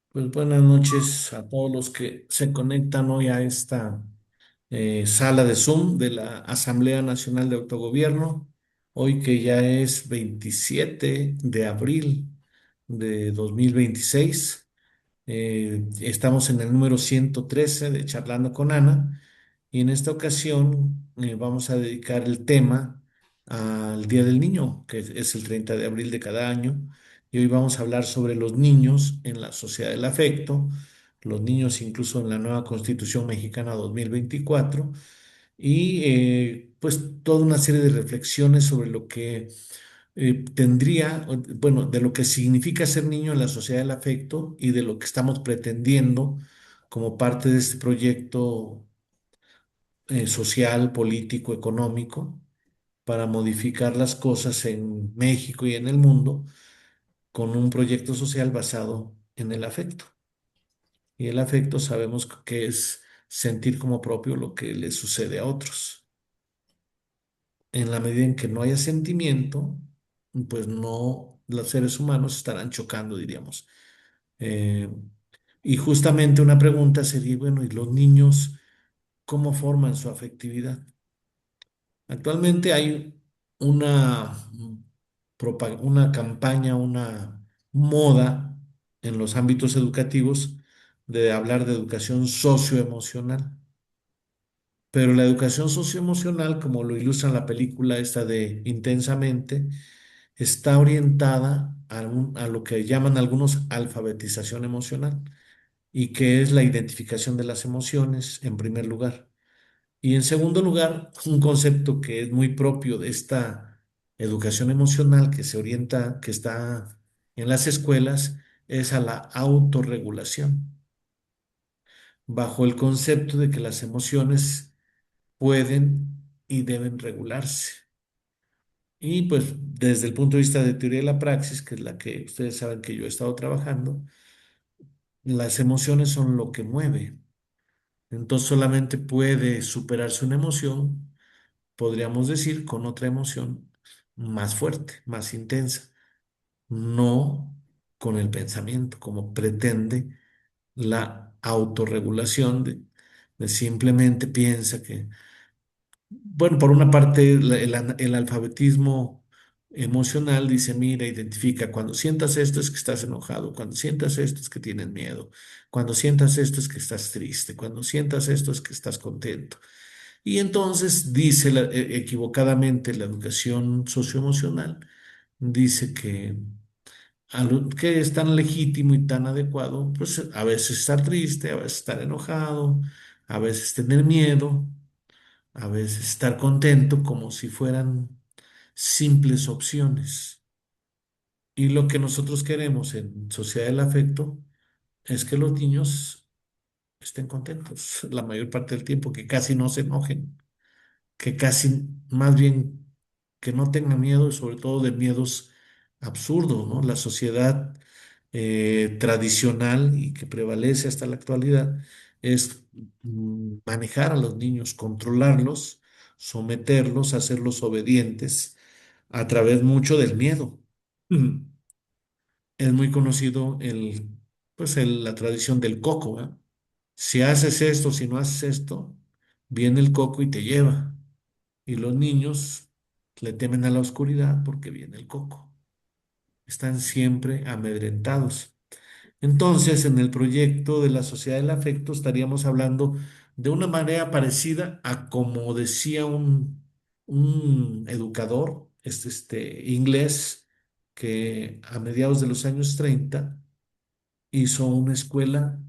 Pues buenas noches a todos los que se conectan hoy a esta sala de Zoom de la Asamblea Nacional de Autogobierno, hoy que ya es 27 de abril de 2026. Estamos en el número 113 de Charlando con Ana y en esta ocasión vamos a dedicar el tema al Día del Niño, que es el 30 de abril de cada año. Y hoy vamos a hablar sobre los niños en la sociedad del afecto, los niños incluso en la nueva Constitución Mexicana 2024 y pues toda una serie de reflexiones sobre lo que bueno, de lo que significa ser niño en la sociedad del afecto y de lo que estamos pretendiendo como parte de este proyecto social, político, económico, para modificar las cosas en México y en el mundo con un proyecto social basado en el afecto. Y el afecto sabemos que es sentir como propio lo que le sucede a otros. En la medida en que no haya sentimiento, pues no, los seres humanos estarán chocando, diríamos. Eh, y justamente una pregunta sería, bueno, ¿y los niños cómo forman su afectividad? Actualmente hay una, una campaña, una moda en los ámbitos educativos de hablar de educación socioemocional. Pero la educación socioemocional, como lo ilustra la película esta de Intensamente, está orientada a lo que llaman algunos alfabetización emocional y que es la identificación de las emociones en primer lugar. Y en segundo lugar, un concepto que es muy propio de esta educación emocional que se orienta, que está en las escuelas, es a la autorregulación, bajo el concepto de que las emociones pueden y deben regularse. Y pues desde el punto de vista de teoría de la praxis, que es la que ustedes saben que yo he estado trabajando, las emociones son lo que mueve. Entonces solamente puede superarse una emoción, podríamos decir, con otra emoción más fuerte, más intensa, no con el pensamiento, como pretende la autorregulación de simplemente piensa que, bueno, por una parte, el alfabetismo emocional dice, mira, identifica, cuando sientas esto es que estás enojado, cuando sientas esto es que tienes miedo, cuando sientas esto es que estás triste, cuando sientas esto es que estás contento. Y entonces dice equivocadamente la educación socioemocional, dice que es tan legítimo y tan adecuado, pues a veces estar triste, a veces estar enojado, a veces tener miedo, a veces estar contento como si fueran simples opciones. Y lo que nosotros queremos en Sociedad del Afecto es que los niños estén contentos la mayor parte del tiempo, que casi no se enojen, que casi, más bien, que no tengan miedo, y sobre todo de miedos absurdos, ¿no? La sociedad tradicional y que prevalece hasta la actualidad es manejar a los niños, controlarlos, someterlos, hacerlos obedientes a través mucho del miedo. Mm. Es muy conocido la tradición del coco, ¿verdad? Si haces esto, si no haces esto, viene el coco y te lleva. Y los niños le temen a la oscuridad porque viene el coco. Están siempre amedrentados. Entonces, en el proyecto de la Sociedad del Afecto estaríamos hablando de una manera parecida a como decía un educador inglés que a mediados de los años 30 hizo una escuela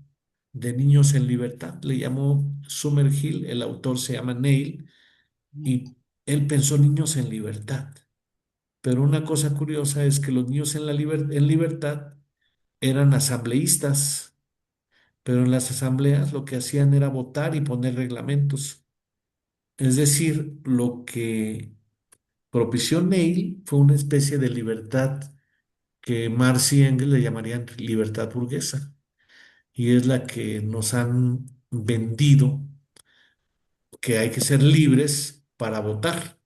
de niños en libertad. Le llamó Summerhill, el autor se llama Neil, y él pensó niños en libertad. Pero una cosa curiosa es que los niños en libertad eran asambleístas, pero en las asambleas lo que hacían era votar y poner reglamentos. Es decir, lo que propició Neil fue una especie de libertad que Marx y Engels le llamarían libertad burguesa, y es la que nos han vendido, que hay que ser libres para votar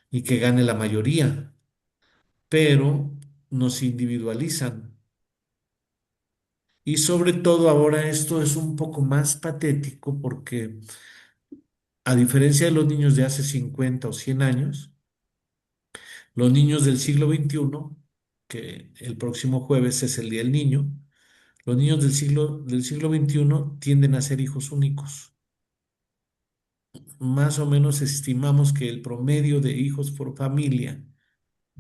y que gane la mayoría. Pero nos individualizan. Y sobre todo ahora esto es un poco más patético porque a diferencia de los niños de hace 50 o 100 años, los niños del siglo XXI, que el próximo jueves es el Día del Niño, los niños del siglo XXI tienden a ser hijos únicos. Más o menos estimamos que el promedio de hijos por familia,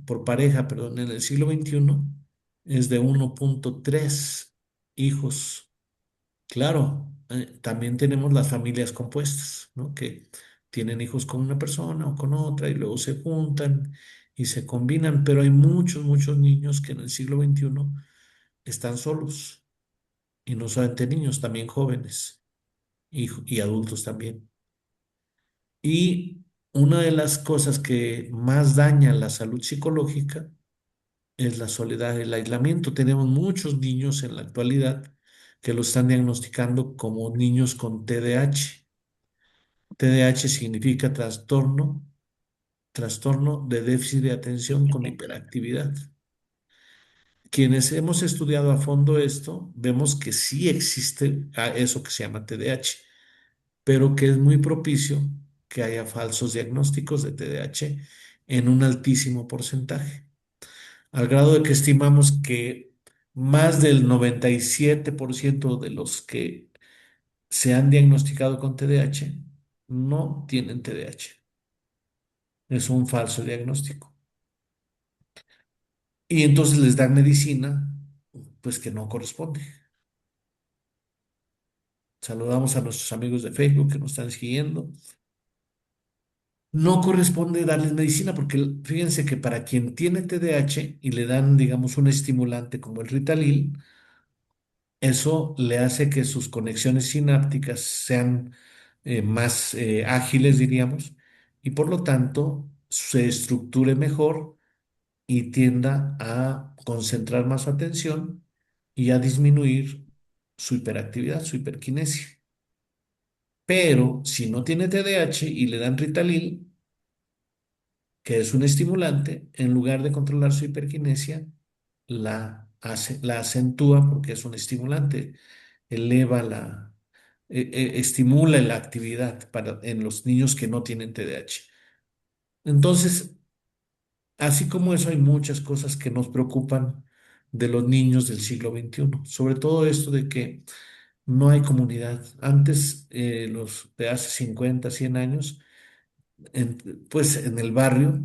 por pareja, perdón, en el siglo XXI es de 1,3 hijos. Claro, también tenemos las familias compuestas, ¿no? Que tienen hijos con una persona o con otra y luego se juntan y se combinan, pero hay muchos, muchos niños que en el siglo XXI están solos y no solamente niños, también jóvenes y adultos también. Y una de las cosas que más daña la salud psicológica es la soledad, el aislamiento. Tenemos muchos niños en la actualidad que lo están diagnosticando como niños con TDAH. TDAH significa trastorno de déficit de atención con hiperactividad. Quienes hemos estudiado a fondo esto, vemos que sí existe eso que se llama TDAH, pero que es muy propicio que haya falsos diagnósticos de TDAH en un altísimo porcentaje, al grado de que estimamos que más del 97% de los que se han diagnosticado con TDAH no tienen TDAH. Es un falso diagnóstico. Y entonces les dan medicina, pues que no corresponde. Saludamos a nuestros amigos de Facebook que nos están siguiendo. No corresponde darles medicina porque fíjense que para quien tiene TDAH y le dan, digamos, un estimulante como el Ritalin, eso le hace que sus conexiones sinápticas sean más ágiles, diríamos, y por lo tanto se estructure mejor y tienda a concentrar más su atención y a disminuir su hiperactividad, su hiperquinesia. Pero si no tiene TDAH y le dan Ritalin, que es un estimulante, en lugar de controlar su hiperquinesia, la acentúa porque es un estimulante, eleva estimula la actividad en los niños que no tienen TDAH. Entonces, así como eso, hay muchas cosas que nos preocupan de los niños del siglo XXI, sobre todo esto de que no hay comunidad. Antes, los de hace 50, 100 años, pues en el barrio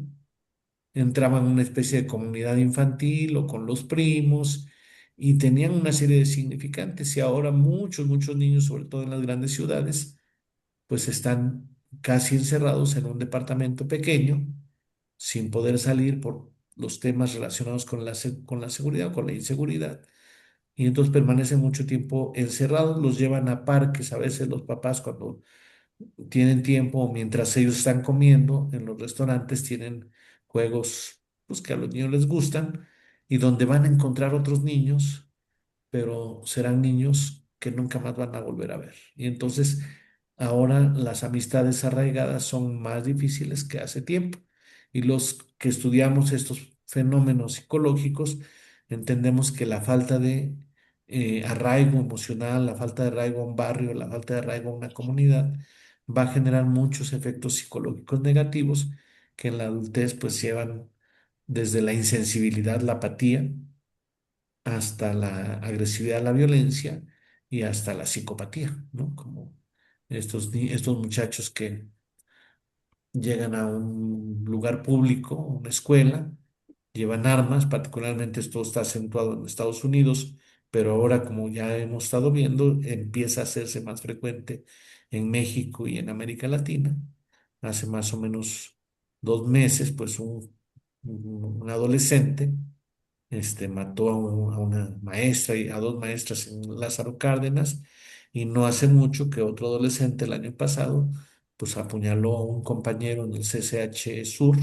entraban en una especie de comunidad infantil o con los primos y tenían una serie de significantes y ahora muchos, muchos niños, sobre todo en las grandes ciudades, pues están casi encerrados en un departamento pequeño sin poder salir por los temas relacionados con la seguridad o con la inseguridad. Y entonces permanecen mucho tiempo encerrados, los llevan a parques, a veces los papás cuando tienen tiempo o mientras ellos están comiendo en los restaurantes tienen juegos pues, que a los niños les gustan y donde van a encontrar otros niños, pero serán niños que nunca más van a volver a ver. Y entonces ahora las amistades arraigadas son más difíciles que hace tiempo. Y los que estudiamos estos fenómenos psicológicos entendemos que la falta de arraigo emocional, la falta de arraigo a un barrio, la falta de arraigo a una comunidad, va a generar muchos efectos psicológicos negativos que en la adultez pues llevan desde la insensibilidad, la apatía, hasta la agresividad, la violencia y hasta la psicopatía, ¿no? Como estos muchachos que llegan a un lugar público, una escuela, llevan armas, particularmente esto está acentuado en Estados Unidos, pero ahora, como ya hemos estado viendo, empieza a hacerse más frecuente en México y en América Latina. Hace más o menos 2 meses, pues un adolescente mató a una maestra y a dos maestras en Lázaro Cárdenas, y no hace mucho que otro adolescente el año pasado pues apuñaló a un compañero en el CCH Sur,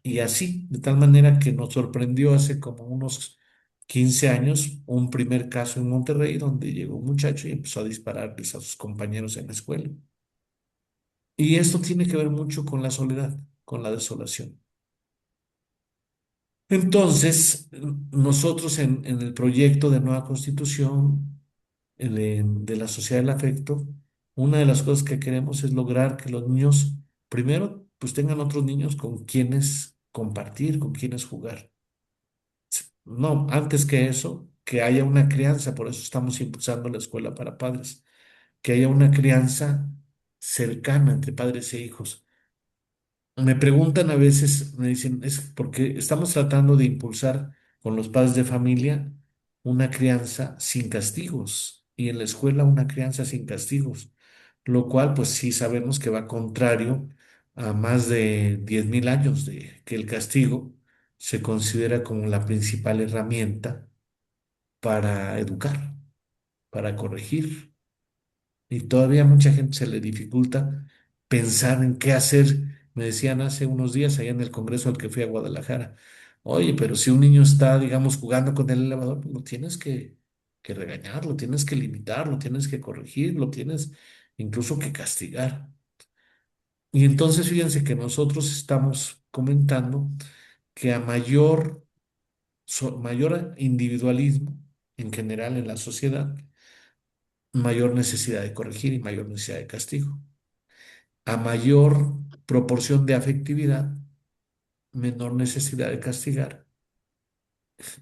y así, de tal manera que nos sorprendió hace como unos 15 años un primer caso en Monterrey donde llegó un muchacho y empezó a dispararles a sus compañeros en la escuela. Y esto tiene que ver mucho con la soledad, con la desolación. Entonces, nosotros en el proyecto de nueva constitución de la sociedad del afecto, una de las cosas que queremos es lograr que los niños, primero, pues tengan otros niños con quienes compartir, con quienes jugar. No, antes que eso, que haya una crianza, por eso estamos impulsando la escuela para padres, que haya una crianza cercana entre padres e hijos. Me preguntan a veces, me dicen, es porque estamos tratando de impulsar con los padres de familia una crianza sin castigos y en la escuela una crianza sin castigos, lo cual pues sí sabemos que va contrario a más de 10.000 años de que el castigo se considera como la principal herramienta para educar, para corregir. Y todavía a mucha gente se le dificulta pensar en qué hacer. Me decían hace unos días allá en el congreso al que fui a Guadalajara, oye, pero si un niño está, digamos, jugando con el elevador, pues lo tienes que regañar, lo tienes que limitar, lo tienes que corregir, lo tienes incluso que castigar. Y entonces fíjense que nosotros estamos comentando que a mayor individualismo en general en la sociedad, mayor necesidad de corregir y mayor necesidad de castigo. A mayor proporción de afectividad, menor necesidad de castigar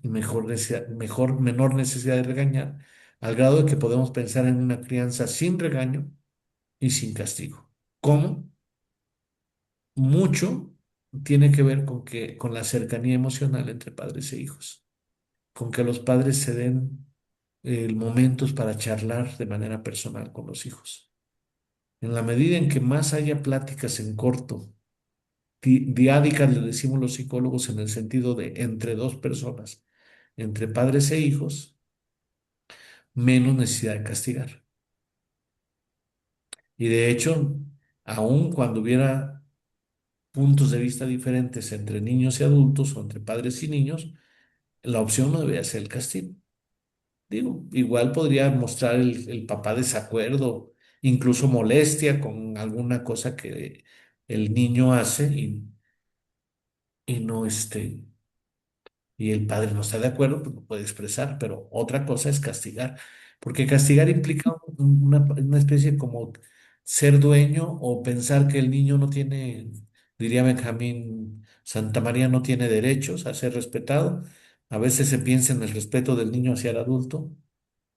y menor necesidad de regañar, al grado de que podemos pensar en una crianza sin regaño y sin castigo. ¿Cómo? Mucho tiene que ver con la cercanía emocional entre padres e hijos, con que los padres se den momentos para charlar de manera personal con los hijos. En la medida en que más haya pláticas en corto, diádicas le decimos los psicólogos en el sentido de entre dos personas, entre padres e hijos, menos necesidad de castigar. Y de hecho, aun cuando hubiera puntos de vista diferentes entre niños y adultos o entre padres y niños, la opción no debería ser el castigo. Digo, igual podría mostrar el papá desacuerdo, incluso molestia con alguna cosa que el niño hace y no y el padre no está de acuerdo, pues lo puede expresar, pero otra cosa es castigar, porque castigar implica una especie como ser dueño o pensar que el niño no tiene, diría Benjamín Santamaría, no tiene derechos a ser respetado. A veces se piensa en el respeto del niño hacia el adulto,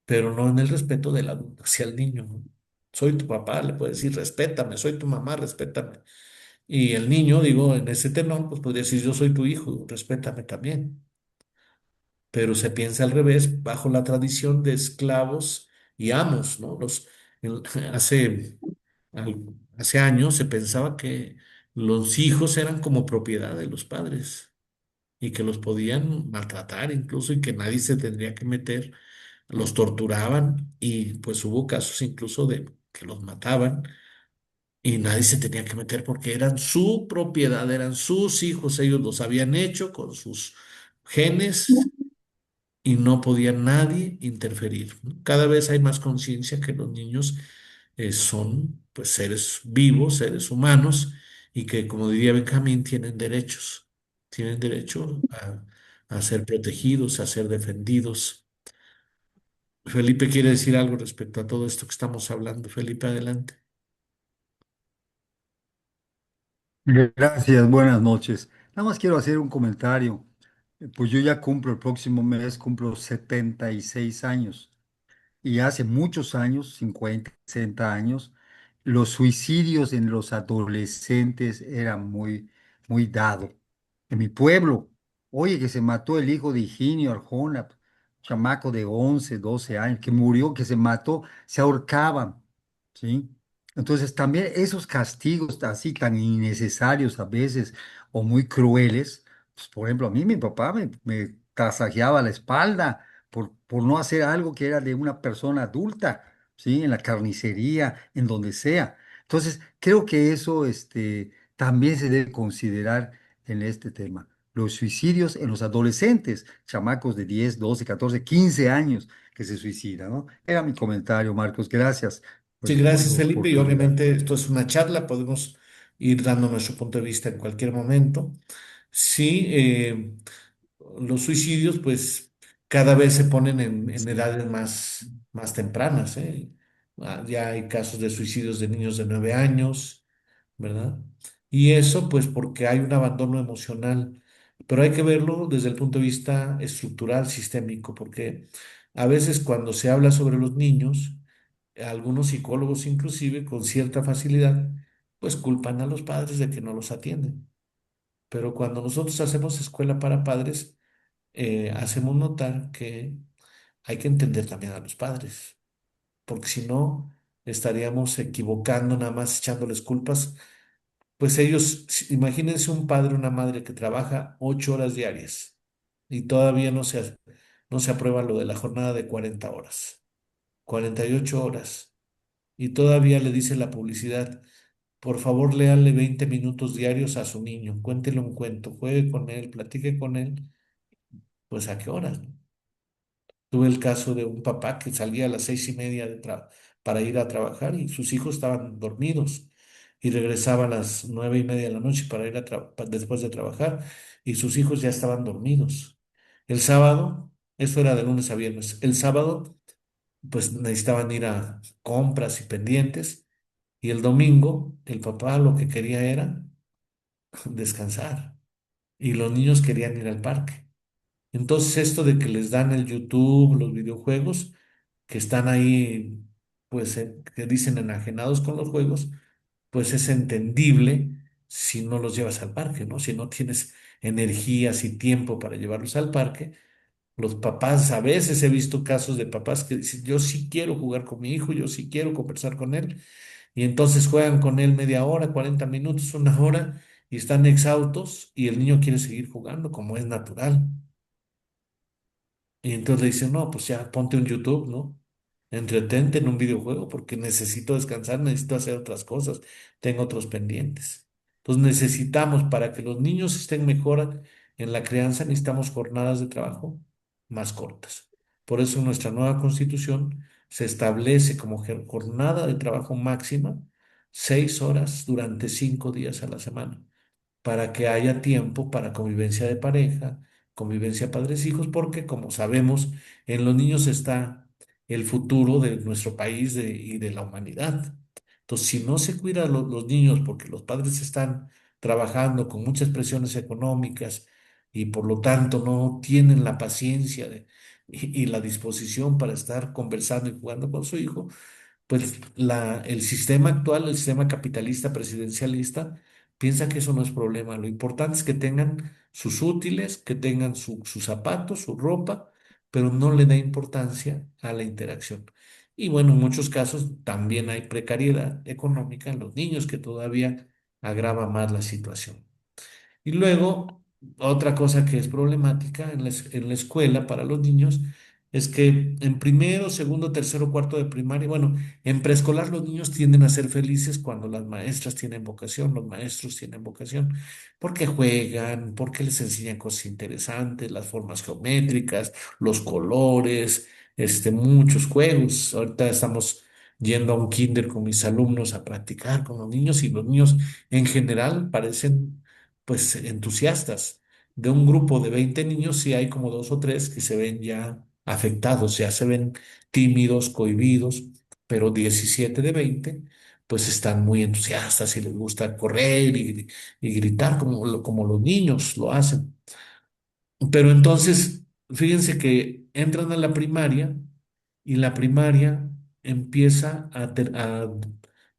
pero no en el respeto del adulto hacia el niño, ¿no? Soy tu papá, le puede decir, respétame, soy tu mamá, respétame. Y el niño, digo, en ese tenor, pues podría decir, yo soy tu hijo, respétame también, pero se piensa al revés, bajo la tradición de esclavos y amos, ¿no? El- hace, hace años se pensaba que los hijos eran como propiedad de los padres y que los podían maltratar incluso y que nadie se tendría que meter, los torturaban y pues hubo casos incluso de que los mataban y nadie se tenía que meter porque eran su propiedad, eran sus hijos, ellos los habían hecho con sus genes y no podía nadie interferir, ¿no? Cada vez hay más conciencia que los niños son pues seres vivos, seres humanos y que como diría Benjamín tienen derecho a ser protegidos, a ser defendidos. Felipe quiere decir algo respecto a todo esto que estamos hablando. Felipe, adelante. Gracias, buenas noches. Nada más quiero hacer un comentario. Pues yo ya cumplo el próximo mes, cumplo 76 años. Y hace muchos años, 50, 60 años, los suicidios en los adolescentes eran muy dado. En mi pueblo, oye, que se mató el hijo de Higinio Arjona, chamaco de 11, 12 años, que murió, que se mató, se ahorcaban, ¿sí? Entonces también esos castigos así tan innecesarios a veces o muy crueles, pues por ejemplo, a mí mi papá me tasajeaba la espalda por no hacer algo que era de una persona adulta, ¿sí? En la carnicería, en donde sea. Entonces, creo que eso también se debe considerar en este tema. Los suicidios en los adolescentes, chamacos de 10, 12, 14, 15 años que se suicidan, ¿no? Era mi comentario, Marcos. Gracias Sí, por gracias, la Felipe. Y oportunidad. obviamente esto es una charla, podemos ir dando nuestro punto de vista en cualquier momento. Sí, los suicidios, pues cada vez se ponen en edades más tempranas, ¿eh? Ya hay casos de suicidios de niños de 9 años, ¿verdad? Y eso, pues porque hay un abandono emocional, pero hay que verlo desde el punto de vista estructural, sistémico, porque a veces cuando se habla sobre los niños, algunos psicólogos inclusive con cierta facilidad, pues culpan a los padres de que no los atienden. Pero cuando nosotros hacemos escuela para padres, hacemos notar que hay que entender también a los padres, porque si no, estaríamos equivocando nada más echándoles culpas. Pues ellos, imagínense un padre o una madre que trabaja 8 horas diarias y todavía no se aprueba lo de la jornada de 40 horas, 48 horas, y todavía le dice la publicidad, por favor, léale 20 minutos diarios a su niño, cuéntele un cuento, juegue con él, platique con él, pues ¿a qué horas? Tuve el caso de un papá que salía a las 6:30 para ir a trabajar y sus hijos estaban dormidos y regresaba a las 9:30 de la noche para ir después de trabajar y sus hijos ya estaban dormidos. El sábado, eso era de lunes a viernes, el sábado pues necesitaban ir a compras y pendientes y el domingo el papá lo que quería era descansar y los niños querían ir al parque. Entonces esto de que les dan el YouTube, los videojuegos, que están ahí, pues que dicen enajenados con los juegos, pues es entendible si no los llevas al parque, ¿no? Si no tienes energías y tiempo para llevarlos al parque. Los papás, a veces he visto casos de papás que dicen, yo sí quiero jugar con mi hijo, yo sí quiero conversar con él, y entonces juegan con él media hora, 40 minutos, una hora, y están exhaustos, y el niño quiere seguir jugando como es natural. Y entonces le dicen, no, pues ya ponte un YouTube, ¿no? Entretente en un videojuego porque necesito descansar, necesito hacer otras cosas, tengo otros pendientes. Entonces necesitamos, para que los niños estén mejor en la crianza, necesitamos jornadas de trabajo más cortas. Por eso en nuestra nueva constitución se establece como jornada de trabajo máxima 6 horas durante 5 días a la semana para que haya tiempo para convivencia de pareja, convivencia padres-hijos, porque como sabemos, en los niños está el futuro de nuestro país y de la humanidad. Entonces, si no se cuida a los niños porque los padres están trabajando con muchas presiones económicas y por lo tanto no tienen la paciencia y la disposición para estar conversando y jugando con su hijo, pues el sistema actual, el sistema capitalista presidencialista, piensa que eso no es problema. Lo importante es que tengan sus útiles, que tengan sus zapatos, su ropa, pero no le da importancia a la interacción. Y bueno, en muchos casos también hay precariedad económica en los niños que todavía agrava más la situación. Y luego, otra cosa que es problemática en la escuela para los niños es que en primero, segundo, tercero, cuarto de primaria, bueno, en preescolar los niños tienden a ser felices cuando las maestras tienen vocación, los maestros tienen vocación, porque juegan, porque les enseñan cosas interesantes, las formas geométricas, los colores, muchos juegos. Ahorita estamos yendo a un kinder con mis alumnos a practicar con los niños y los niños en general parecen pues entusiastas. De un grupo de 20 niños, sí hay como dos o tres que se ven ya afectados, ya se ven tímidos, cohibidos, pero 17 de 20 pues están muy entusiastas y les gusta correr y gritar como los niños lo hacen. Pero entonces, fíjense que entran a la primaria y la primaria empieza a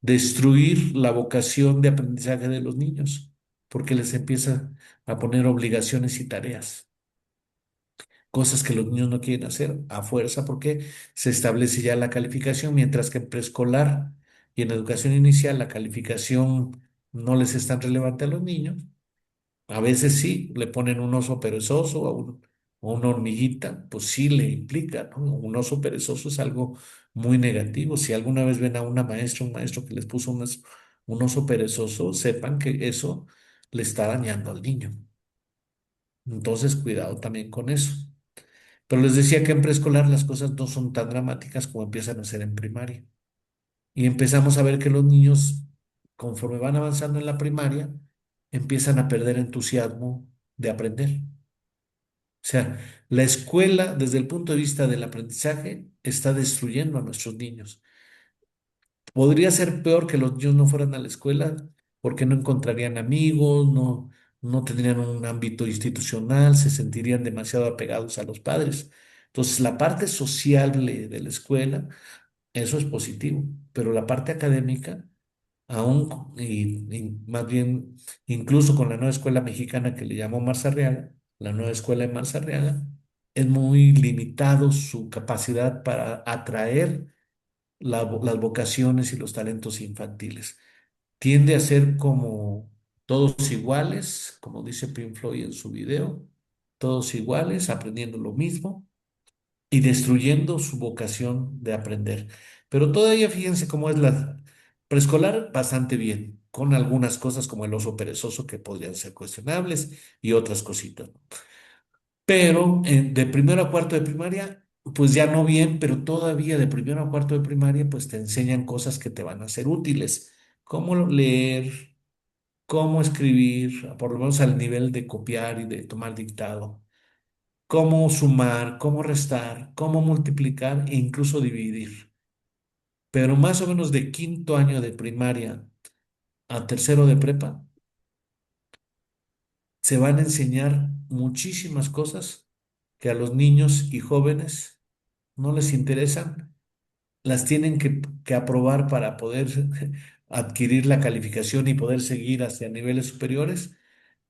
destruir la vocación de aprendizaje de los niños, porque les empieza a poner obligaciones y tareas, cosas que los niños no quieren hacer a fuerza, porque se establece ya la calificación, mientras que en preescolar y en educación inicial la calificación no les es tan relevante a los niños. A veces sí, le ponen un oso perezoso o una hormiguita, pues sí le implica, ¿no? Un oso perezoso es algo muy negativo. Si alguna vez ven a una maestra, un maestro que les puso un oso perezoso, sepan que eso le está dañando al niño. Entonces, cuidado también con eso. Pero les decía que en preescolar las cosas no son tan dramáticas como empiezan a ser en primaria. Y empezamos a ver que los niños, conforme van avanzando en la primaria, empiezan a perder entusiasmo de aprender. sea, la escuela, desde el punto de vista del aprendizaje, está destruyendo a nuestros niños. Podría ser peor que los niños no fueran a la escuela porque no encontrarían amigos, no tendrían un ámbito institucional, se sentirían demasiado apegados a los padres. Entonces, la parte sociable de la escuela, eso es positivo, pero la parte académica, aún, y más bien, incluso con la nueva escuela mexicana que le llamó Marzarriaga, la nueva escuela de Marzarriaga, es muy limitado su capacidad para atraer las vocaciones y los talentos infantiles. Tiende a ser como todos iguales, como dice Pink Floyd en su video, todos iguales, aprendiendo lo mismo y destruyendo su vocación de aprender. Pero todavía fíjense cómo es la preescolar, bastante bien, con algunas cosas como el oso perezoso que podrían ser cuestionables y otras cositas. Pero de primero a cuarto de primaria, pues ya no bien, pero todavía de primero a cuarto de primaria, pues te enseñan cosas que te van a ser útiles, cómo leer, cómo escribir, por lo menos al nivel de copiar y de tomar dictado, cómo sumar, cómo restar, cómo multiplicar e incluso dividir. Pero más o menos de quinto año de primaria a tercero de prepa, se van a enseñar muchísimas cosas que a los niños y jóvenes no les interesan, las tienen que aprobar para poder adquirir la calificación y poder seguir hacia niveles superiores,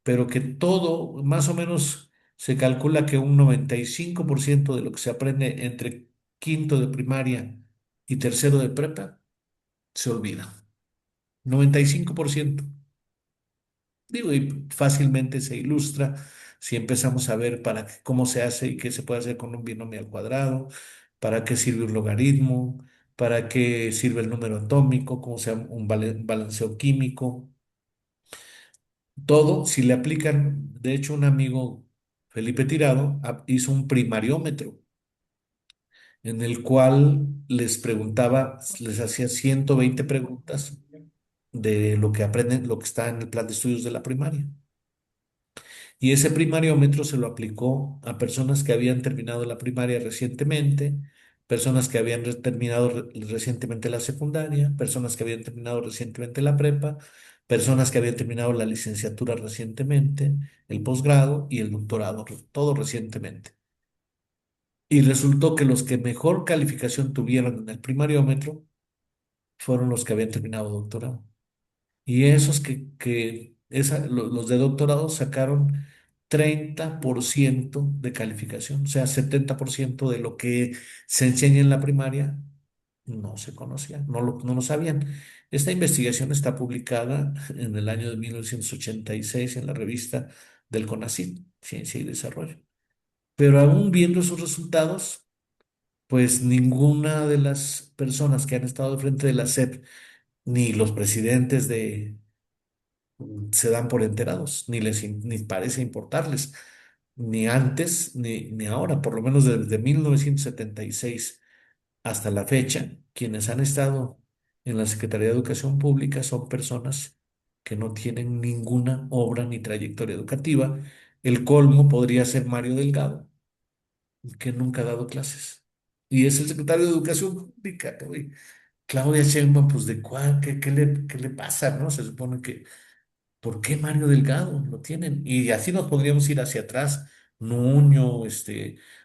pero que todo, más o menos, se calcula que un 95% de lo que se aprende entre quinto de primaria y tercero de prepa se olvida. 95%. Digo, y fácilmente se ilustra si empezamos a ver cómo se hace y qué se puede hacer con un binomio al cuadrado, para qué sirve un logaritmo, para qué sirve el número atómico, cómo se llama un balanceo químico. Todo, si le aplican, de hecho, un amigo, Felipe Tirado, hizo un primariómetro en el cual les preguntaba, les hacía 120 preguntas de lo que aprenden, lo que está en el plan de estudios de la primaria. Y ese primariómetro se lo aplicó a personas que habían terminado la primaria recientemente, personas que habían terminado recientemente la secundaria, personas que habían terminado recientemente la prepa, personas que habían terminado la licenciatura recientemente, el posgrado y el doctorado, todo recientemente. Y resultó que los que mejor calificación tuvieron en el primariómetro fueron los que habían terminado doctorado. Y esos los de doctorado sacaron 30% de calificación, o sea, 70% de lo que se enseña en la primaria no se conocía, no lo sabían. Esta investigación está publicada en el año de 1986 en la revista del CONACYT, Ciencia y Desarrollo. Pero aún viendo esos resultados, pues ninguna de las personas que han estado al frente de la SEP, ni los presidentes se dan por enterados, ni parece importarles, ni antes ni ahora, por lo menos desde 1976 hasta la fecha, quienes han estado en la Secretaría de Educación Pública son personas que no tienen ninguna obra ni trayectoria educativa. El colmo podría ser Mario Delgado, que nunca ha dado clases. Y es el secretario de Educación Pública. Oye, Claudia Sheinbaum, pues de cuál, qué le pasa, ¿no? Se supone que ¿por qué Mario Delgado? Lo tienen. Y así nos podríamos ir hacia atrás. Nuño,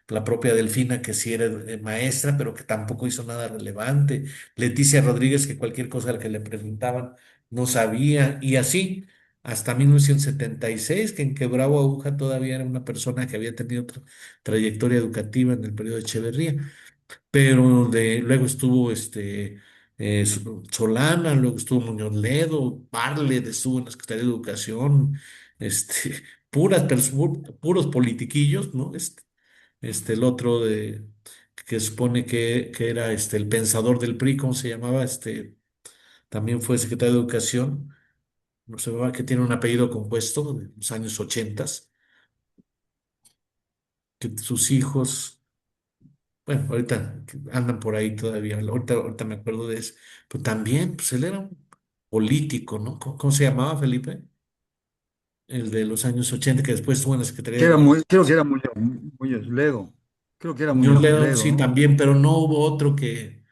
la propia Delfina, que sí era maestra, pero que tampoco hizo nada relevante. Leticia Rodríguez, que cualquier cosa que le preguntaban no sabía. Y así, hasta 1976, que en Quebrado Aguja todavía era una persona que había tenido trayectoria educativa en el periodo de Echeverría, pero luego estuvo Solana, luego estuvo Muñoz Ledo, Barlet estuvo en la Secretaría de Educación, este, puros politiquillos, ¿no? El otro que supone que era el pensador del PRI, ¿cómo se llamaba? También fue secretario de Educación, no sé, que tiene un apellido compuesto de los años 80, que sus hijos. Bueno, ahorita andan por ahí todavía, ahorita me acuerdo de eso. Pero también, pues él era un político, ¿no? ¿Cómo se llamaba, Felipe? el de los años 80 que después estuvo en la Secretaría Que de era Gobierno. muy, creo que era Muñoz Ledo. Creo que era Muñoz Muñoz Ledo, Ledo, sí, ¿no? también, pero no hubo otro que,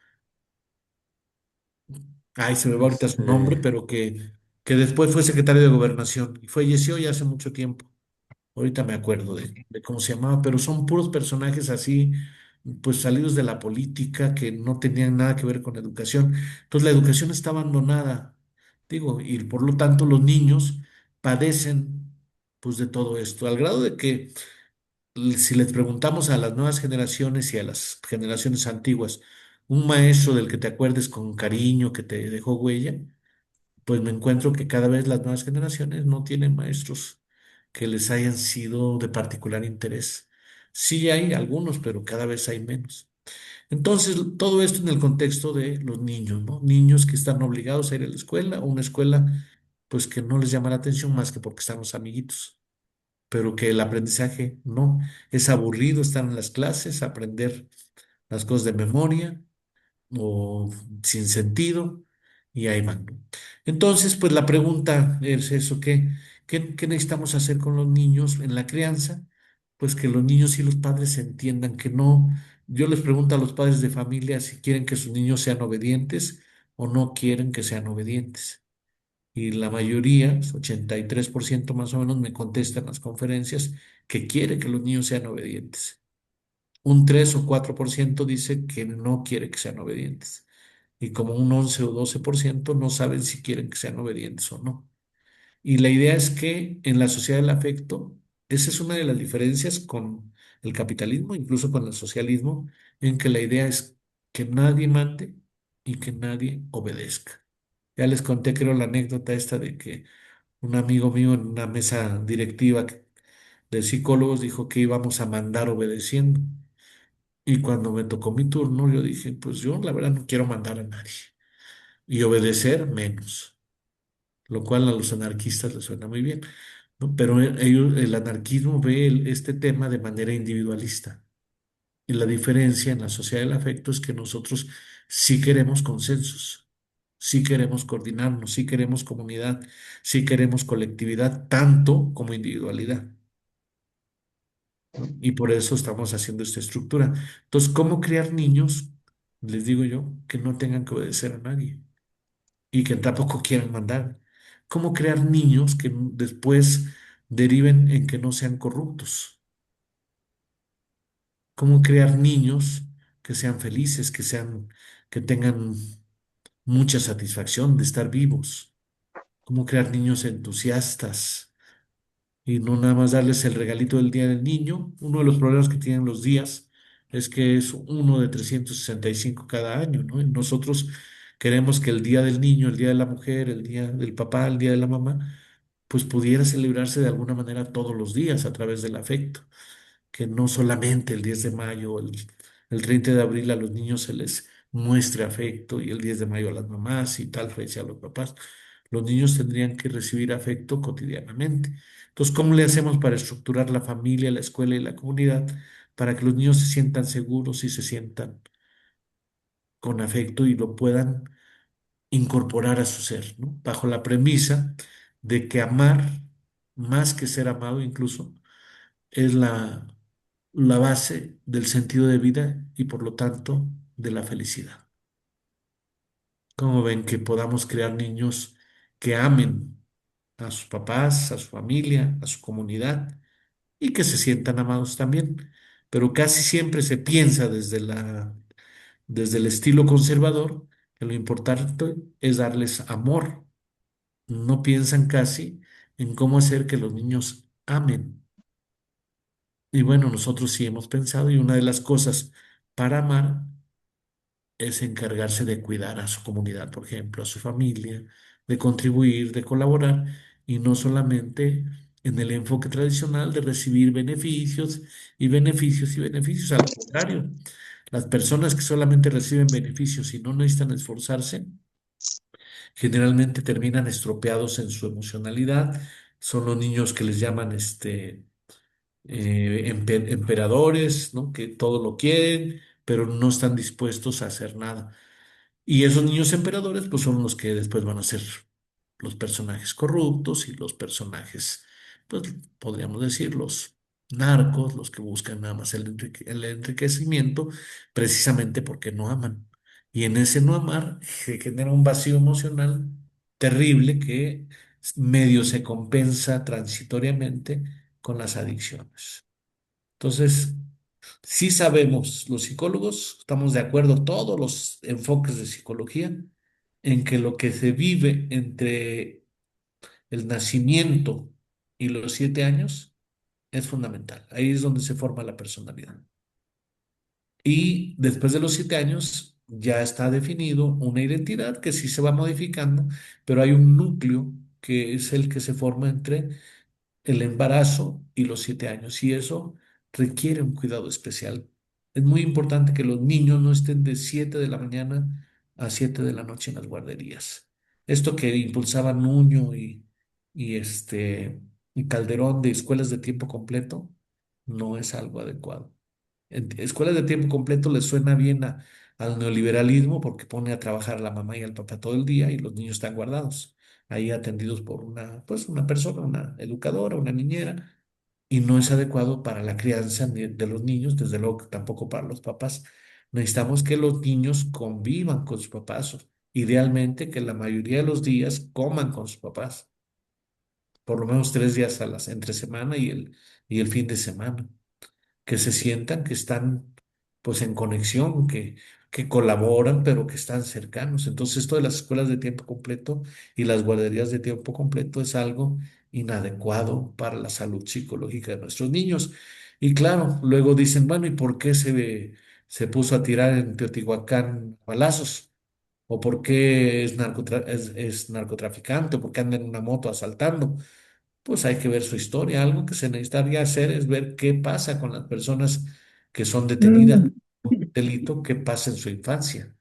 ay, se me va ahorita su nombre, Este, pero que después fue secretario de Gobernación y falleció ya hace mucho tiempo. Ahorita me acuerdo de cómo se llamaba, pero son puros personajes así, pues salidos de la política, que no tenían nada que ver con educación. Entonces la educación está abandonada, digo, y por lo tanto los niños padecen pues de todo esto, al grado de que si les preguntamos a las nuevas generaciones y a las generaciones antiguas, un maestro del que te acuerdes con cariño, que te dejó huella, pues me encuentro que cada vez las nuevas generaciones no tienen maestros que les hayan sido de particular interés. Sí hay algunos, pero cada vez hay menos. Entonces, todo esto en el contexto de los niños, ¿no? Niños que están obligados a ir a la escuela, o una escuela, pues que no les llama la atención más que porque están los amiguitos, pero que el aprendizaje no. Es aburrido estar en las clases, aprender las cosas de memoria o sin sentido, y ahí van, ¿no? Entonces, pues la pregunta es eso, ¿qué necesitamos hacer con los niños en la crianza? Pues que los niños y los padres entiendan que no. Yo les pregunto a los padres de familia si quieren que sus niños sean obedientes o no quieren que sean obedientes. Y la mayoría, 83% más o menos, me contestan en las conferencias que quiere que los niños sean obedientes. Un 3 o 4% dice que no quiere que sean obedientes. Y como un 11 o 12% no saben si quieren que sean obedientes o no. Y la idea es que en la sociedad del afecto, esa es una de las diferencias con el capitalismo, incluso con el socialismo, en que la idea es que nadie mande y que nadie obedezca. Ya les conté, creo, la anécdota esta de que un amigo mío en una mesa directiva de psicólogos dijo que íbamos a mandar obedeciendo. Y cuando me tocó mi turno, yo dije, pues yo la verdad no quiero mandar a nadie y obedecer menos, lo cual a los anarquistas les suena muy bien, ¿no? Pero ellos, el anarquismo ve este tema de manera individualista. Y la diferencia en la sociedad del afecto es que nosotros sí queremos consensos, sí queremos coordinarnos, sí queremos comunidad, sí queremos colectividad, tanto como individualidad, ¿no? Y por eso estamos haciendo esta estructura. Entonces, ¿cómo criar niños? Les digo yo, que no tengan que obedecer a nadie y que tampoco quieran mandar. ¿Cómo crear niños que después deriven en que no sean corruptos? ¿Cómo crear niños que sean felices, que tengan mucha satisfacción de estar vivos? ¿Cómo crear niños entusiastas? Y no nada más darles el regalito del Día del Niño. Uno de los problemas que tienen los días es que es uno de 365 cada año, ¿no? Y nosotros queremos que el Día del Niño, el Día de la Mujer, el Día del Papá, el Día de la Mamá, pues pudiera celebrarse de alguna manera todos los días a través del afecto, que no solamente el 10 de mayo, el 30 de abril a los niños se les muestre afecto y el 10 de mayo a las mamás y tal fecha a los papás. Los niños tendrían que recibir afecto cotidianamente. Entonces, ¿cómo le hacemos para estructurar la familia, la escuela y la comunidad para que los niños se sientan seguros y se sientan con afecto y lo puedan incorporar a su ser, ¿no? Bajo la premisa de que amar, más que ser amado incluso, es la base del sentido de vida y por lo tanto de la felicidad. Como ven que podamos crear niños que amen a sus papás, a su familia, a su comunidad y que se sientan amados también? Pero casi siempre se piensa desde el estilo conservador que lo importante es darles amor. No piensan casi en cómo hacer que los niños amen. Y bueno, nosotros sí hemos pensado y una de las cosas para amar es encargarse de cuidar a su comunidad, por ejemplo, a su familia, de contribuir, de colaborar, y no solamente en el enfoque tradicional de recibir beneficios y beneficios y beneficios. Al contrario, las personas que solamente reciben beneficios y no necesitan esforzarse, generalmente terminan estropeados en su emocionalidad. Son los niños que les llaman emperadores, ¿no? Que todo lo quieren, pero no están dispuestos a hacer nada. Y esos niños emperadores, pues son los que después van a ser los personajes corruptos y los personajes. pues podríamos decir los narcos, los que buscan nada más el enriquecimiento, precisamente porque no aman. Y en ese no amar se genera un vacío emocional terrible que medio se compensa transitoriamente con las adicciones. Entonces, sí sabemos, los psicólogos, estamos de acuerdo, todos los enfoques de psicología, en que lo que se vive entre el nacimiento y los 7 años es fundamental. Ahí es donde se forma la personalidad. Y después de los 7 años ya está definido una identidad que sí se va modificando, pero hay un núcleo que es el que se forma entre el embarazo y los 7 años, y eso requiere un cuidado especial. Es muy importante que los niños no estén de 7 de la mañana a 7 de la noche en las guarderías. Esto que impulsaba Nuño y Calderón de escuelas de tiempo completo no es algo adecuado. Escuelas de tiempo completo les suena bien al neoliberalismo porque pone a trabajar a la mamá y al papá todo el día y los niños están guardados, ahí atendidos por pues una persona, una educadora, una niñera, y no es adecuado para la crianza ni de los niños, desde luego que tampoco para los papás. Necesitamos que los niños convivan con sus papás, idealmente que la mayoría de los días coman con sus papás, por lo menos 3 días entre semana y el fin de semana, que se sientan que están pues en conexión, que colaboran, pero que están cercanos. Entonces, esto de las escuelas de tiempo completo y las guarderías de tiempo completo es algo inadecuado para la salud psicológica de nuestros niños. Y claro, luego dicen, bueno, ¿y por qué se puso a tirar en Teotihuacán balazos? ¿O por qué es narcotraficante? ¿O por qué anda en una moto asaltando? Pues hay que ver su historia. Algo que se necesitaría hacer es ver qué pasa con las personas que son detenidas por un delito, qué pasa en su infancia.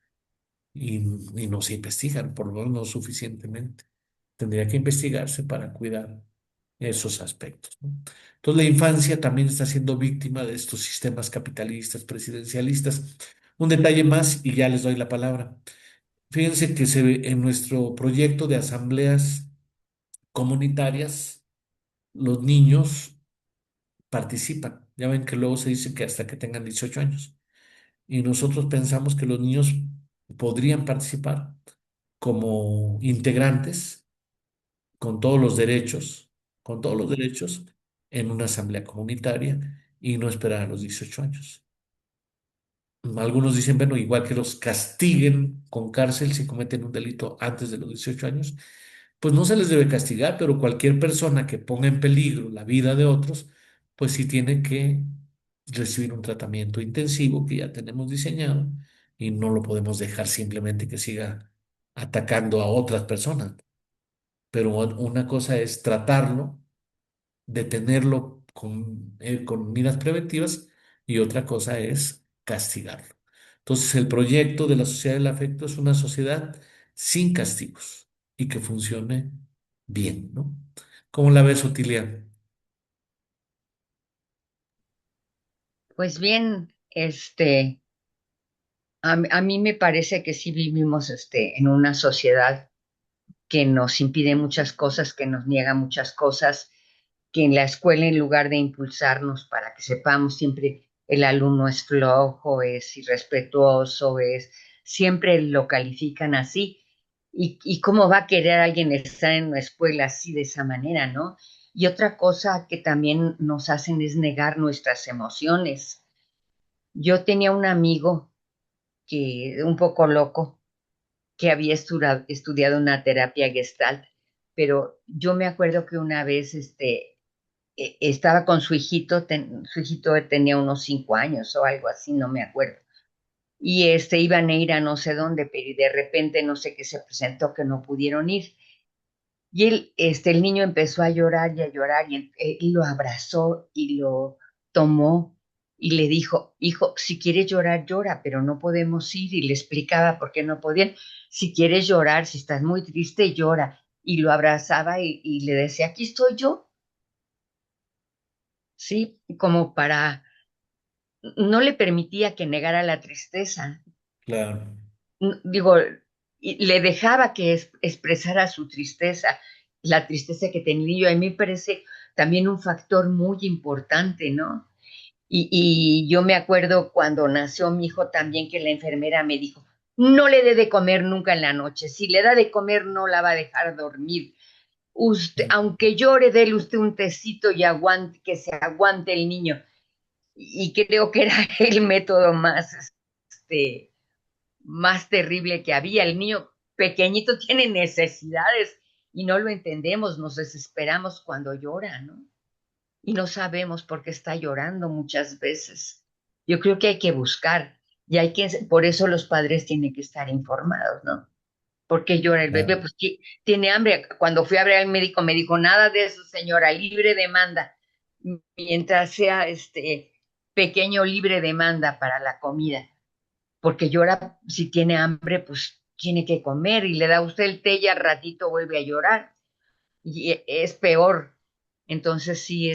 Y, y no se investigan, por lo menos no suficientemente. Tendría que investigarse para cuidar esos aspectos, ¿no? Entonces la infancia también está siendo víctima de estos sistemas capitalistas, presidencialistas. Un detalle más y ya les doy la palabra. Fíjense que en nuestro proyecto de asambleas comunitarias, los niños participan. Ya ven que luego se dice que hasta que tengan 18 años. Y nosotros pensamos que los niños podrían participar como integrantes con todos los derechos, con todos los derechos en una asamblea comunitaria y no esperar a los 18 años. Algunos dicen, bueno, igual que los castiguen con cárcel si cometen un delito antes de los 18 años, pues no se les debe castigar, pero cualquier persona que ponga en peligro la vida de otros, pues sí tiene que recibir un tratamiento intensivo que ya tenemos diseñado y no lo podemos dejar simplemente que siga atacando a otras personas. Pero una cosa es tratarlo, detenerlo con miras preventivas, y otra cosa es castigarlo. Entonces, el proyecto de la sociedad del afecto es una sociedad sin castigos y que funcione bien, ¿no? ¿Cómo la ves, Otilia? Pues bien, a mí me parece que sí vivimos, en una sociedad que nos impide muchas cosas, que nos niega muchas cosas, que en la escuela, en lugar de impulsarnos para que sepamos siempre el alumno es flojo, es irrespetuoso, siempre lo califican así. Y cómo va a querer alguien estar en una escuela así de esa manera, ¿no? Y otra cosa que también nos hacen es negar nuestras emociones. Yo tenía un amigo que, un poco loco, que había estudiado una terapia Gestalt, pero yo me acuerdo que una vez estaba con su hijito, su hijito tenía unos 5 años o algo así, no me acuerdo. Y iban a ir a no sé dónde, pero y de repente no sé qué se presentó que no pudieron ir. Y el niño empezó a llorar y a llorar y él lo abrazó y lo tomó y le dijo, hijo, si quieres llorar, llora, pero no podemos ir. Y le explicaba por qué no podían. Si quieres llorar, si estás muy triste, llora. Y lo abrazaba y le decía, aquí estoy yo, ¿sí? Como para, no le permitía que negara la tristeza. Claro, Digo, y le dejaba que expresara su tristeza, la tristeza que tenía. Y a mí me parece también un factor muy importante, ¿no? Y yo me acuerdo cuando nació mi hijo también que la enfermera me dijo, no le dé de comer nunca en la noche, si le da de comer no la va a dejar dormir. Usted, aunque llore, déle usted un tecito y aguante, que se aguante el niño. Y creo que era el método este, más terrible que había. El niño pequeñito tiene necesidades y no lo entendemos, nos desesperamos cuando llora, ¿no? Y no sabemos por qué está llorando muchas veces. Yo creo que hay que buscar y por eso los padres tienen que estar informados, ¿no? ¿Por qué llora el bebé? Claro. Pues tiene hambre. Cuando fui a ver al médico me dijo, nada de eso, señora, libre demanda. Mientras sea pequeño libre demanda para la comida, porque llora, si tiene hambre, pues tiene que comer y le da usted el té y al ratito vuelve a llorar y es peor. Entonces sí,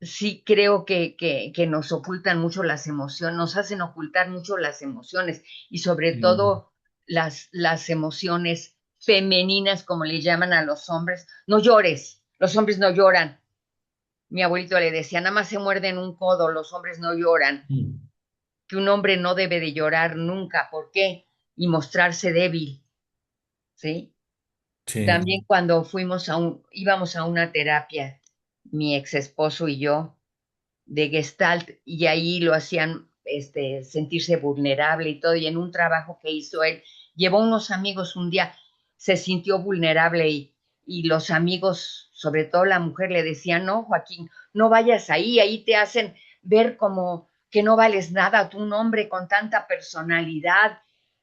sí creo que nos ocultan mucho las emociones, nos hacen ocultar mucho las emociones y sobre Sí, todo las emociones femeninas, como le llaman a los hombres. No llores, los hombres no lloran. Mi abuelito le decía, nada más se muerden un codo, los hombres no lloran, mm, que un hombre no debe de llorar nunca. ¿Por qué? Y mostrarse débil, ¿sí? sí, También cuando íbamos a una terapia, mi ex esposo y yo, de Gestalt, y ahí lo hacían sentirse vulnerable y todo, y en un trabajo que hizo él, llevó unos amigos un día, se sintió vulnerable y los amigos, sobre todo la mujer, le decían, no, Joaquín, no vayas ahí te hacen ver como que no vales nada, tú un hombre con tanta personalidad,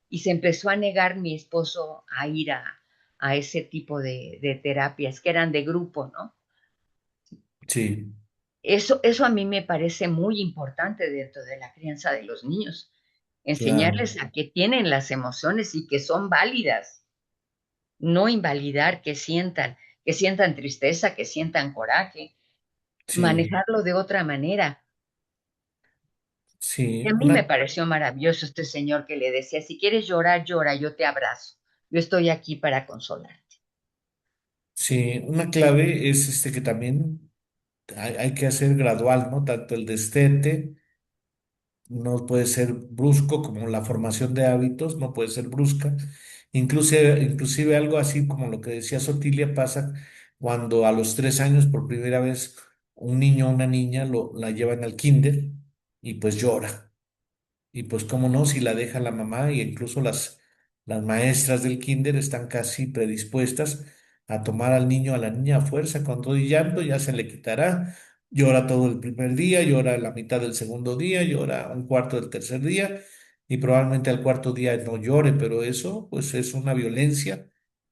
y se empezó a negar mi esposo a ir a ese tipo de terapias que eran de grupo, ¿no? sí, Eso a mí me parece muy importante dentro de la crianza de los niños, claro. enseñarles a que tienen las emociones y que son válidas, no invalidar que sientan tristeza, que sientan coraje, Sí, manejarlo de otra manera. Y sí, a mí me pareció maravilloso este señor que le decía, si quieres llorar, llora, yo te abrazo, yo estoy aquí para consolarte. sí, una clave es que también hay que hacer gradual, ¿no? Tanto el destete no puede ser brusco como la formación de hábitos, no puede ser brusca. Inclusive algo así como lo que decía Sotilia pasa cuando a los 3 años por primera vez un niño o una niña la llevan al kinder y pues llora. Y pues cómo no, si la deja la mamá y incluso las maestras del kinder están casi predispuestas a tomar al niño o a la niña a fuerza con todo y llanto, ya se le quitará. Llora todo el primer día, llora la mitad del segundo día, llora un cuarto del tercer día y probablemente al cuarto día no llore, pero eso pues es una violencia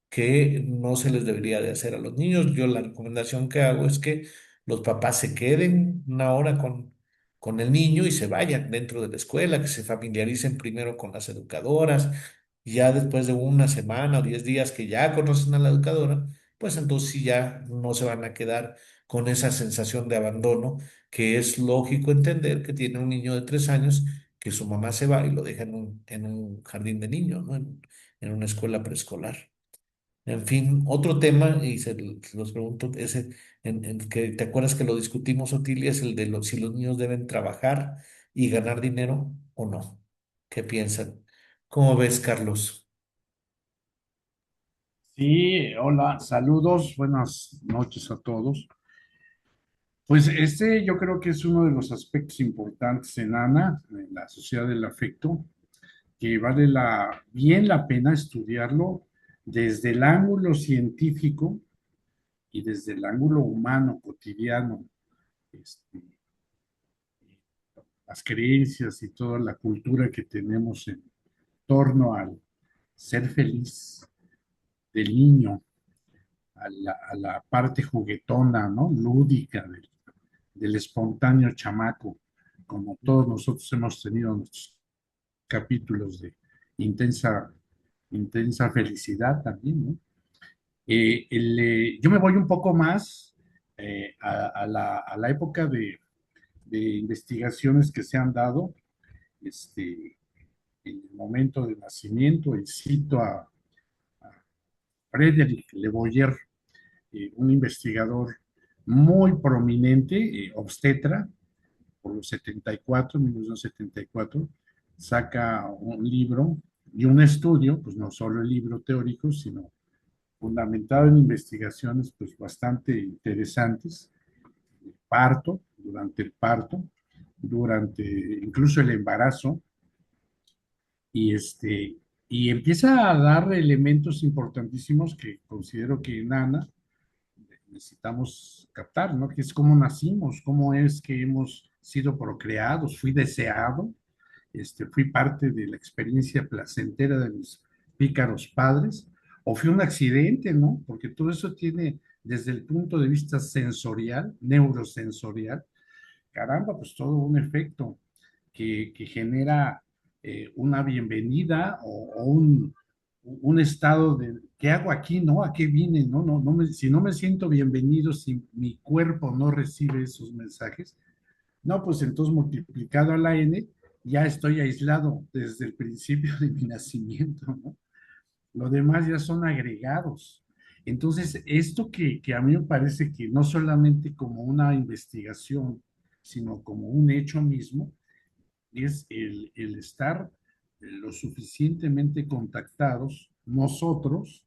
que no se les debería de hacer a los niños. Yo la recomendación que hago es que los papás se queden una hora con el niño y se vayan dentro de la escuela, que se familiaricen primero con las educadoras, y ya después de una semana o 10 días que ya conocen a la educadora, pues entonces sí ya no se van a quedar con esa sensación de abandono, que es lógico entender que tiene un niño de 3 años, que su mamá se va y lo deja en un jardín de niños, ¿no? En una escuela preescolar. En fin, otro tema, y se los pregunto, ese, en que te acuerdas que lo discutimos, Otilia, es el de si los niños deben trabajar y ganar dinero o no. ¿Qué piensan? ¿Cómo ves, Carlos? Sí, hola, saludos, buenas noches a todos. Pues yo creo que es uno de los aspectos importantes en ANA, en la sociedad del afecto, que vale bien la pena estudiarlo desde el ángulo científico y desde el ángulo humano, cotidiano, este, las creencias y toda la cultura que tenemos en torno al ser feliz del niño, a la parte juguetona, ¿no? Lúdica del espontáneo chamaco, como todos nosotros hemos tenido nuestros capítulos de intensa, intensa felicidad también, ¿no? Yo me voy un poco más a la época de investigaciones que se han dado en el momento de nacimiento, y cito a Frédéric Le Boyer, un investigador muy prominente, obstetra, por los 74, 1974, saca un libro y un estudio, pues no solo el libro teórico, sino fundamentado en investigaciones pues bastante interesantes, parto, durante incluso el embarazo, y y empieza a dar elementos importantísimos que considero que en Ana necesitamos captar, ¿no? Que es cómo nacimos, cómo es que hemos sido procreados, fui deseado, fui parte de la experiencia placentera de mis pícaros padres, o fue un accidente, ¿no? Porque todo eso tiene, desde el punto de vista sensorial, neurosensorial, caramba, pues todo un efecto que genera una bienvenida o un estado de, ¿qué hago aquí, no? ¿A qué vine, no? Si no me siento bienvenido, si mi cuerpo no recibe esos mensajes, no, pues entonces multiplicado a la n, ya estoy aislado desde el principio de mi nacimiento, ¿no? Lo demás ya son agregados. Entonces, esto que a mí me parece que no solamente como una investigación, sino como un hecho mismo, es el estar lo suficientemente contactados nosotros,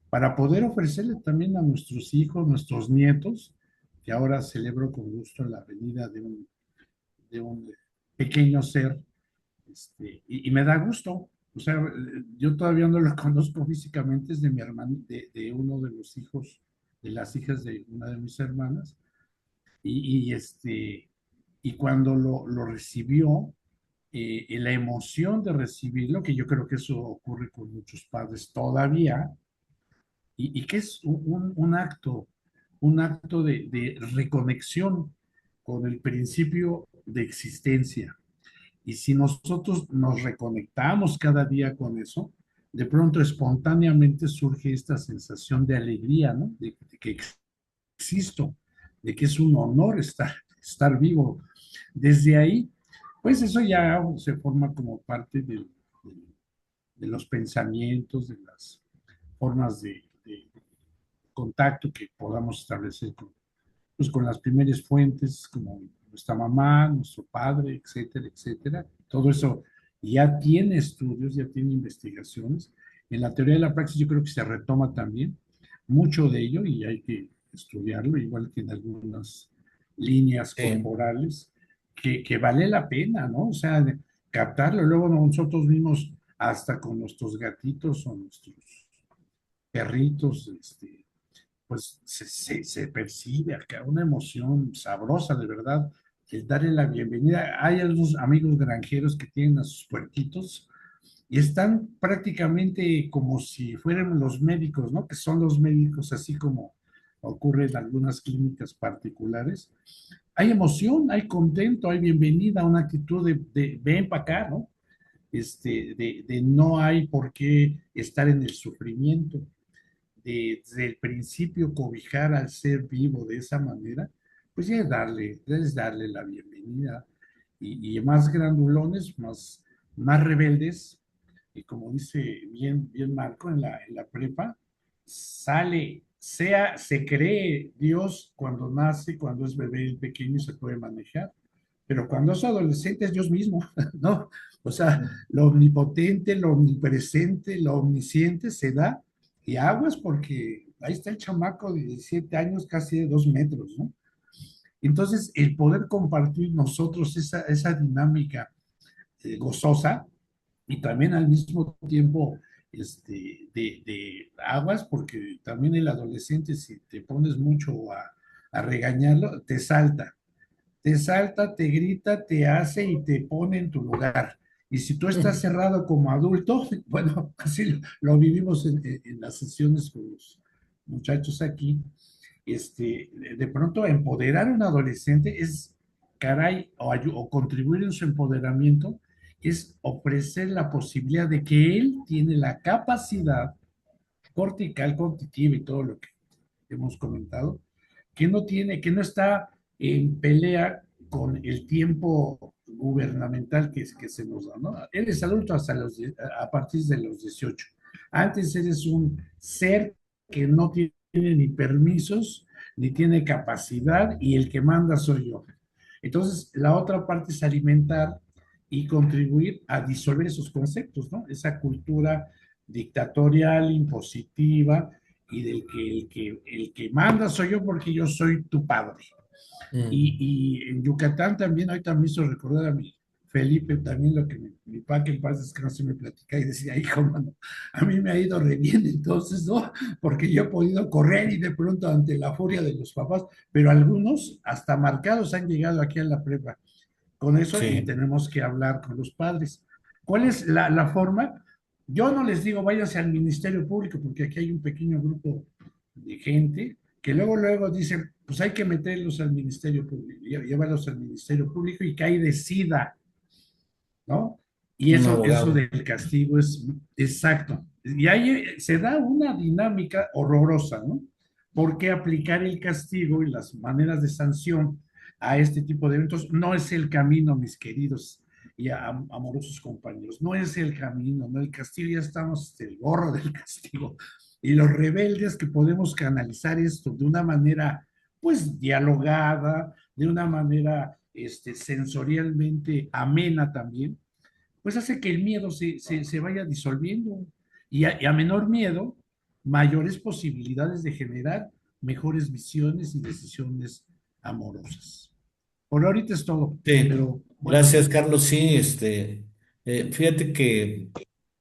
para poder ofrecerle también a nuestros hijos, nuestros nietos, que ahora celebro con gusto la venida de un pequeño ser, y me da gusto. O sea, yo todavía no lo conozco físicamente, es de mi hermano, de uno de los hijos, de las hijas de una de mis hermanas, y, y este, y cuando lo recibió, la emoción de recibirlo, que yo creo que eso ocurre con muchos padres todavía, y que es un acto de reconexión con el principio de existencia. Y si nosotros nos reconectamos cada día con eso, de pronto espontáneamente surge esta sensación de alegría, ¿no? De que existo, de que es un honor estar vivo. Desde ahí, pues eso ya se forma como parte de los pensamientos, de las formas de contacto que podamos establecer pues, con las primeras fuentes, como nuestra mamá, nuestro padre, etcétera, etcétera. Todo eso ya tiene estudios, ya tiene investigaciones. En la teoría de la praxis yo creo que se retoma también mucho de ello y hay que estudiarlo, igual que en algunas líneas Sí. corporales, que vale la pena, ¿no? O sea, captarlo. Luego nosotros mismos, hasta con nuestros gatitos o nuestros perritos, pues se percibe acá una emoción sabrosa, de verdad, el darle la bienvenida. Hay algunos amigos granjeros que tienen a sus puerquitos y están prácticamente como si fueran los médicos, ¿no? Que son los médicos, así como ocurre en algunas clínicas particulares. Hay emoción, hay contento, hay bienvenida, una actitud de ven para acá, ¿no? De no hay por qué estar en el sufrimiento, desde el principio cobijar al ser vivo de esa manera, pues ya es darle la bienvenida. Y más grandulones, más rebeldes, y como dice bien Marco en la prepa, se cree Dios cuando nace, cuando es bebé pequeño y se puede manejar, pero cuando es adolescente es Dios mismo, ¿no? O sea, lo omnipotente, lo omnipresente, lo omnisciente se da y aguas porque ahí está el chamaco de 17 años, casi de 2 metros, ¿no? Entonces, el poder compartir nosotros esa dinámica gozosa y también al mismo tiempo de aguas, porque también el adolescente, si te pones mucho a regañarlo, te salta, te grita, te hace y te pone en tu lugar. Y si tú estás cerrado como adulto, bueno, así lo vivimos en las sesiones con los muchachos aquí, de pronto empoderar a un adolescente es, caray, o contribuir en su empoderamiento, es ofrecer la posibilidad de que él tiene la capacidad cortical, cognitiva y todo lo que hemos comentado, que no está en pelea con el tiempo gubernamental que se nos da, ¿no? Eres adulto a partir de los 18. Antes eres un ser que no tiene tiene ni permisos, ni tiene capacidad, y el que manda soy yo. Entonces, la otra parte es alimentar y contribuir a disolver esos conceptos, ¿no? Esa cultura dictatorial, impositiva, y del que el que manda soy yo porque yo soy tu padre. Mm, Y en Yucatán también, ahorita me hizo recordar a mi Felipe también lo que mi papá, que en paz descanse, me platica y decía, hijo, mano, a mí me ha ido re bien entonces, ¿no? Porque yo he podido correr y de pronto ante la furia de los papás, pero algunos hasta marcados han llegado aquí a la prepa con eso, y sí, tenemos que hablar con los padres. ¿Cuál es la forma? Yo no les digo váyanse al Ministerio Público, porque aquí hay un pequeño grupo de gente que luego dicen, pues hay que meterlos al Ministerio Público, llevarlos al Ministerio Público y que ahí decida, ¿no? Y un eso abogado. del castigo es exacto. Y ahí se da una dinámica horrorosa, ¿no? ¿Por qué aplicar el castigo y las maneras de sanción a este tipo de eventos? No es el camino, mis queridos y amorosos compañeros, no es el camino, no el castigo, ya estamos el gorro del castigo. Y los rebeldes que podemos canalizar esto de una manera, pues, dialogada, de una manera sensorialmente amena también, pues hace que el miedo se vaya disolviendo. Y a menor miedo, mayores posibilidades de generar mejores visiones y decisiones amorosas. Por ahorita es todo, Sí, pero bueno, gracias, Carlos. Sí, fíjate que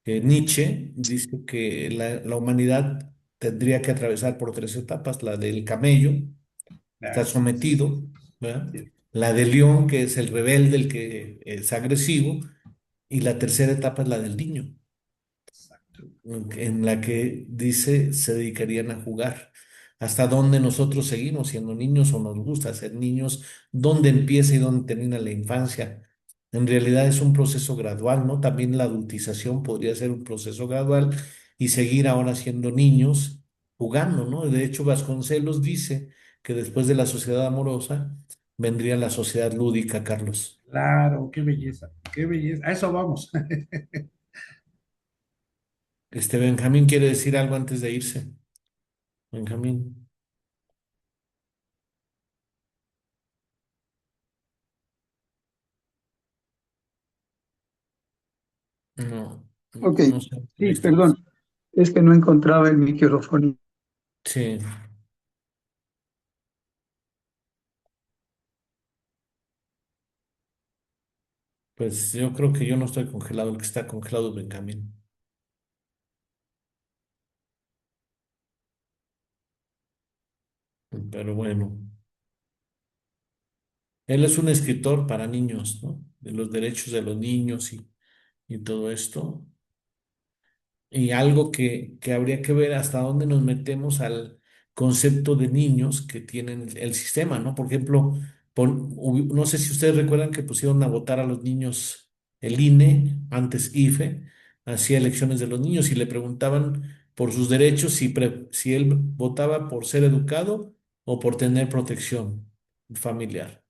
Nietzsche dice que la humanidad tendría que atravesar por tres etapas: la del camello, está así es. sometido, ¿verdad? La del león, que es el rebelde, el que es agresivo, y la tercera etapa es la del niño, Exacto. en la que dice se dedicarían a jugar. ¿Hasta dónde nosotros seguimos siendo niños o nos gusta ser niños? ¿Dónde empieza y dónde termina la infancia? En realidad es un proceso gradual, ¿no? También la adultización podría ser un proceso gradual y seguir ahora siendo niños jugando, ¿no? De hecho, Vasconcelos dice que después de la sociedad amorosa vendría la sociedad lúdica, Carlos. Claro, qué belleza, qué belleza. A eso vamos. Benjamín quiere decir algo antes de irse. Benjamín. No, Ok, no sé. Ahí sí, estamos. perdón, es que no encontraba el micrófono. Sí, pues yo creo que yo no estoy congelado, el que está congelado es Benjamín. Pero bueno, él es un escritor para niños, ¿no? De los derechos de los niños y todo esto. Y algo que habría que ver hasta dónde nos metemos al concepto de niños que tienen el sistema, ¿no? Por ejemplo, no sé si ustedes recuerdan que pusieron a votar a los niños el INE, antes IFE, hacía elecciones de los niños y le preguntaban por sus derechos si él votaba por ser educado o por tener protección familiar.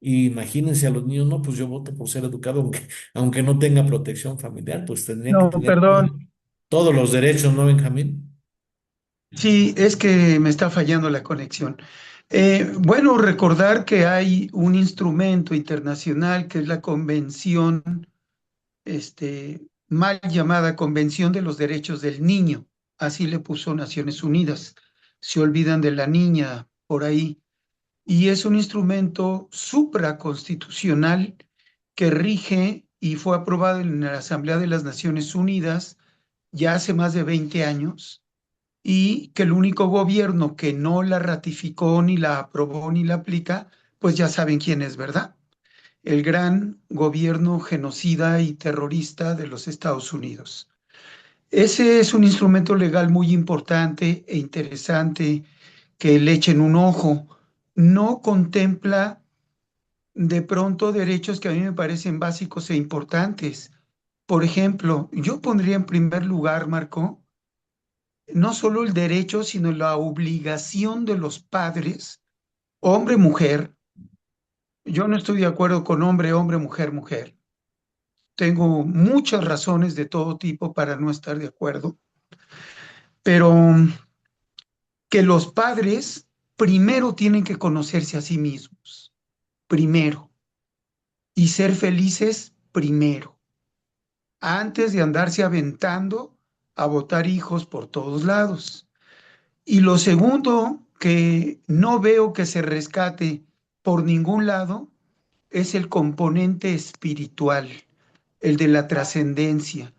Y imagínense a los niños, no, pues yo voto por ser educado, aunque no tenga protección familiar, pues tendría que No, tener perdón, todos los derechos, ¿no, Benjamín? sí, es que me está fallando la conexión. Bueno, recordar que hay un instrumento internacional que es la Convención, mal llamada Convención de los Derechos del Niño, así le puso Naciones Unidas. Se olvidan de la niña por ahí. Y es un instrumento supraconstitucional que rige y fue aprobado en la Asamblea de las Naciones Unidas ya hace más de 20 años y que el único gobierno que no la ratificó, ni la aprobó, ni la aplica, pues ya saben quién es, ¿verdad? El gran gobierno genocida y terrorista de los Estados Unidos. Ese es un instrumento legal muy importante e interesante que le echen un ojo. No contempla de pronto derechos que a mí me parecen básicos e importantes. Por ejemplo, yo pondría en primer lugar, Marco, no solo el derecho, sino la obligación de los padres, hombre, mujer. Yo no estoy de acuerdo con hombre, hombre, mujer, mujer. Tengo muchas razones de todo tipo para no estar de acuerdo, pero que los padres primero tienen que conocerse a sí mismos, primero, y ser felices primero, antes de andarse aventando a botar hijos por todos lados. Y lo segundo que no veo que se rescate por ningún lado es el componente espiritual, el de la trascendencia.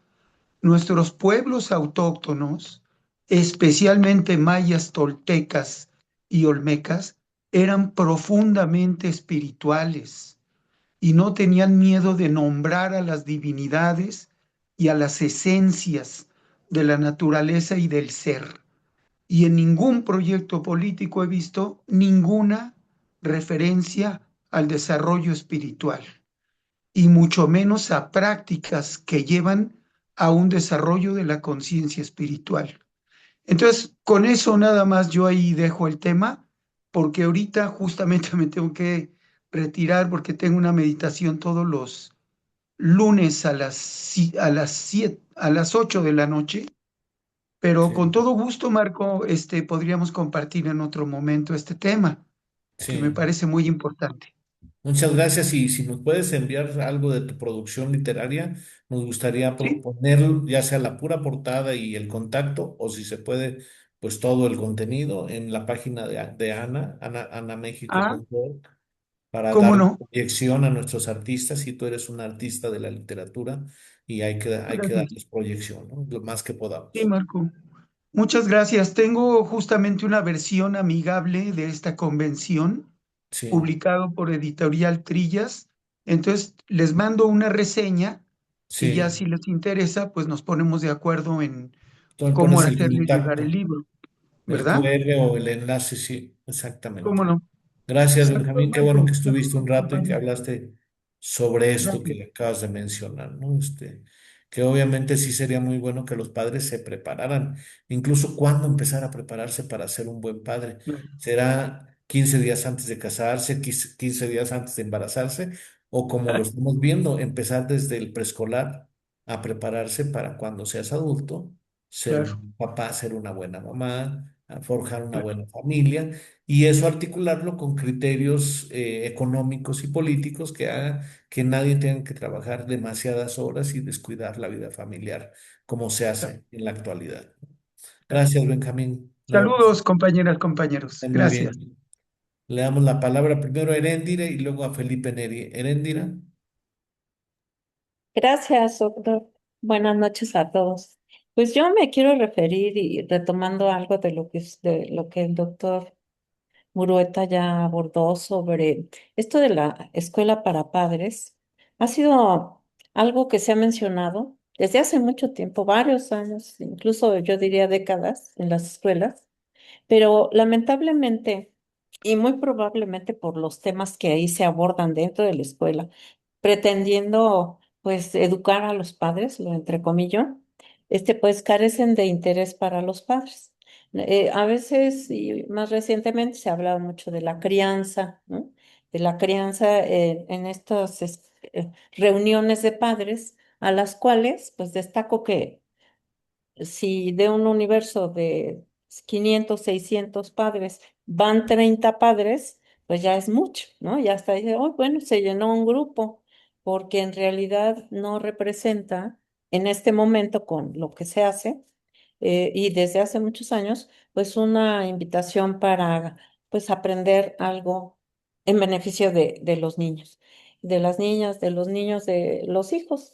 Nuestros pueblos autóctonos, especialmente mayas, toltecas y olmecas, eran profundamente espirituales y no tenían miedo de nombrar a las divinidades y a las esencias de la naturaleza y del ser. Y en ningún proyecto político he visto ninguna referencia al desarrollo espiritual y mucho menos a prácticas que llevan a un desarrollo de la conciencia espiritual. Entonces, con eso nada más yo ahí dejo el tema, porque ahorita justamente me tengo que retirar porque tengo una meditación todos los lunes a las 8 de la noche, pero con Sí, todo gusto, Marco, podríamos compartir en otro momento este tema, que me sí. parece muy importante. Muchas gracias y si nos puedes enviar algo de tu producción literaria, nos gustaría Sí, poner ya sea la pura portada y el contacto o si se puede, pues todo el contenido en la página de ah, anamexico.org para cómo dar no, proyección a nuestros artistas y tú eres un artista de la literatura y hay que gracias. darles proyección, ¿no? Lo más que Sí, podamos. Marco. Muchas gracias. Tengo justamente una versión amigable de esta convención, Sí, publicado por Editorial Trillas. Entonces, les mando una reseña y ya sí. si les interesa, pues nos ponemos de acuerdo en Tú me cómo pones el hacerle llegar el contacto, libro, el ¿verdad? QR o el enlace, sí, ¿Cómo exactamente. no? Gracias, Saludos, Benjamín. Qué bueno que Marco. estuviste un Saludos, rato y que compañero. hablaste sobre esto Gracias. que acabas de mencionar, ¿no? Que obviamente sí sería muy bueno que los padres se prepararan, incluso cuándo empezar a prepararse para ser un buen padre. Claro, ¿Será 15 días antes de casarse, 15 días antes de embarazarse? O como lo estamos viendo, empezar desde el preescolar a prepararse para cuando seas adulto, ser un claro, buen papá, ser una buena mamá, a forjar una claro. buena familia y eso articularlo con criterios económicos y políticos que hagan que nadie tenga que trabajar demasiadas horas y descuidar la vida familiar como se Claro, hace en la actualidad. claro. Gracias, Benjamín. Saludos, compañeras, compañeros. Esté muy Gracias. bien. Le damos la palabra primero a Heréndira y luego a Felipe Neri. Heréndira. Gracias, doctor. Buenas noches a todos. Pues yo me quiero referir y retomando algo de lo que el doctor Murueta ya abordó sobre esto de la escuela para padres. Ha sido algo que se ha mencionado desde hace mucho tiempo, varios años, incluso yo diría décadas en las escuelas, pero lamentablemente y muy probablemente por los temas que ahí se abordan dentro de la escuela pretendiendo pues educar a los padres, lo entrecomillo, pues carecen de interés para los padres. A veces y más recientemente se ha hablado mucho de la crianza, ¿no? De la crianza en estas reuniones de padres a las cuales pues destaco que si de un universo de 500 600 padres van 30 padres, pues ya es mucho, ¿no? Ya está, dice, oh, bueno, se llenó un grupo, porque en realidad no representa en este momento con lo que se hace y desde hace muchos años, pues una invitación para, pues, aprender algo en beneficio de los niños, de las niñas, de los niños, de los hijos.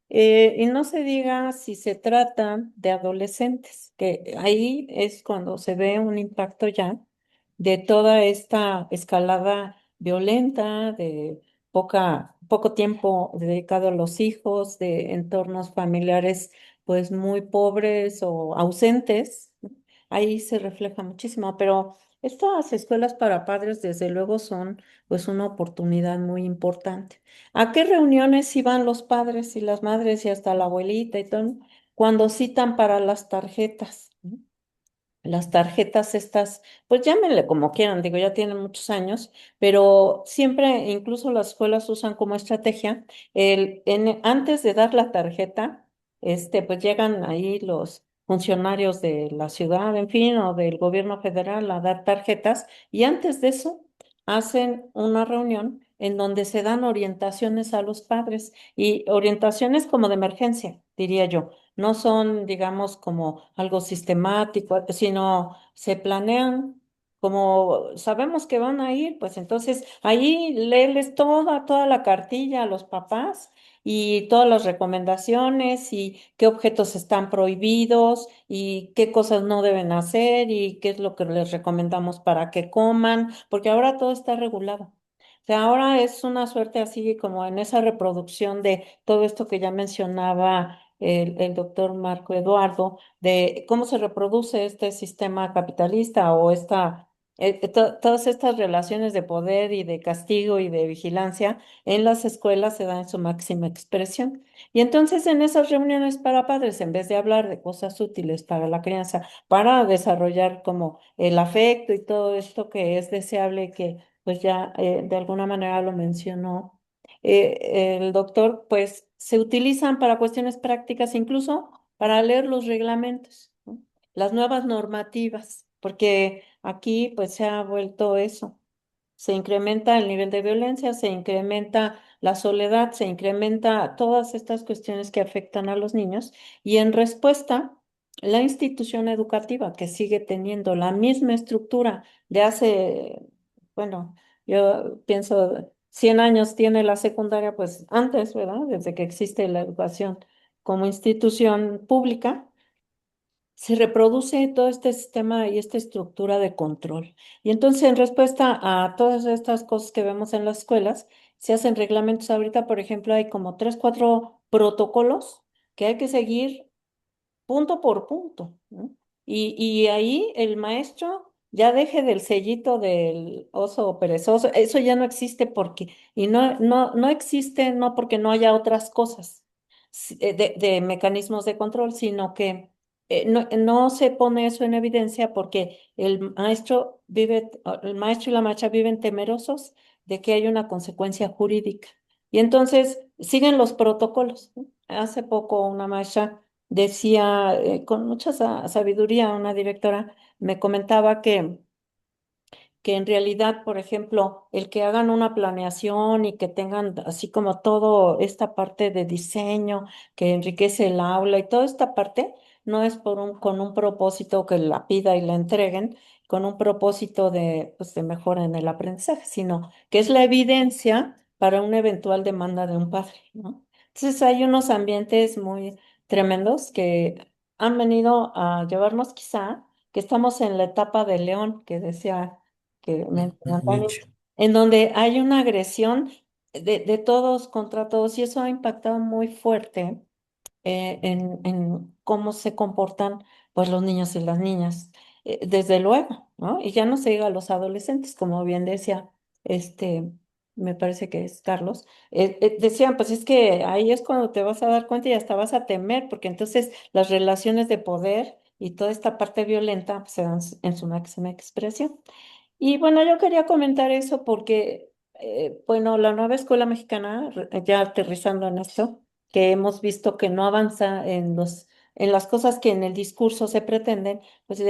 Y no se diga si se trata de adolescentes, que ahí es cuando se ve un impacto ya de toda esta escalada violenta, de poco tiempo dedicado a los hijos, de entornos familiares pues muy pobres o ausentes. ¿No? Ahí se refleja muchísimo, pero estas escuelas para padres desde luego son pues una oportunidad muy importante. ¿A qué reuniones iban los padres y las madres y hasta la abuelita y todo? Cuando citan para las tarjetas, ¿no? Las tarjetas estas, pues llámenle como quieran, digo, ya tienen muchos años, pero siempre, incluso las escuelas usan como estrategia, antes de dar la tarjeta, pues llegan ahí funcionarios de la ciudad, en fin, o del gobierno federal a dar tarjetas y antes de eso hacen una reunión en donde se dan orientaciones a los padres y orientaciones como de emergencia, diría yo. No son, digamos, como algo sistemático, sino se planean como sabemos que van a ir, pues entonces ahí léeles toda la cartilla a los papás y todas las recomendaciones y qué objetos están prohibidos y qué cosas no deben hacer y qué es lo que les recomendamos para que coman, porque ahora todo está regulado. O sea, ahora es una suerte así como en esa reproducción de todo esto que ya mencionaba el doctor Marco Eduardo, de cómo se reproduce este sistema capitalista o todas estas relaciones de poder y de castigo y de vigilancia en las escuelas se da en su máxima expresión. Y entonces en esas reuniones para padres, en vez de hablar de cosas útiles para la crianza, para desarrollar como el afecto y todo esto que es deseable, que pues ya de alguna manera lo mencionó el doctor, pues se utilizan para cuestiones prácticas, incluso para leer los reglamentos, ¿no? Las nuevas normativas, porque aquí pues se ha vuelto eso. Se incrementa el nivel de violencia, se incrementa la soledad, se incrementa todas estas cuestiones que afectan a los niños y en respuesta, la institución educativa que sigue teniendo la misma estructura de hace, bueno, yo pienso 100 años tiene la secundaria, pues antes, ¿verdad? Desde que existe la educación como institución pública se reproduce todo este sistema y esta estructura de control. Y entonces, en respuesta a todas estas cosas que vemos en las escuelas, se hacen reglamentos. Ahorita, por ejemplo, hay como tres, cuatro protocolos que hay que seguir punto por punto, ¿no? Y ahí el maestro ya deje del sellito del oso perezoso, eso ya no existe porque, y no existe no porque no haya otras cosas de mecanismos de control, sino que no se pone eso en evidencia porque el maestro y la maestra viven temerosos de que haya una consecuencia jurídica. Y entonces siguen los protocolos, ¿no? Hace poco una maestra decía con mucha sabiduría, una directora me comentaba que en realidad, por ejemplo, el que hagan una planeación y que tengan así como todo esta parte de diseño que enriquece el aula y toda esta parte, no es con un propósito que la pida y la entreguen, con un propósito de, pues, de mejora en el aprendizaje, sino que es la evidencia para una eventual demanda de un padre, ¿no? Entonces hay unos ambientes muy tremendos que han venido a llevarnos quizá que estamos en la etapa de León, que decía que mencionó Dani, Nietzsche. en donde hay una agresión de todos contra todos y eso ha impactado muy fuerte en cómo se comportan pues los niños y las niñas, desde luego, ¿no? Y ya no se diga los adolescentes, como bien decía, este, me parece que es Carlos, decían, pues es que ahí es cuando te vas a dar cuenta y hasta vas a temer, porque entonces las relaciones de poder y toda esta parte violenta pues, se dan en su máxima expresión. Y bueno, yo quería comentar eso porque, bueno, la nueva escuela mexicana, ya aterrizando en esto, que hemos visto que no avanza en las cosas que en el discurso se pretenden, pues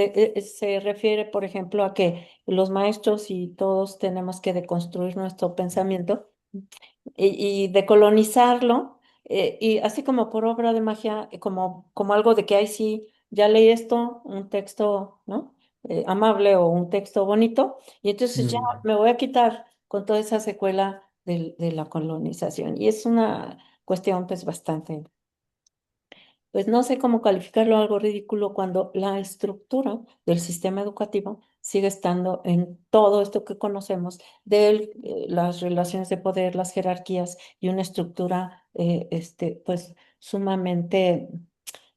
se refiere, por ejemplo, a que los maestros y todos tenemos que deconstruir nuestro pensamiento y decolonizarlo, y así como por obra de magia, como algo de que, ay, sí, ya leí esto, un texto, ¿no? Amable o un texto bonito, y entonces ya Mm. me voy a quitar con toda esa secuela de la colonización. Y es una cuestión, pues, bastante pues no sé cómo calificarlo algo ridículo cuando la estructura del sistema educativo sigue estando en todo esto que conocemos de las relaciones de poder, las jerarquías y una estructura pues sumamente,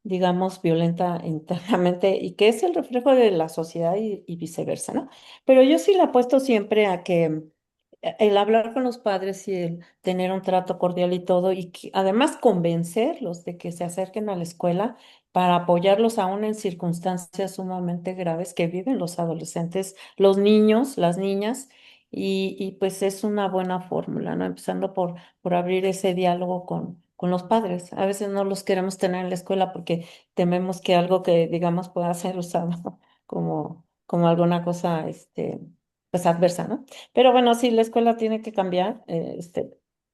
digamos, violenta internamente y que es el reflejo de la sociedad y viceversa, ¿no? Pero yo sí le apuesto siempre a que el hablar con los padres y el tener un trato cordial y todo, y que además convencerlos de que se acerquen a la escuela para apoyarlos aún en circunstancias sumamente graves que viven los adolescentes, los niños, las niñas, y pues es una buena fórmula, ¿no? Empezando por abrir ese diálogo con los padres. A veces no los queremos tener en la escuela porque tememos que algo que digamos pueda ser usado como alguna cosa, pues adversa, ¿no? Pero bueno, sí, la escuela tiene que cambiar,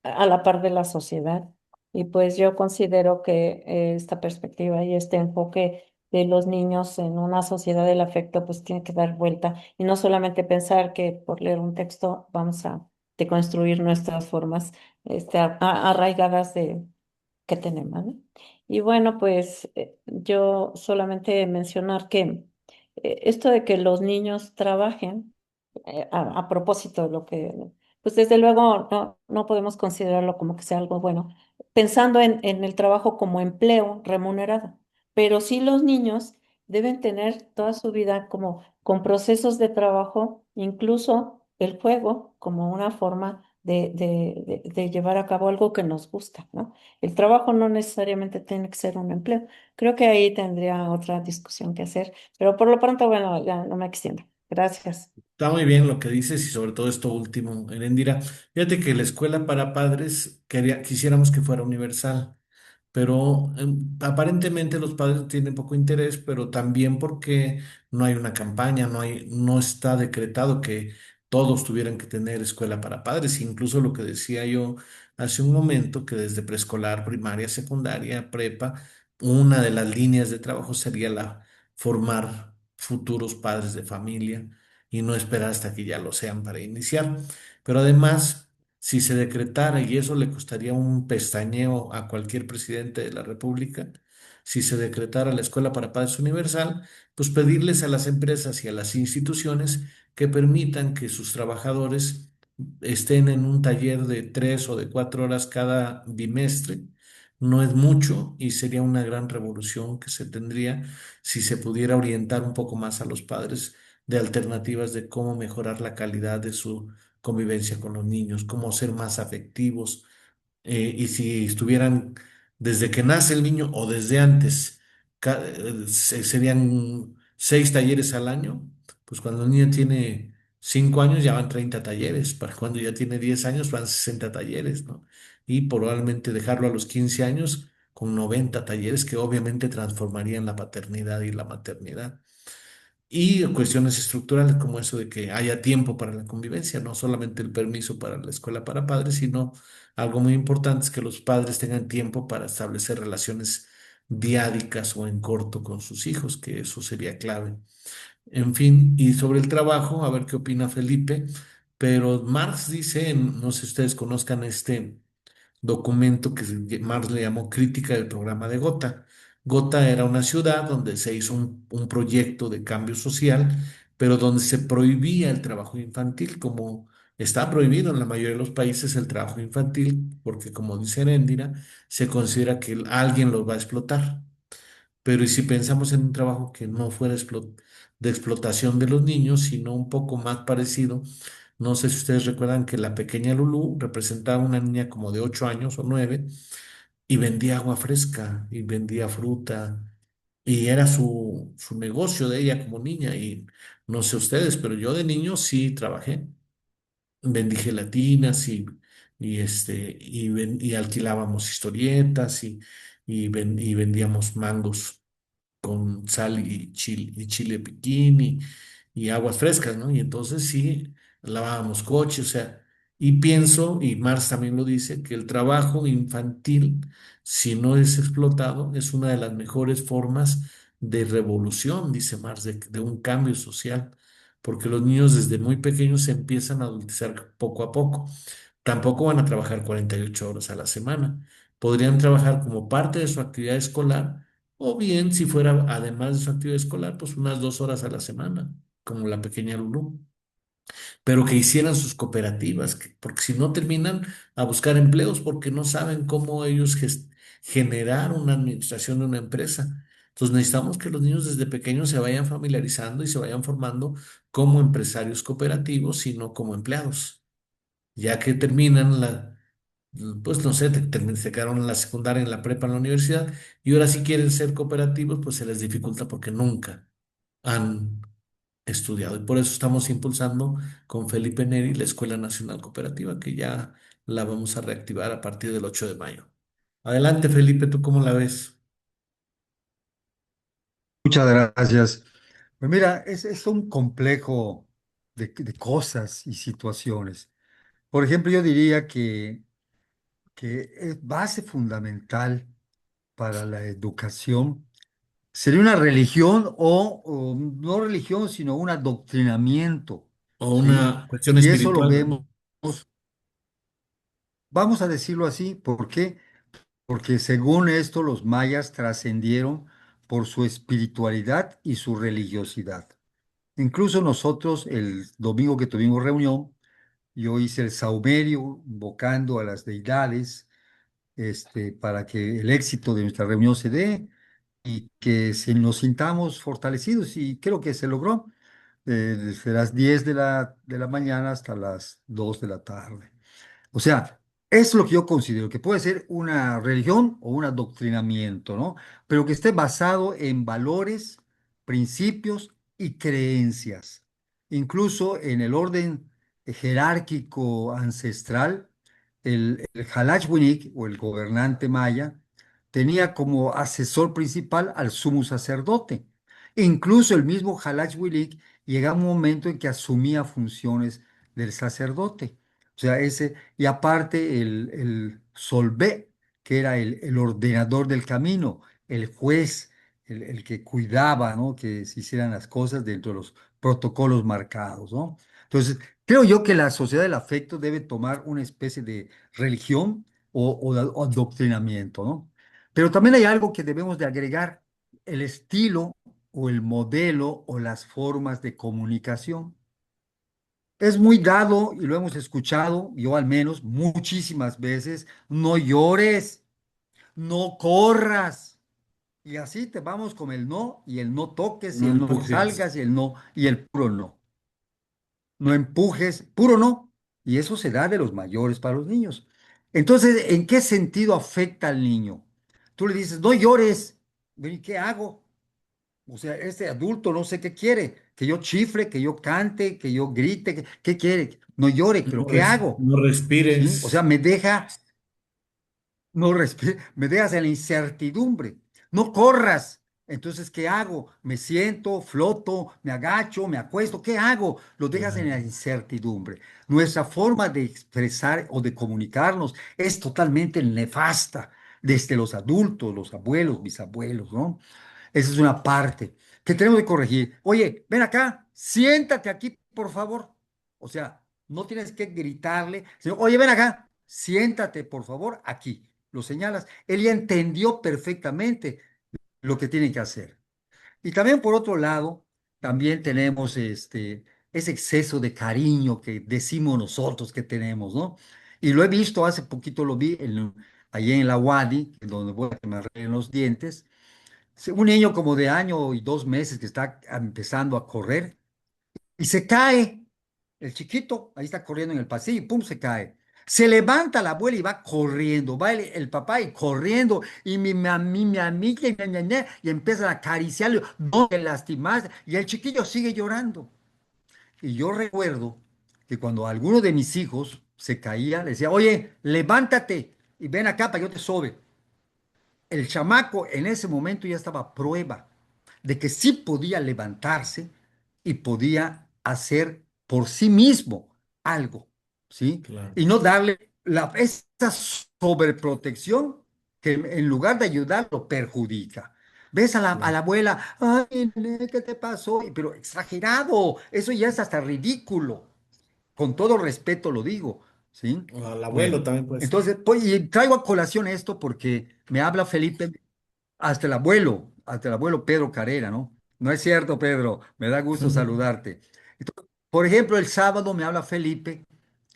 a la par de la sociedad. Y pues yo considero que esta perspectiva y este enfoque de los niños en una sociedad del afecto, pues tiene que dar vuelta y no solamente pensar que por leer un texto vamos a deconstruir nuestras formas, arraigadas que tenemos, ¿no? Y bueno, pues yo solamente mencionar que esto de que los niños trabajen, a propósito de lo que, pues desde luego no podemos considerarlo como que sea algo bueno, pensando en el trabajo como empleo remunerado, pero sí los niños deben tener toda su vida como con procesos de trabajo, incluso el juego como una forma de llevar a cabo algo que nos gusta, ¿no? El trabajo no necesariamente tiene que ser un empleo. Creo que ahí tendría otra discusión que hacer, pero por lo pronto, bueno, ya no me extiendo. Gracias. Está muy bien lo que dices y sobre todo esto último, Erendira. Fíjate que la escuela para padres quisiéramos que fuera universal, pero aparentemente los padres tienen poco interés, pero también porque no hay una campaña, no está decretado que todos tuvieran que tener escuela para padres. Incluso lo que decía yo hace un momento, que desde preescolar, primaria, secundaria, prepa, una de las líneas de trabajo sería la formar futuros padres de familia y no esperar hasta que ya lo sean para iniciar. Pero además, si se decretara, y eso le costaría un pestañeo a cualquier presidente de la República, si se decretara la Escuela para Padres Universal, pues pedirles a las empresas y a las instituciones que permitan que sus trabajadores estén en un taller de 3 o de 4 horas cada bimestre. No es mucho y sería una gran revolución que se tendría si se pudiera orientar un poco más a los padres de alternativas de cómo mejorar la calidad de su convivencia con los niños, cómo ser más afectivos, y si estuvieran desde que nace el niño o desde antes, serían 6 talleres al año, pues cuando el niño tiene 5 años ya van 30 talleres, para cuando ya tiene 10 años van 60 talleres, ¿no? Y probablemente dejarlo a los 15 años con 90 talleres que obviamente transformarían la paternidad y la maternidad. Y cuestiones estructurales como eso de que haya tiempo para la convivencia, no solamente el permiso para la escuela para padres, sino algo muy importante es que los padres tengan tiempo para establecer relaciones diádicas o en corto con sus hijos, que eso sería clave. En fin, y sobre el trabajo, a ver qué opina Felipe, pero Marx dice, no sé si ustedes conozcan este documento que Marx le llamó Crítica del programa de Gotha. Gotha era una ciudad donde se hizo un proyecto de cambio social, pero donde se prohibía el trabajo infantil, como está prohibido en la mayoría de los países el trabajo infantil, porque como dice Heréndira, se considera que alguien los va a explotar. Pero ¿y si pensamos en un trabajo que no fuera de explotación de los niños, sino un poco más parecido? No sé si ustedes recuerdan que la pequeña Lulú representaba una niña como de 8 años o 9 y vendía agua fresca y vendía fruta y era su negocio de ella como niña. Y no sé ustedes, pero yo de niño sí trabajé. Vendí gelatinas y alquilábamos historietas y vendíamos mangos con sal y chile piquín y aguas frescas, ¿no? Y entonces sí, lavábamos coches, o sea, y pienso, y Marx también lo dice, que el trabajo infantil, si no es explotado, es una de las mejores formas de revolución, dice Marx, de un cambio social, porque los niños desde muy pequeños se empiezan a adultizar poco a poco. Tampoco van a trabajar 48 horas a la semana. Podrían trabajar como parte de su actividad escolar o bien, si fuera además de su actividad escolar, pues unas 2 horas a la semana, como la pequeña Lulú, pero que hicieran sus cooperativas, porque si no terminan a buscar empleos porque no saben cómo ellos generar una administración de una empresa. Entonces necesitamos que los niños desde pequeños se vayan familiarizando y se vayan formando como empresarios cooperativos y no como empleados. Ya que terminan pues no sé, se quedaron en la secundaria, en la prepa, en la universidad, y ahora si quieren ser cooperativos, pues se les dificulta porque nunca han estudiado. Y por eso estamos impulsando con Felipe Neri la Escuela Nacional Cooperativa, que ya la vamos a reactivar a partir del 8 de mayo. Adelante, Felipe, ¿tú cómo la ves? Muchas gracias. Pues mira, es un complejo de cosas y situaciones. Por ejemplo, yo diría que es base fundamental para la educación. Sería una religión o no religión, sino un adoctrinamiento, O ¿sí? una cuestión Y eso lo espiritual, vemos, ¿no? vamos a decirlo así, ¿por qué? Porque según esto los mayas trascendieron por su espiritualidad y su religiosidad. Incluso nosotros, el domingo que tuvimos reunión, yo hice el saumerio invocando a las deidades, para que el éxito de nuestra reunión se dé y que nos sintamos fortalecidos, y creo que se logró, desde las 10 de la mañana hasta las 2 de la tarde. O sea, es lo que yo considero que puede ser una religión o un adoctrinamiento, ¿no? Pero que esté basado en valores, principios y creencias. Incluso en el orden jerárquico ancestral, el Halachwinik o el gobernante maya tenía como asesor principal al sumo sacerdote. Incluso el mismo Halachwinik llegaba un momento en que asumía funciones del sacerdote. O sea, y aparte el solvé, que era el ordenador del camino, el juez, el que cuidaba, ¿no? Que se hicieran las cosas dentro de los protocolos marcados, ¿no? Entonces, creo yo que la sociedad del afecto debe tomar una especie de religión o adoctrinamiento, ¿no? Pero también hay algo que debemos de agregar, el estilo o el modelo o las formas de comunicación. Es muy dado, y lo hemos escuchado, yo al menos, muchísimas veces: no llores, no corras. Y así te vamos con el no, y el no toques, y No el no empujes. salgas, y el no, y el puro no. No empujes, puro no. Y eso se da de los mayores para los niños. Entonces, ¿en qué sentido afecta al niño? Tú le dices: no llores. ¿Y qué hago? O sea, este adulto no sé qué quiere, que yo chifle, que yo cante, que yo grite, ¿qué quiere? No llore, pero ¿qué hago? No ¿Sí? O sea, respires. me deja, no me dejas en la incertidumbre. No corras. Entonces, ¿qué hago? Me siento, floto, me agacho, me acuesto. ¿Qué hago? Lo dejas en la Claro. incertidumbre. Nuestra forma de expresar o de comunicarnos es totalmente nefasta, desde los adultos, los abuelos, bisabuelos, ¿no? Esa es una parte que tenemos que corregir. Oye, ven acá, siéntate aquí, por favor. O sea, no tienes que gritarle, sino: oye, ven acá, siéntate, por favor, aquí. Lo señalas. Él ya entendió perfectamente lo que tiene que hacer. Y también, por otro lado, también tenemos ese exceso de cariño que decimos nosotros que tenemos, ¿no? Y lo he visto, hace poquito lo vi allí en la Wadi, donde voy a que me arreglen los dientes. Sí, un niño como de año y 2 meses que está empezando a correr y se cae. El chiquito ahí está corriendo en el pasillo y pum, se cae. Se levanta la abuela y va corriendo, va el papá y corriendo, y mi amiga y, y empiezan a acariciarlo, no te lastimaste, y el chiquillo sigue llorando. Y yo recuerdo que cuando alguno de mis hijos se caía, le decía: oye, levántate y ven acá para que yo te sobe. El chamaco en ese momento ya estaba a prueba de que sí podía levantarse y podía hacer por sí mismo algo, ¿sí? Claro, Y no darle esa sobreprotección que en lugar de ayudar lo perjudica. Ves a claro. la abuela: ay, nene, ¿qué te pasó? Pero exagerado, eso ya es hasta ridículo. Con todo respeto lo digo, ¿sí? O al Bueno, abuelo también puede ser. entonces, pues, y traigo a colación esto porque me habla Felipe, hasta el abuelo Pedro Carrera, ¿no? No es cierto, Pedro, me da gusto saludarte. Entonces, por ejemplo, el sábado me habla Felipe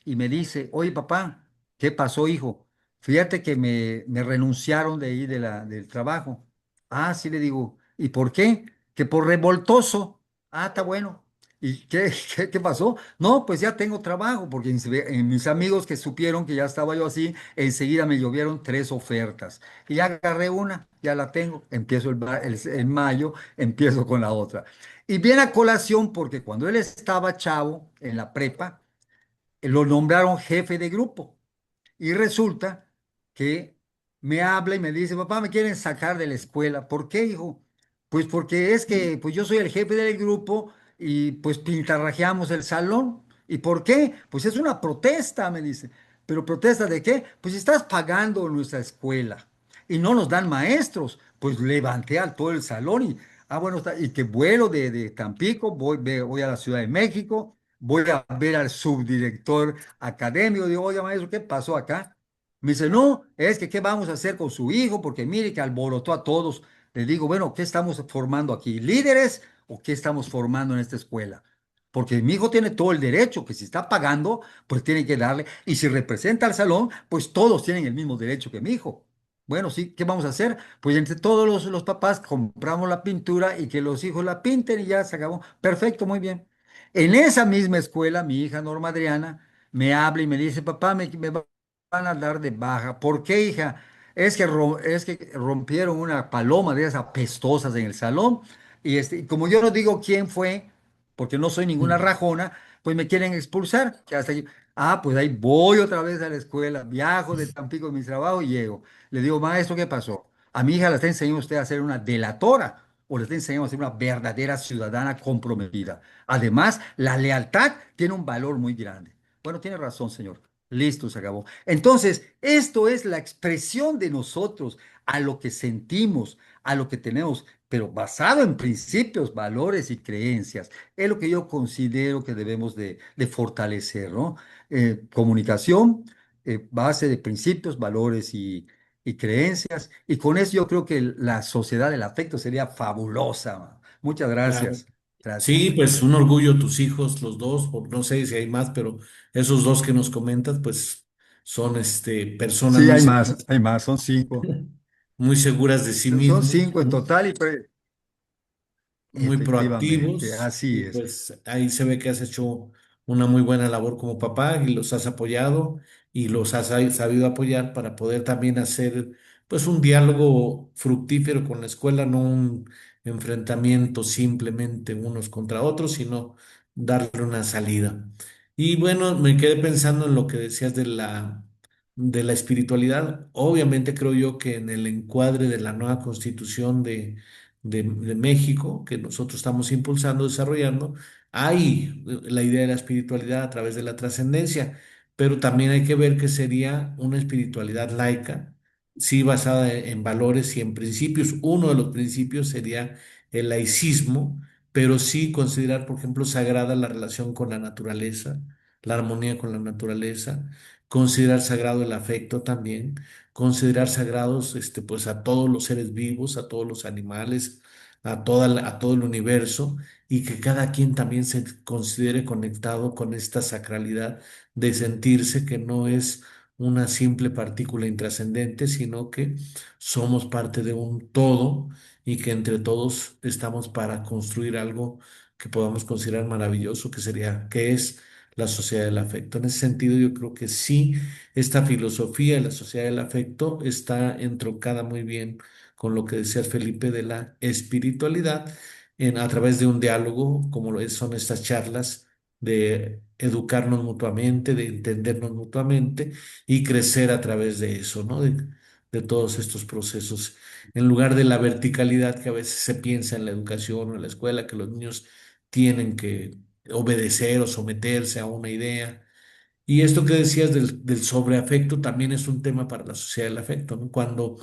y me dice: oye, papá, ¿qué pasó, hijo? Fíjate que me renunciaron de ahí del trabajo. Ah, sí, le digo: ¿y por qué? Que por revoltoso. Ah, está bueno. ¿Y qué pasó? No, pues ya tengo trabajo, porque mis amigos que supieron que ya estaba yo así, enseguida me llovieron 3 ofertas. Y ya agarré una, ya la tengo, empiezo en mayo, empiezo con la otra. Y viene a colación porque cuando él estaba chavo en la prepa, lo nombraron jefe de grupo. Y resulta que me habla y me dice, papá, me quieren sacar de la escuela. ¿Por qué, hijo? Pues porque es que pues yo soy el jefe del grupo y pues pintarrajeamos el salón. ¿Y por qué? Pues es una protesta, me dice. ¿Pero protesta de qué? Pues estás pagando nuestra escuela y no nos dan maestros. Pues levanté a todo el salón y, bueno, y que vuelo de Tampico, voy a la Ciudad de México, voy a ver al subdirector académico, digo, oye, maestro, ¿qué pasó acá? Me dice, no, es que qué vamos a hacer con su hijo, porque mire que alborotó a todos. Le digo, bueno, ¿qué estamos formando aquí? ¿Líderes o qué estamos formando en esta escuela? Porque mi hijo tiene todo el derecho, que si está pagando, pues tiene que darle. Y si representa al salón, pues todos tienen el mismo derecho que mi hijo. Bueno, sí, ¿qué vamos a hacer? Pues entre todos los papás compramos la pintura y que los hijos la pinten y ya se acabó. Perfecto, muy bien. En esa misma escuela, mi hija Norma Adriana me habla y me dice, papá, me van a dar de baja. ¿Por qué, hija? Es que rompieron una paloma de esas apestosas en el salón y como yo no digo quién fue, porque no soy ninguna rajona, pues me quieren expulsar. Que hasta pues ahí voy otra vez a la escuela, viajo de Tampico de mi trabajo y llego. Le digo, maestro, ¿qué pasó? A mi hija le está enseñando usted a ser una delatora o le está enseñando a ser una verdadera ciudadana comprometida. Además, la lealtad tiene un valor muy grande. Bueno, tiene razón, señor. Listo, se acabó. Entonces, esto es la expresión de nosotros a lo que sentimos, a lo que tenemos, pero basado en principios, valores y creencias. Es lo que yo considero que debemos de fortalecer, ¿no? Comunicación, base de principios, valores y creencias. Y con eso yo creo que la sociedad del afecto sería fabulosa. Muchas Claro. gracias. Sí, Gracias. pues un orgullo tus hijos, los dos, o no sé si hay más, pero esos dos que nos comentas, pues son personas Sí, hay más, son cinco. muy seguras de sí Son mismos, cinco en total y muy efectivamente, proactivos así y es. pues ahí se ve que has hecho una muy buena labor como papá y los has apoyado y los has sabido apoyar para poder también hacer pues un diálogo fructífero con la escuela, no un enfrentamiento simplemente unos contra otros, sino darle una salida. Y bueno, me quedé pensando en lo que decías de la espiritualidad. Obviamente creo yo que en el encuadre de la nueva constitución de México, que nosotros estamos impulsando, desarrollando, hay la idea de la espiritualidad a través de la trascendencia, pero también hay que ver que sería una espiritualidad laica, sí basada en valores y en principios. Uno de los principios sería el laicismo, pero sí considerar, por ejemplo, sagrada la relación con la naturaleza, la armonía con la naturaleza, considerar sagrado el afecto también, considerar sagrados pues a todos los seres vivos, a todos los animales, a todo el universo, y que cada quien también se considere conectado con esta sacralidad de sentirse que no es una simple partícula intrascendente, sino que somos parte de un todo y que entre todos estamos para construir algo que podamos considerar maravilloso, que es la sociedad del afecto. En ese sentido, yo creo que sí, esta filosofía de la sociedad del afecto está entroncada muy bien con lo que decía Felipe de la espiritualidad a través de un diálogo, como son estas charlas, de educarnos mutuamente, de entendernos mutuamente y crecer a través de eso, ¿no? De todos estos procesos, en lugar de la verticalidad que a veces se piensa en la educación o en la escuela, que los niños tienen que obedecer o someterse a una idea. Y esto que decías del sobreafecto también es un tema para la sociedad del afecto, ¿no? Cuando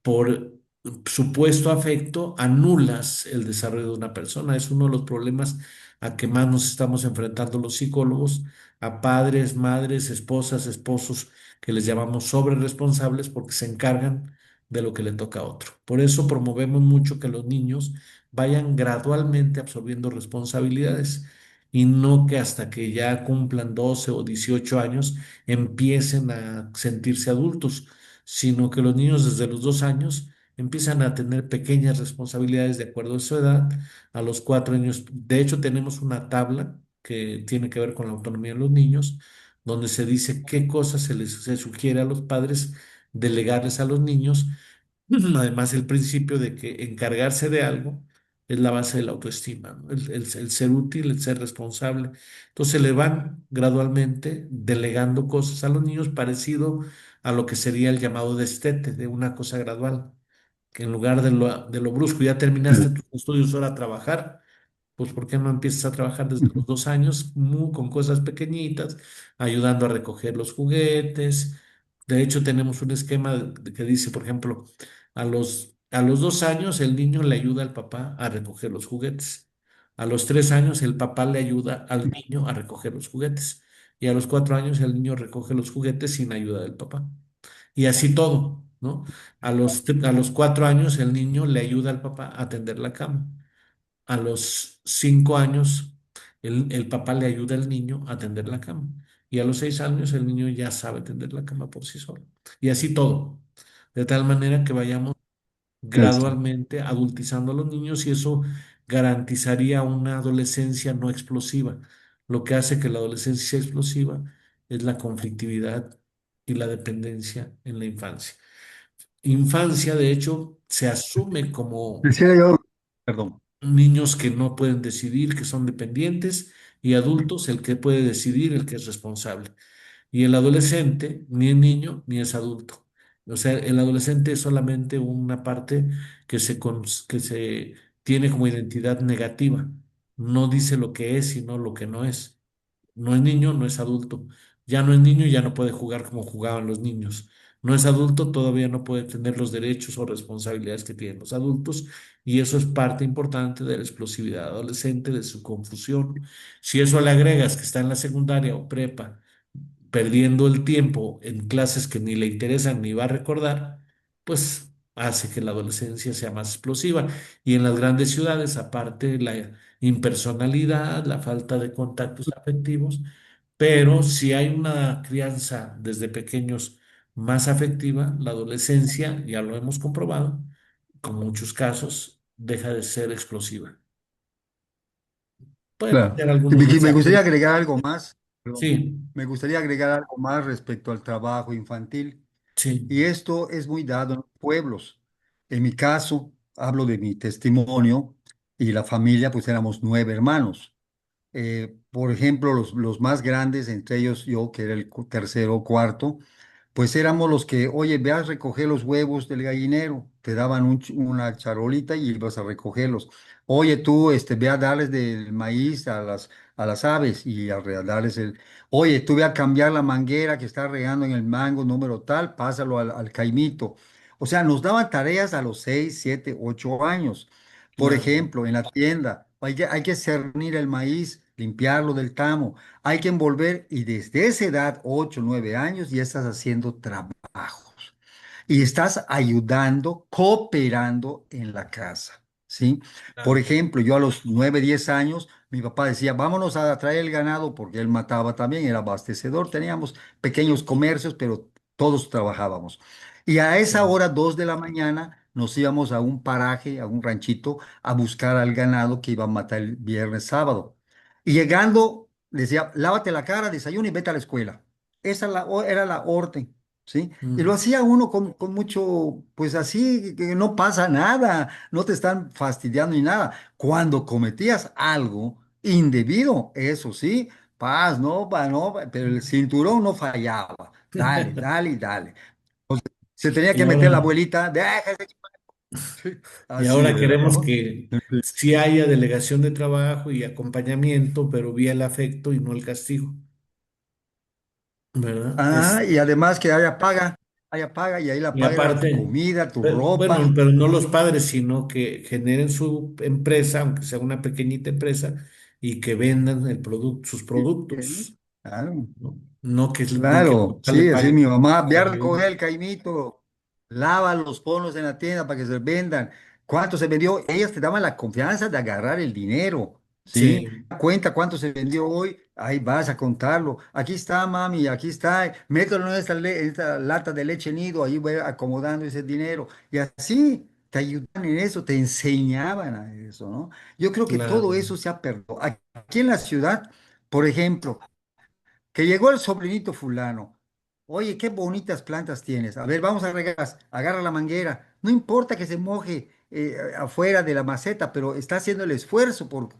por supuesto afecto anulas el desarrollo de una persona. Es uno de los problemas a que más nos estamos enfrentando los psicólogos, a padres, madres, esposas, esposos que les llamamos sobre responsables porque se encargan de lo que le toca a otro. Por eso promovemos mucho que los niños vayan gradualmente absorbiendo responsabilidades y no que hasta que ya cumplan 12 o 18 años empiecen a sentirse adultos, sino que los niños desde los 2 años empiezan a tener pequeñas responsabilidades de acuerdo a su edad. A los 4 años, de hecho, tenemos una tabla que tiene que ver con la autonomía de los niños, donde se dice qué cosas se sugiere a los padres delegarles a los niños. Además, el principio de que encargarse de algo es la base de la autoestima, ¿no? El ser útil, el ser responsable. Entonces le van gradualmente delegando cosas a los niños parecido a lo que sería el llamado destete, de una cosa gradual, que en lugar de lo brusco, ya terminaste tus estudios, ahora a trabajar. Pues ¿por qué no empiezas a trabajar desde los 2 años con cosas pequeñitas, ayudando a recoger los juguetes? De hecho, tenemos un esquema que dice, por ejemplo, a los 2 años el niño le ayuda al papá a recoger los juguetes. A los 3 años el papá le ayuda al niño a recoger los juguetes. Y a los 4 años el niño recoge los juguetes sin ayuda del papá. Y así todo, ¿no? A los 4 años el niño le ayuda al papá a tender la cama. A los 5 años, el papá le ayuda al niño a tender la cama. Y a los 6 años, el niño ya sabe tender la cama por sí solo. Y así todo. De tal manera que vayamos Eso. gradualmente adultizando a los niños y eso garantizaría una adolescencia no explosiva. Lo que hace que la adolescencia sea explosiva es la conflictividad y la dependencia en la infancia. Infancia, de hecho, se asume como Decía yo, perdón. niños que no pueden decidir, que son dependientes, y adultos, el que puede decidir, el que es responsable. Y el adolescente ni es niño ni es adulto. O sea, el adolescente es solamente una parte que se tiene como identidad negativa. No dice lo que es, sino lo que no es. No es niño, no es adulto. Ya no es niño, ya no puede jugar como jugaban los niños. No es adulto, todavía no puede tener los derechos o responsabilidades que tienen los adultos. Y eso es parte importante de la explosividad adolescente, de su confusión. Si eso le agregas que está en la secundaria o prepa, perdiendo el tiempo en clases que ni le interesan ni va a recordar, pues hace que la adolescencia sea más explosiva. Y en las grandes ciudades, aparte la impersonalidad, la falta de contactos afectivos, pero si hay una crianza desde pequeños más afectiva, la adolescencia, ya lo hemos comprobado, con muchos casos, deja de ser explosiva. Pueden Claro. hacer Y algunos me gustaría desafíos. agregar algo más, perdón. Sí, Me gustaría agregar algo más respecto al trabajo infantil. sí, Y esto es muy dado en los pueblos. En mi caso, hablo de mi testimonio y la familia, pues éramos 9 hermanos. Por ejemplo, los más grandes, entre ellos yo, que era el tercero o cuarto, pues éramos los que, oye, ve a recoger los huevos del gallinero, te daban una charolita y ibas a recogerlos. Oye, tú, ve a darles del maíz a las aves y darles oye, tú ve a cambiar la manguera que está regando en el mango número tal, pásalo al caimito. O sea, nos daban tareas a los 6, 7, 8 años. Por claro, ejemplo, en la tienda, hay que cernir el maíz, limpiarlo del tamo, hay que envolver y desde esa edad, 8, 9 años, ya estás haciendo trabajos y estás ayudando, cooperando en la casa, ¿sí? Por claro, ejemplo, yo a los 9, 10 años, mi papá decía, vámonos a traer el ganado porque él mataba también, era abastecedor, teníamos pequeños comercios, pero todos trabajábamos. Y a esa sí. hora, 2 de la mañana, nos íbamos a un paraje, a un ranchito, a buscar al ganado que iba a matar el viernes, sábado. Y llegando, decía, lávate la cara, desayuna y vete a la escuela. Esa era la orden, ¿sí? Y lo Mm, hacía uno con mucho, pues así, que no pasa nada, no te están fastidiando ni nada. Cuando cometías algo indebido, eso sí, paz, no, no, pero el cinturón no fallaba. Dale, dale y dale. Se tenía Y que meter la ahora, abuelita, déjese. y Así ahora era, queremos ¿no? que sí haya delegación de trabajo y acompañamiento, pero vía el afecto y no el castigo, ¿verdad? Ah, y además que haya paga, y ahí la Y paga era tu aparte, comida, tu bueno, ropa. pero no los padres, sino que generen su empresa, aunque sea una pequeñita empresa, y que vendan el producto, sus productos, Claro. ¿no? No que el Claro, papá le sí, así pague mi mamá, ve a por ayuda. recoger el caimito, lava los polos en la tienda para que se vendan. ¿Cuánto se vendió? Ellas te daban la confianza de agarrar el dinero, ¿sí? Sí, Cuenta cuánto se vendió hoy, ahí vas a contarlo. Aquí está, mami, aquí está, mételo en esta lata de leche nido, ahí voy acomodando ese dinero. Y así te ayudaban en eso, te enseñaban a eso, ¿no? Yo creo que todo claro, eso se ha perdido. Aquí en la ciudad, por ejemplo, que llegó el sobrinito fulano. Oye, qué bonitas plantas tienes. A ver, vamos a regar. Agarra la manguera. No importa que se moje. afuera de la maceta, pero está haciendo el esfuerzo por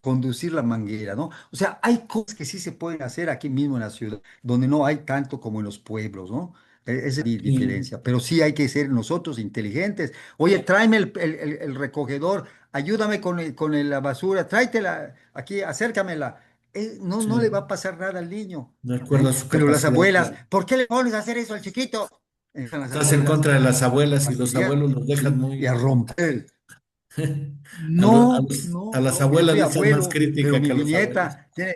conducir la manguera, ¿no? O sea, hay cosas que sí se pueden hacer aquí mismo en la ciudad, donde no hay tanto como en los pueblos, ¿no? Esa es la Y diferencia, pero sí hay que ser nosotros inteligentes. Oye, tráeme el recogedor, ayúdame la basura, tráetela aquí, acércamela. No le va sí, a pasar nada al niño. de acuerdo a su Pero las capacidad. abuelas, ¿por qué le pones a hacer eso al chiquito? Están las Estás en abuelas contra de las a abuelas y los fastidiar, abuelos los dejan ¿sí? Y a muy... romper. A, a No, las no, yo abuelas soy les echan más abuelo, pero crítica que mi a los abuelos. nieta tiene,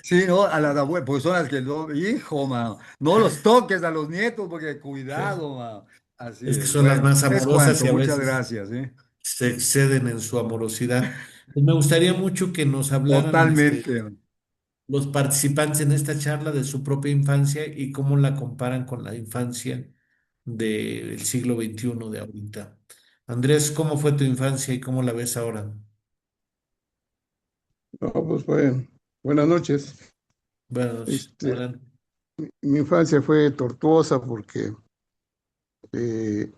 sí, ¿no? A las abuelas, pues son las que, hijo, mano, no los toques a los nietos porque cuidado, mano. Así Es que es. son las Bueno, más es amorosas cuanto, y a muchas veces gracias, ¿eh? se exceden en su amorosidad. Pues me gustaría mucho que nos hablaran Totalmente. los participantes en esta charla de su propia infancia y cómo la comparan con la infancia del siglo XXI de ahorita. Andrés, ¿cómo fue tu infancia y cómo la ves ahora? No, pues buenas noches. Bueno, Este, adelante. mi infancia fue tortuosa porque eh,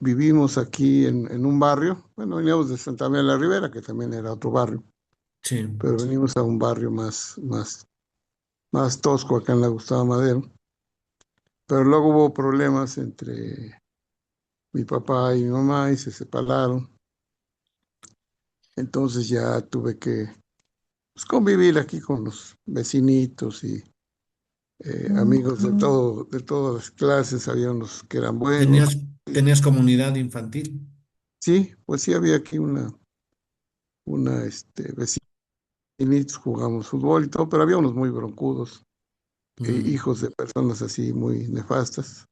vivimos aquí en un barrio. Bueno, veníamos de Santa María la Ribera, que también era otro barrio, Sí. pero venimos a un barrio más tosco acá en la Gustavo Madero. Pero luego hubo problemas entre mi papá y mi mamá y se separaron. Entonces ya tuve que pues, convivir aquí con los vecinitos y amigos de todas las clases. Había unos que eran buenos. ¿Tenías comunidad infantil? Sí, pues sí había aquí vecinitos, jugamos fútbol y todo, pero había unos muy broncudos, Mm, hijos de personas así muy nefastas.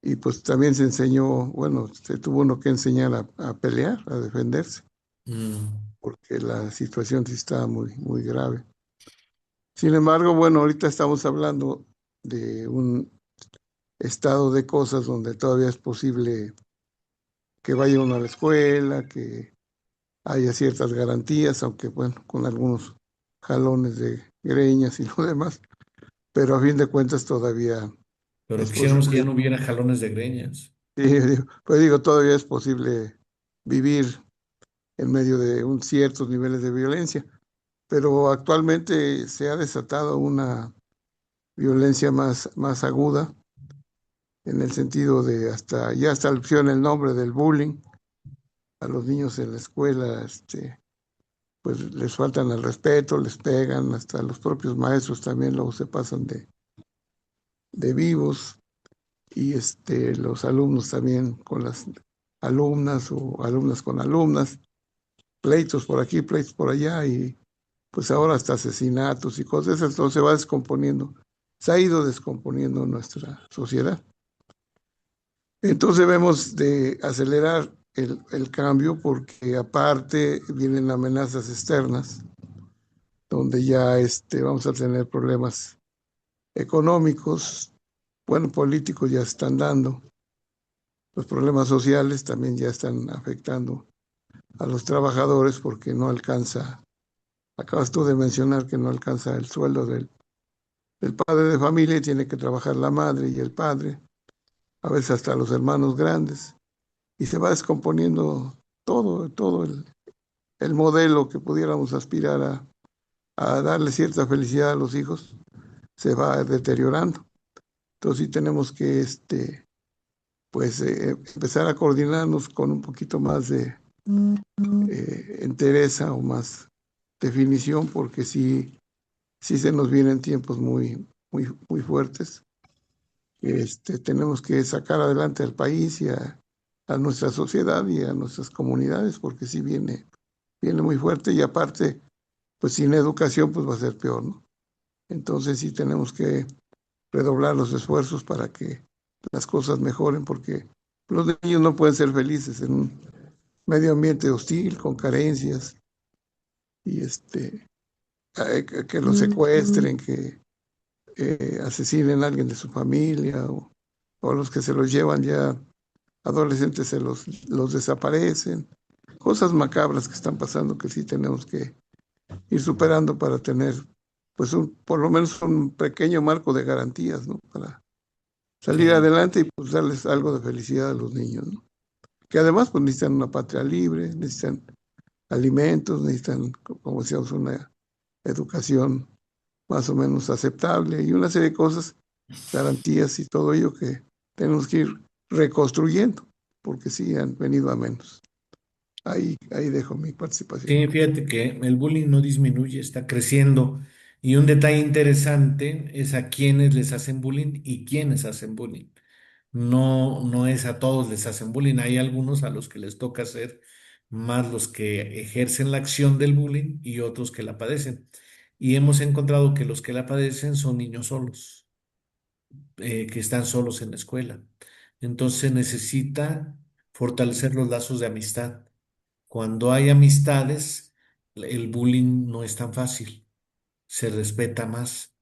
Y pues también se enseñó, bueno, se tuvo uno que enseñar a pelear, a defenderse, mm, porque la situación sí estaba muy grave. Sin embargo, bueno, ahorita estamos hablando de un estado de cosas donde todavía es posible que vaya uno a la escuela, que haya ciertas garantías, aunque bueno, con algunos jalones de greñas y lo demás, pero a fin de cuentas todavía pero es quisiéramos que ya posible, no hubiera jalones de greñas. sí, pues digo, todavía es posible vivir en medio de ciertos niveles de violencia, pero actualmente se ha desatado una violencia más aguda, en el sentido de ya hasta opción el nombre del bullying a los niños en la escuela, pues les faltan el respeto, les pegan, hasta los propios maestros también luego se pasan de vivos, y los alumnos también con las alumnas o alumnas con alumnas, pleitos por aquí, pleitos por allá, y pues ahora hasta asesinatos y cosas, entonces se va descomponiendo, se ha ido descomponiendo nuestra sociedad. Entonces debemos de acelerar el cambio porque aparte vienen amenazas externas, donde ya vamos a tener problemas económicos, bueno, políticos ya están dando, los problemas sociales también ya están afectando a los trabajadores porque no alcanza, acabas tú de mencionar que no alcanza el sueldo del padre de familia y tiene que trabajar la madre y el padre, a veces hasta los hermanos grandes, y se va descomponiendo todo el modelo que pudiéramos aspirar a darle cierta felicidad a los hijos, se va deteriorando. Entonces sí tenemos que pues empezar a coordinarnos con un poquito más de entereza o más definición, porque sí se nos vienen tiempos muy fuertes. Tenemos que sacar adelante al país y a nuestra sociedad y a nuestras comunidades, porque sí viene muy fuerte, y aparte, pues sin educación pues va a ser peor, ¿no? Entonces sí tenemos que redoblar los esfuerzos para que las cosas mejoren, porque los niños no pueden ser felices en un medio ambiente hostil, con carencias, y que los secuestren, que asesinen a alguien de su familia, o los que se los llevan ya adolescentes los desaparecen. Cosas macabras que están pasando que sí tenemos que ir superando para tener, pues, por lo menos un pequeño marco de garantías, ¿no? Para salir Sí. adelante y pues darles algo de felicidad a los niños, ¿no? Que además pues necesitan una patria libre, necesitan alimentos, necesitan, como decíamos, una educación más o menos aceptable y una serie de cosas, garantías y todo ello que tenemos que ir reconstruyendo, porque sí han venido a menos. Ahí dejo mi participación. Sí, fíjate que el bullying no disminuye, está creciendo. Y un detalle interesante es a quienes les hacen bullying y quiénes hacen bullying. No, no es a todos les hacen bullying. Hay algunos a los que les toca hacer más los que ejercen la acción del bullying y otros que la padecen. Y hemos encontrado que los que la padecen son niños solos, que están solos en la escuela. Entonces se necesita fortalecer los lazos de amistad. Cuando hay amistades, el bullying no es tan fácil, se respeta más.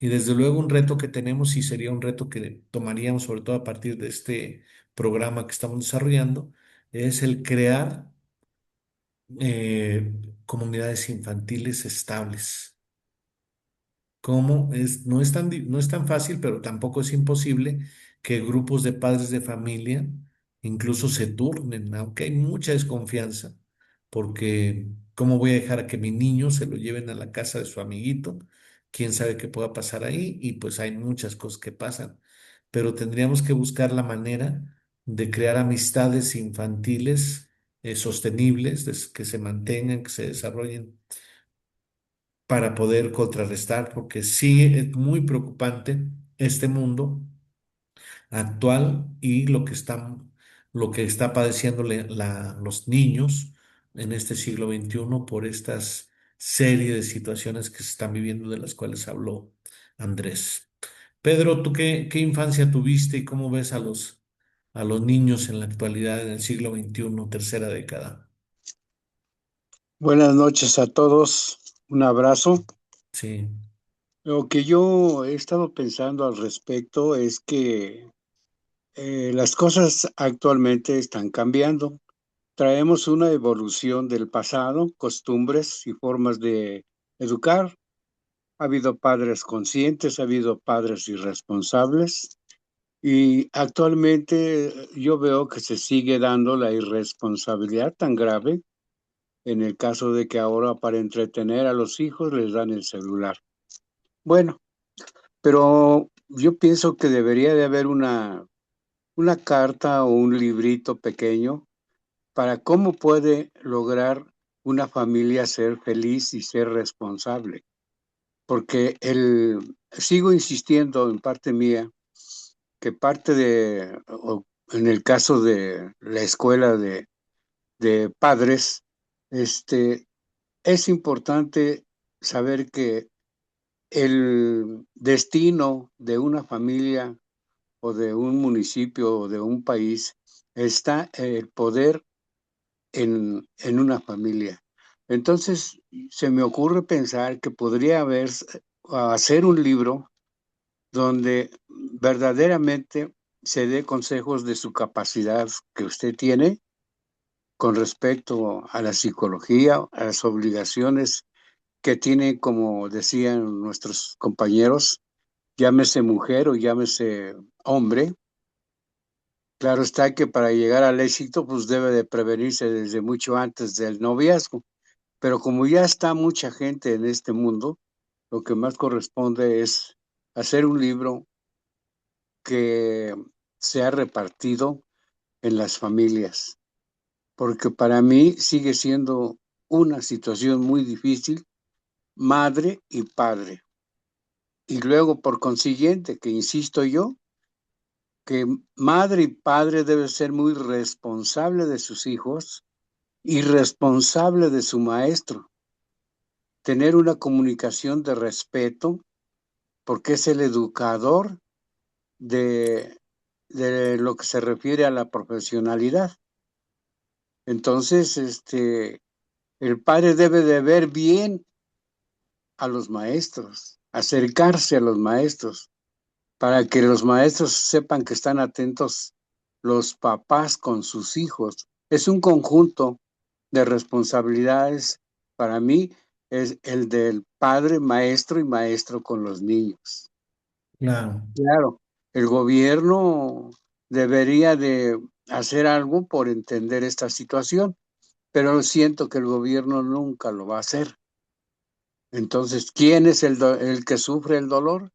Y desde luego un reto que tenemos y sería un reto que tomaríamos sobre todo a partir de este programa que estamos desarrollando, es el crear comunidades infantiles estables. ¿Cómo es? No es tan fácil, pero tampoco es imposible que grupos de padres de familia incluso se turnen, aunque hay mucha desconfianza, porque ¿cómo voy a dejar a que mi niño se lo lleven a la casa de su amiguito? ¿Quién sabe qué pueda pasar ahí? Y pues hay muchas cosas que pasan, pero tendríamos que buscar la manera de crear amistades infantiles sostenibles, que se mantengan, que se desarrollen para poder contrarrestar, porque sí es muy preocupante este mundo actual y lo que está padeciendo los niños en este siglo XXI por estas serie de situaciones que se están viviendo de las cuales habló Andrés. Pedro, ¿tú qué infancia tuviste y cómo ves a los niños en la actualidad, en el siglo XXI, tercera década? Buenas noches a todos, un abrazo. Sí, Lo que yo he estado pensando al respecto es que las cosas actualmente están cambiando. Traemos una evolución del pasado, costumbres y formas de educar. Ha habido padres conscientes, ha habido padres irresponsables y actualmente yo veo que se sigue dando la irresponsabilidad tan grave en el caso de que ahora para entretener a los hijos les dan el celular. Bueno, pero yo pienso que debería de haber una carta o un librito pequeño para cómo puede lograr una familia ser feliz y ser responsable. Porque sigo insistiendo en parte mía que parte o en el caso de la escuela de padres, es importante saber que el destino de una familia o de un municipio o de un país está el poder en una familia. Entonces, se me ocurre pensar que podría hacer un libro donde verdaderamente se dé consejos de su capacidad que usted tiene con respecto a la psicología, a las obligaciones que tiene, como decían nuestros compañeros, llámese mujer o llámese hombre. Claro está que para llegar al éxito, pues debe de prevenirse desde mucho antes del noviazgo. Pero como ya está mucha gente en este mundo, lo que más corresponde es hacer un libro que sea repartido en las familias, porque para mí sigue siendo una situación muy difícil, madre y padre. Y luego, por consiguiente, que insisto yo, que madre y padre debe ser muy responsable de sus hijos y responsable de su maestro. Tener una comunicación de respeto, porque es el educador de, de lo que se refiere a la profesionalidad. Entonces, el padre debe de ver bien a los maestros, acercarse a los maestros, para que los maestros sepan que están atentos los papás con sus hijos. Es un conjunto de responsabilidades. Para mí es el del padre maestro y maestro con los niños. claro. Claro, El gobierno debería de hacer algo por entender esta situación, pero siento que el gobierno nunca lo va a hacer. Entonces, ¿quién es el que sufre el dolor?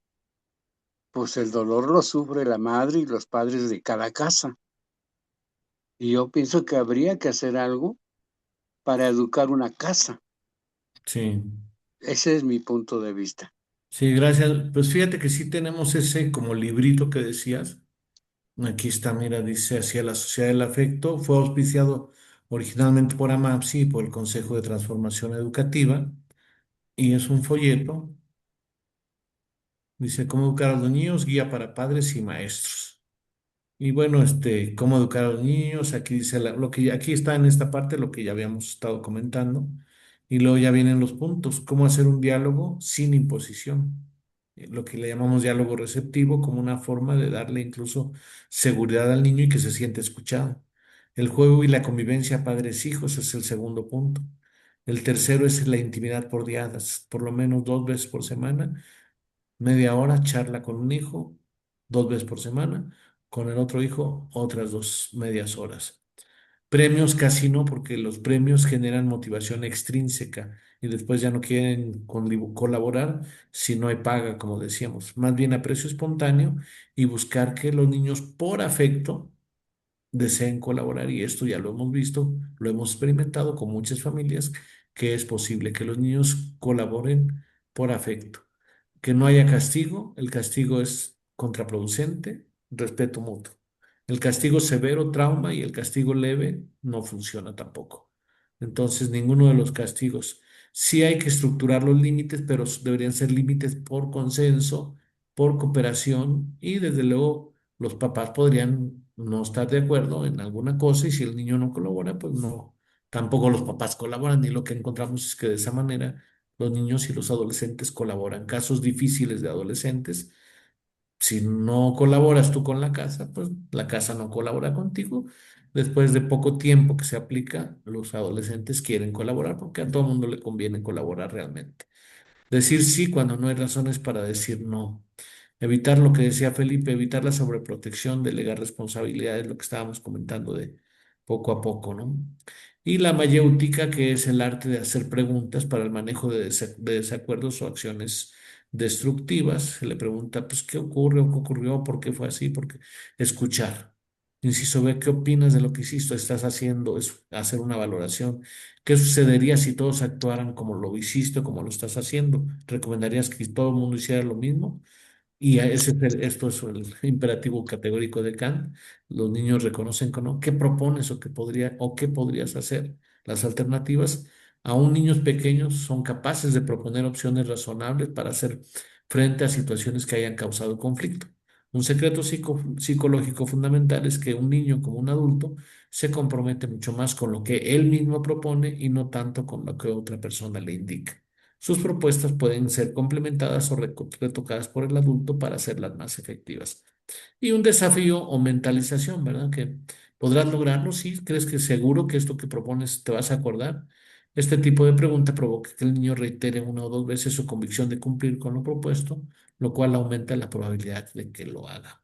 Pues el dolor lo sufre la madre y los padres de cada casa. Y yo pienso que habría que hacer algo para educar una casa. Sí, Ese es mi punto de vista. sí, gracias. Pues fíjate que sí tenemos ese como librito que decías. Aquí está, mira, dice hacia la sociedad del afecto. Fue auspiciado originalmente por AMAPSI y por el Consejo de Transformación Educativa. Y es un folleto. Dice cómo educar a los niños, guía para padres y maestros. Y bueno, cómo educar a los niños. Aquí dice lo que aquí está en esta parte lo que ya habíamos estado comentando. Y luego ya vienen los puntos. Cómo hacer un diálogo sin imposición. Lo que le llamamos diálogo receptivo como una forma de darle incluso seguridad al niño y que se siente escuchado. El juego y la convivencia padres-hijos es el segundo punto. El tercero es la intimidad por diadas, por lo menos 2 veces por semana, media hora charla con un hijo, 2 veces por semana, con el otro hijo otras 2 medias horas. Premios casi no, porque los premios generan motivación extrínseca y después ya no quieren colaborar si no hay paga, como decíamos. Más bien aprecio espontáneo y buscar que los niños por afecto deseen colaborar. Y esto ya lo hemos visto, lo hemos experimentado con muchas familias, que es posible que los niños colaboren por afecto. Que no haya castigo, el castigo es contraproducente, respeto mutuo. El castigo severo, trauma, y el castigo leve no funciona tampoco. Entonces, ninguno de los castigos. Sí hay que estructurar los límites, pero deberían ser límites por consenso, por cooperación, y desde luego los papás podrían no estar de acuerdo en alguna cosa, y si el niño no colabora, pues no, tampoco los papás colaboran, y lo que encontramos es que de esa manera los niños y los adolescentes colaboran. Casos difíciles de adolescentes, si no colaboras tú con la casa, pues la casa no colabora contigo. Después de poco tiempo que se aplica, los adolescentes quieren colaborar porque a todo mundo le conviene colaborar realmente. Decir sí cuando no hay razones para decir no. Evitar lo que decía Felipe, evitar la sobreprotección, delegar responsabilidades, lo que estábamos comentando de poco a poco, ¿no? Y la mayéutica, que es el arte de hacer preguntas para el manejo de desacuerdos o acciones destructivas. Se le pregunta, pues, ¿qué ocurre o qué ocurrió? ¿Por qué fue así? Porque escuchar. Inciso B, ¿qué opinas de lo que hiciste? Estás haciendo, es hacer una valoración. ¿Qué sucedería si todos actuaran como lo hiciste o como lo estás haciendo? ¿Recomendarías que todo el mundo hiciera lo mismo? Y esto es el imperativo categórico de Kant. Los niños reconocen que no. ¿Qué propones o qué podrías hacer? Las alternativas, aún niños pequeños son capaces de proponer opciones razonables para hacer frente a situaciones que hayan causado conflicto. Un secreto psicológico fundamental es que un niño como un adulto se compromete mucho más con lo que él mismo propone y no tanto con lo que otra persona le indica. Sus propuestas pueden ser complementadas o retocadas por el adulto para hacerlas más efectivas. Y un desafío o mentalización, ¿verdad? Que podrás lograrlo si crees que seguro que esto que propones te vas a acordar. Este tipo de pregunta provoca que el niño reitere 1 o 2 veces su convicción de cumplir con lo propuesto, lo cual aumenta la probabilidad de que lo haga.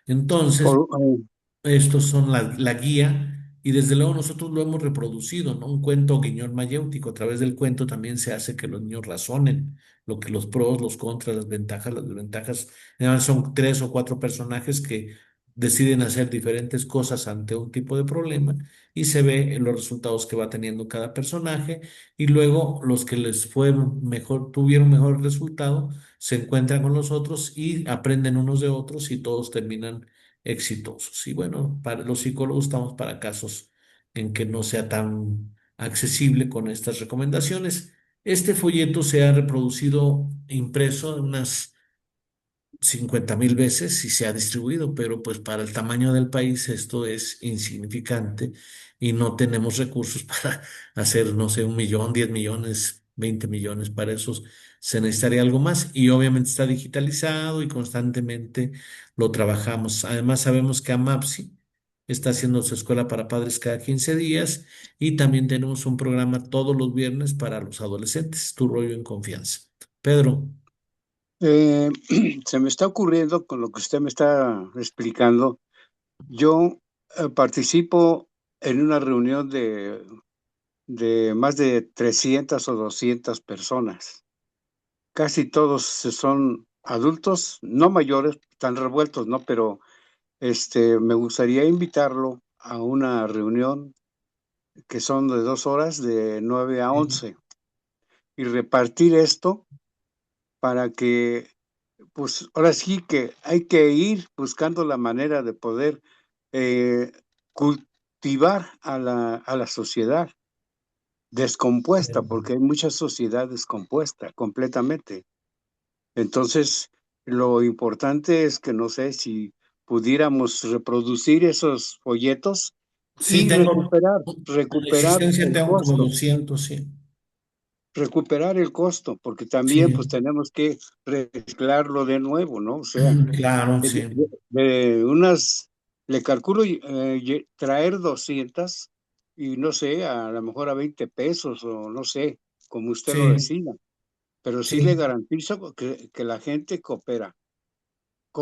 Entonces, Por- eh, estos son la guía, y desde luego nosotros lo hemos reproducido, ¿no? Un cuento guiñol mayéutico. A través del cuento también se hace que los niños razonen lo que los pros, los contras, las desventajas. Además, son 3 o 4 personajes que deciden hacer diferentes cosas ante un tipo de problema, y se ve en los resultados que va teniendo cada personaje, y luego los que les fue mejor, tuvieron mejor resultado, se encuentran con los otros y aprenden unos de otros, y todos terminan exitosos. Y bueno, para los psicólogos estamos para casos en que no sea tan accesible con estas recomendaciones. Este folleto se ha reproducido impreso unas 50.000 veces y se ha distribuido, pero pues para el tamaño del país esto es insignificante, y no tenemos recursos para hacer, no sé, 1 millón, 10 millones, 20 millones. Para eso se necesitaría algo más, y obviamente está digitalizado y constantemente lo trabajamos. Además, sabemos que AMAPSI está haciendo su escuela para padres cada 15 días, y también tenemos un programa todos los viernes para los adolescentes, Tu Rollo en Confianza. Pedro. Se me está ocurriendo con lo que usted me está explicando. Yo participo en una reunión de más de 300 o 200 personas. Casi todos son adultos, no mayores, están revueltos, ¿no? Pero me gustaría invitarlo a una reunión que son de 2 horas, de 9 a Sí, 11, y repartir esto para que, pues ahora sí que hay que ir buscando la manera de poder eh, cultivar a la sociedad descompuesta, porque hay mucha sociedad descompuesta completamente. Entonces, lo importante es que no sé si pudiéramos reproducir esos folletos sí, y tengo, en recuperar existencia el tengo como costo, 200, sí. porque también pues Sí, tenemos que reciclarlo de nuevo, ¿no? O sea, claro, de, sí, de unas, le calculo traer 200 y no sé, a lo mejor a 20 pesos o no sé, como usted lo sí, decida, pero sí le sí, garantizo que la gente coopera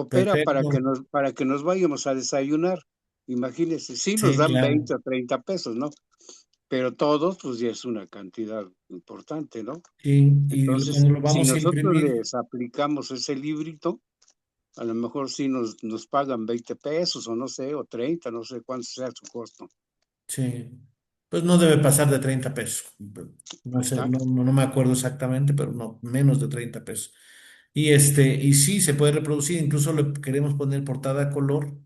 perfecto. para que nos vayamos a desayunar. Imagínense, sí nos Sí, dan claro. 20 o 30 pesos, ¿no? Pero todos, pues ya es una cantidad importante, ¿no? Sí, y Entonces, cuando lo si vamos a nosotros imprimir, les aplicamos ese librito, a lo mejor sí nos pagan 20 pesos o no sé, o 30, no sé cuánto sea su costo. sí, pues no debe pasar de 30 pesos. No Ahí sé, está. no me acuerdo exactamente, pero no, menos de 30 pesos. Y sí, se puede reproducir, incluso le queremos poner portada a color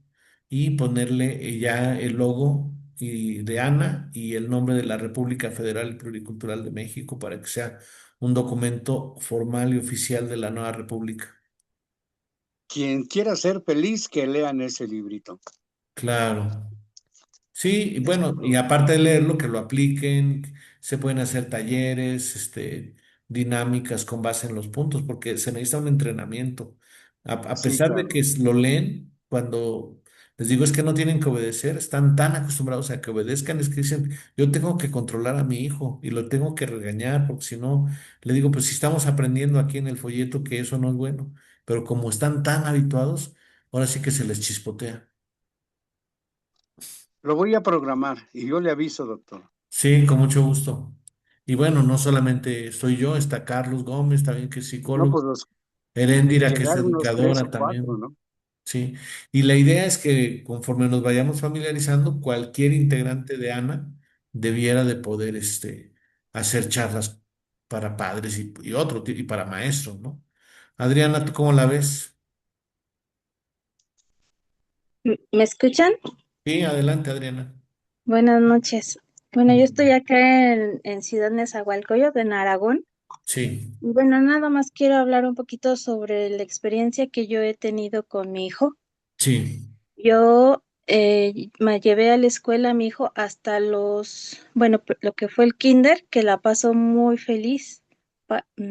y ponerle ya el logo de ANA y el nombre de la República Federal y Pluricultural de México para que sea un documento formal y oficial de la nueva república. Quien quiera ser feliz, que lean ese librito. Claro. Sí, y Es bueno, y todo. aparte de leerlo, que lo apliquen, se pueden hacer talleres, dinámicas con base en los puntos, porque se necesita un entrenamiento. A Sí, pesar de claro. que lo leen, cuando les digo es que no tienen que obedecer, están tan acostumbrados a que obedezcan, es que dicen, yo tengo que controlar a mi hijo y lo tengo que regañar, porque si no, le digo, pues si estamos aprendiendo aquí en el folleto que eso no es bueno, pero como están tan habituados, ahora sí que se les chispotea. Lo voy a programar y yo le aviso, doctor. Sí, con mucho gusto. Y bueno, no solamente estoy yo, está Carlos Gómez, también que es No, psicólogo, pues Heréndira, que es llegar unos 3 educadora o 4, también, ¿no? sí. Y la idea es que conforme nos vayamos familiarizando, cualquier integrante de ANA debiera de poder hacer charlas para padres y para maestros, ¿no? Adriana, ¿tú cómo la ves? ¿Me escuchan? Sí, adelante, Adriana. Buenas noches. Bueno, yo estoy Mm, acá en Ciudad Nezahualcóyotl, en Aragón. sí, Y bueno, nada más quiero hablar un poquito sobre la experiencia que yo he tenido con mi hijo. sí, Yo me llevé a la escuela a mi hijo hasta bueno, lo que fue el kinder, que la pasó muy feliz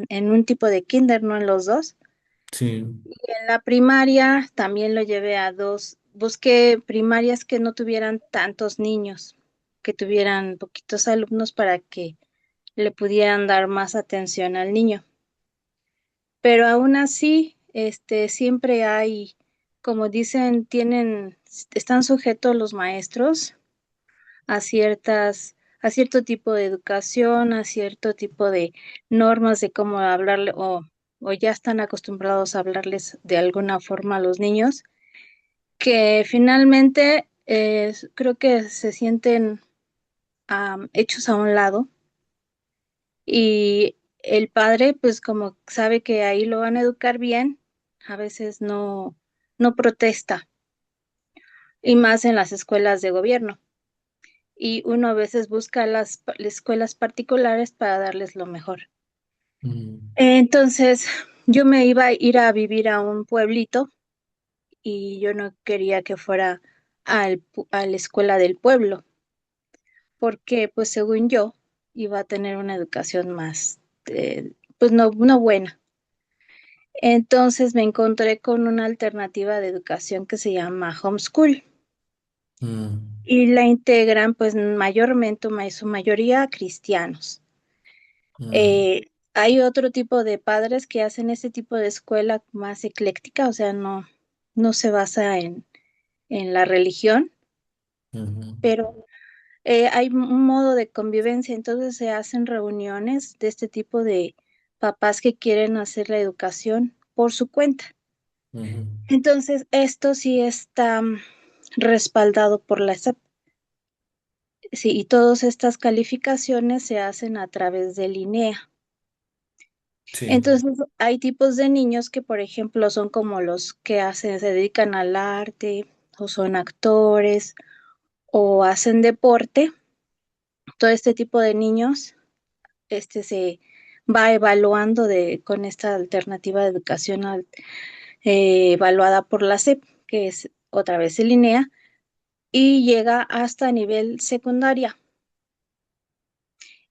en un tipo de kinder, no en los dos. sí. En la primaria también lo llevé a dos. Busqué primarias que no tuvieran tantos niños, que tuvieran poquitos alumnos para que le pudieran dar más atención al niño. Pero aún así, siempre hay, como dicen, están sujetos los maestros a cierto tipo de educación, a cierto tipo de normas de cómo hablarle o ya están acostumbrados a hablarles de alguna forma a los niños, que finalmente creo que se sienten hechos a un lado y el padre, pues como sabe que ahí lo van a educar bien, a veces no protesta, y más en las escuelas de gobierno. Y uno a veces busca las escuelas particulares para darles lo mejor. Mm, Entonces, yo me iba a ir a vivir a un pueblito y yo no quería que fuera a la escuela del pueblo, porque pues según yo iba a tener una educación más, pues no buena. Entonces me encontré con una alternativa de educación que se llama homeschool mm, y la integran pues mayormente, su mayoría cristianos. mm, Eh, hay otro tipo de padres que hacen ese tipo de escuela más ecléctica, o sea, no se basa en la religión, Ujú, pero hay un modo de convivencia, entonces se hacen reuniones de este tipo de papás que quieren hacer la educación por su cuenta. ujú. Entonces, esto sí está respaldado por la SEP. Sí, y todas estas calificaciones se hacen a través del INEA. Sí. Entonces, hay tipos de niños que, por ejemplo, son como los que hacen, se dedican al arte, o son actores, o hacen deporte. Todo este tipo de niños, se va evaluando con esta alternativa de educación evaluada por la SEP, que es otra vez el INEA, y llega hasta nivel secundaria.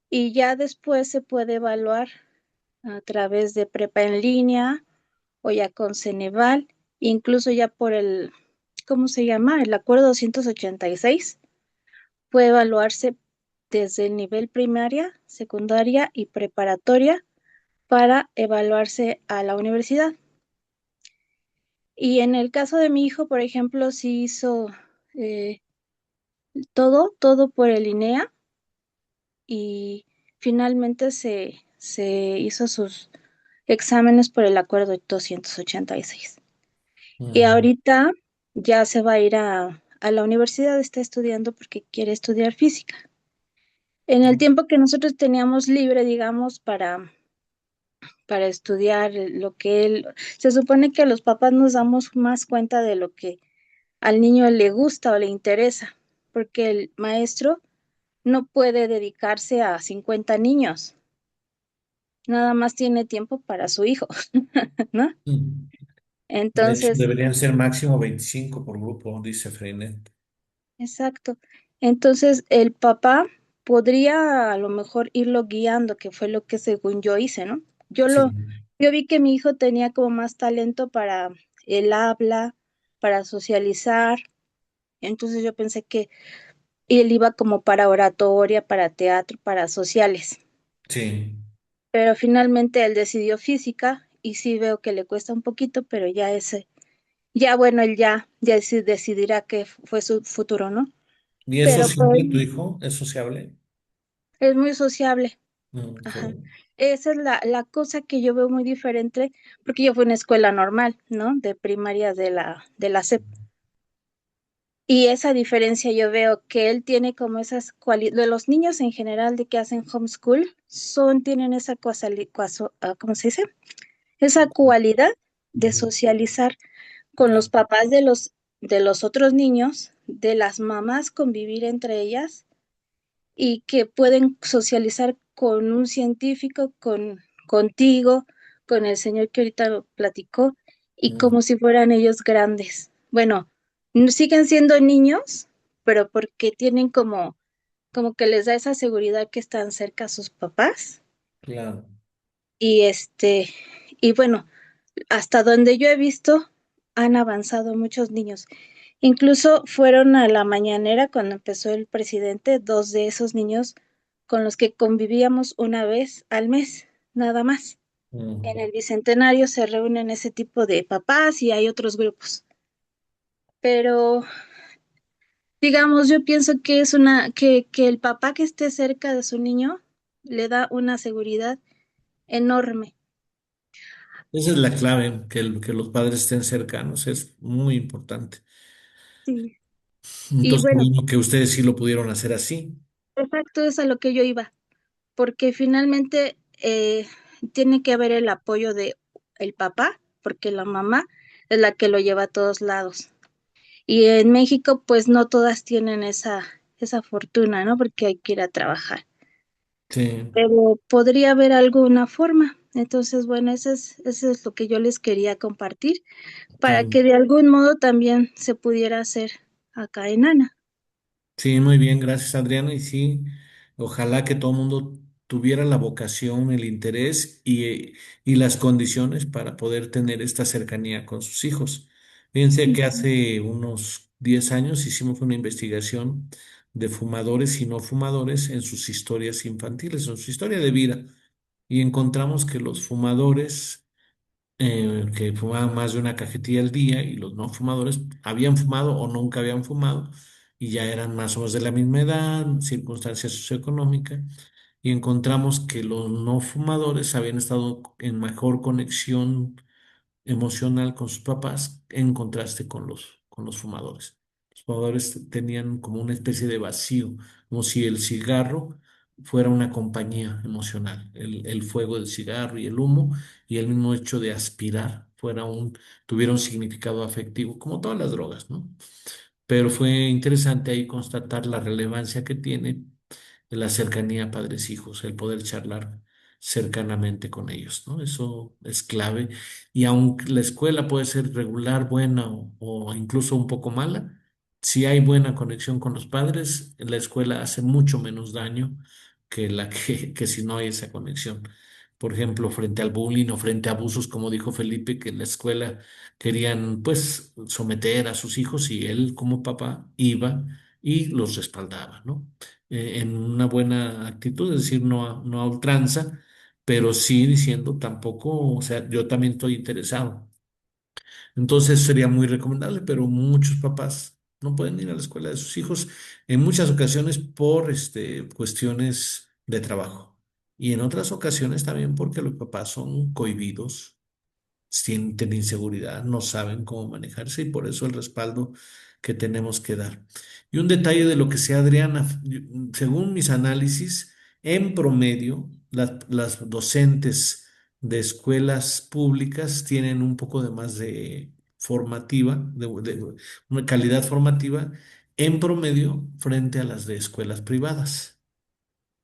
Y ya después se puede evaluar a través de prepa en línea o ya con Ceneval, incluso ya por ¿cómo se llama? El acuerdo 286, puede evaluarse desde el nivel primaria, secundaria y preparatoria para evaluarse a la universidad. Y en el caso de mi hijo, por ejemplo, sí hizo eh, todo por el INEA y finalmente se hizo sus exámenes por el acuerdo 286. Y Ujú. ahorita ya se va a ir a la universidad, está estudiando porque quiere estudiar física. En el tiempo que nosotros teníamos libre, digamos, para estudiar lo que se supone que los papás nos damos más cuenta de lo que al niño le gusta o le interesa, porque el maestro no puede dedicarse a 50 niños, nada más tiene tiempo para su hijo, ¿no? Mm. De hecho, Entonces, deberían ser máximo 25 por grupo, dice Freinet. exacto. Entonces, el papá podría a lo mejor irlo guiando, que fue lo que según yo hice, ¿no? Sí, Yo vi que mi hijo tenía como más talento para el habla, para socializar. Entonces yo pensé que él iba como para oratoria, para teatro, para sociales. sí. Pero finalmente él decidió física y sí veo que le cuesta un poquito, pero ya bueno, él ya decidirá qué fue su futuro, ¿no? ¿Y es Pero pues sociable tu hijo? ¿Es sociable? es muy sociable. Mm, qué Ajá. bueno. Esa es la cosa que yo veo muy diferente, porque yo fui a una escuela normal, ¿no? De primaria de la SEP. Y esa diferencia yo veo que él tiene como esas cualidades, de los niños en general de que hacen homeschool, tienen esa ¿cómo se dice? Esa cualidad de Ujú. socializar con los Claro. papás de los otros niños, de las mamás convivir entre ellas y que pueden socializar con un científico, contigo, con el señor que ahorita lo platicó, y Mm, como si fueran ellos grandes. Bueno, siguen siendo niños, pero porque tienen como que les da esa seguridad que están cerca a sus papás. claro. Y y bueno, hasta donde yo he visto, han avanzado muchos niños. Incluso fueron a la mañanera cuando empezó el presidente, dos de esos niños con los que convivíamos una vez al mes, nada más. En Mm. el Bicentenario se reúnen ese tipo de papás y hay otros grupos. Pero, digamos, yo pienso que que el papá que esté cerca de su niño le da una seguridad enorme. Esa es la clave, que los padres estén cercanos, es muy importante. Sí. Y Entonces, bueno, bueno, que ustedes sí lo pudieron hacer así. exacto, es a lo que yo iba, porque finalmente tiene que haber el apoyo de el papá, porque la mamá es la que lo lleva a todos lados. Y en México, pues no todas tienen esa fortuna, ¿no? Porque hay que ir a trabajar. Sí, Pero podría haber alguna forma. Entonces, bueno, eso es lo que yo les quería compartir para sí. que de algún modo también se pudiera hacer acá en Ana. Sí, muy bien, gracias Adriana. Y sí, ojalá que todo el mundo tuviera la vocación, el interés y las condiciones para poder tener esta cercanía con sus hijos. Fíjense que Ujú. hace unos 10 años hicimos una investigación de fumadores y no fumadores en sus historias infantiles, en su historia de vida. y encontramos que los fumadores que fumaban más de una cajetilla al día y los no fumadores habían fumado o nunca habían fumado y ya eran más o menos de la misma edad, circunstancias socioeconómicas, y encontramos que los no fumadores habían estado en mejor conexión emocional con sus papás en contraste con los fumadores. Los fumadores tenían como una especie de vacío, como si el cigarro fuera una compañía emocional, el fuego del cigarro y el humo y el mismo hecho de aspirar tuviera un significado afectivo, como todas las drogas, ¿no? Pero fue interesante ahí constatar la relevancia que tiene de la cercanía padres-hijos, el poder charlar cercanamente con ellos, ¿no? Eso es clave. Y aunque la escuela puede ser regular, buena o incluso un poco mala, si hay buena conexión con los padres, la escuela hace mucho menos daño que si no hay esa conexión. Por ejemplo, frente al bullying o frente a abusos, como dijo Felipe, que en la escuela querían pues someter a sus hijos y él como papá iba y los respaldaba, ¿no? En una buena actitud, es decir, no a ultranza, pero sí diciendo tampoco, o sea, yo también estoy interesado. Entonces sería muy recomendable, pero muchos papás no pueden ir a la escuela de sus hijos en muchas ocasiones por cuestiones de trabajo y en otras ocasiones también porque los papás son cohibidos, sienten inseguridad, no saben cómo manejarse y por eso el respaldo que tenemos que dar. Y un detalle de lo que sea Adriana, según mis análisis, en promedio, las docentes de escuelas públicas tienen un poco de más de formativa, de una calidad formativa en promedio frente a las de escuelas privadas.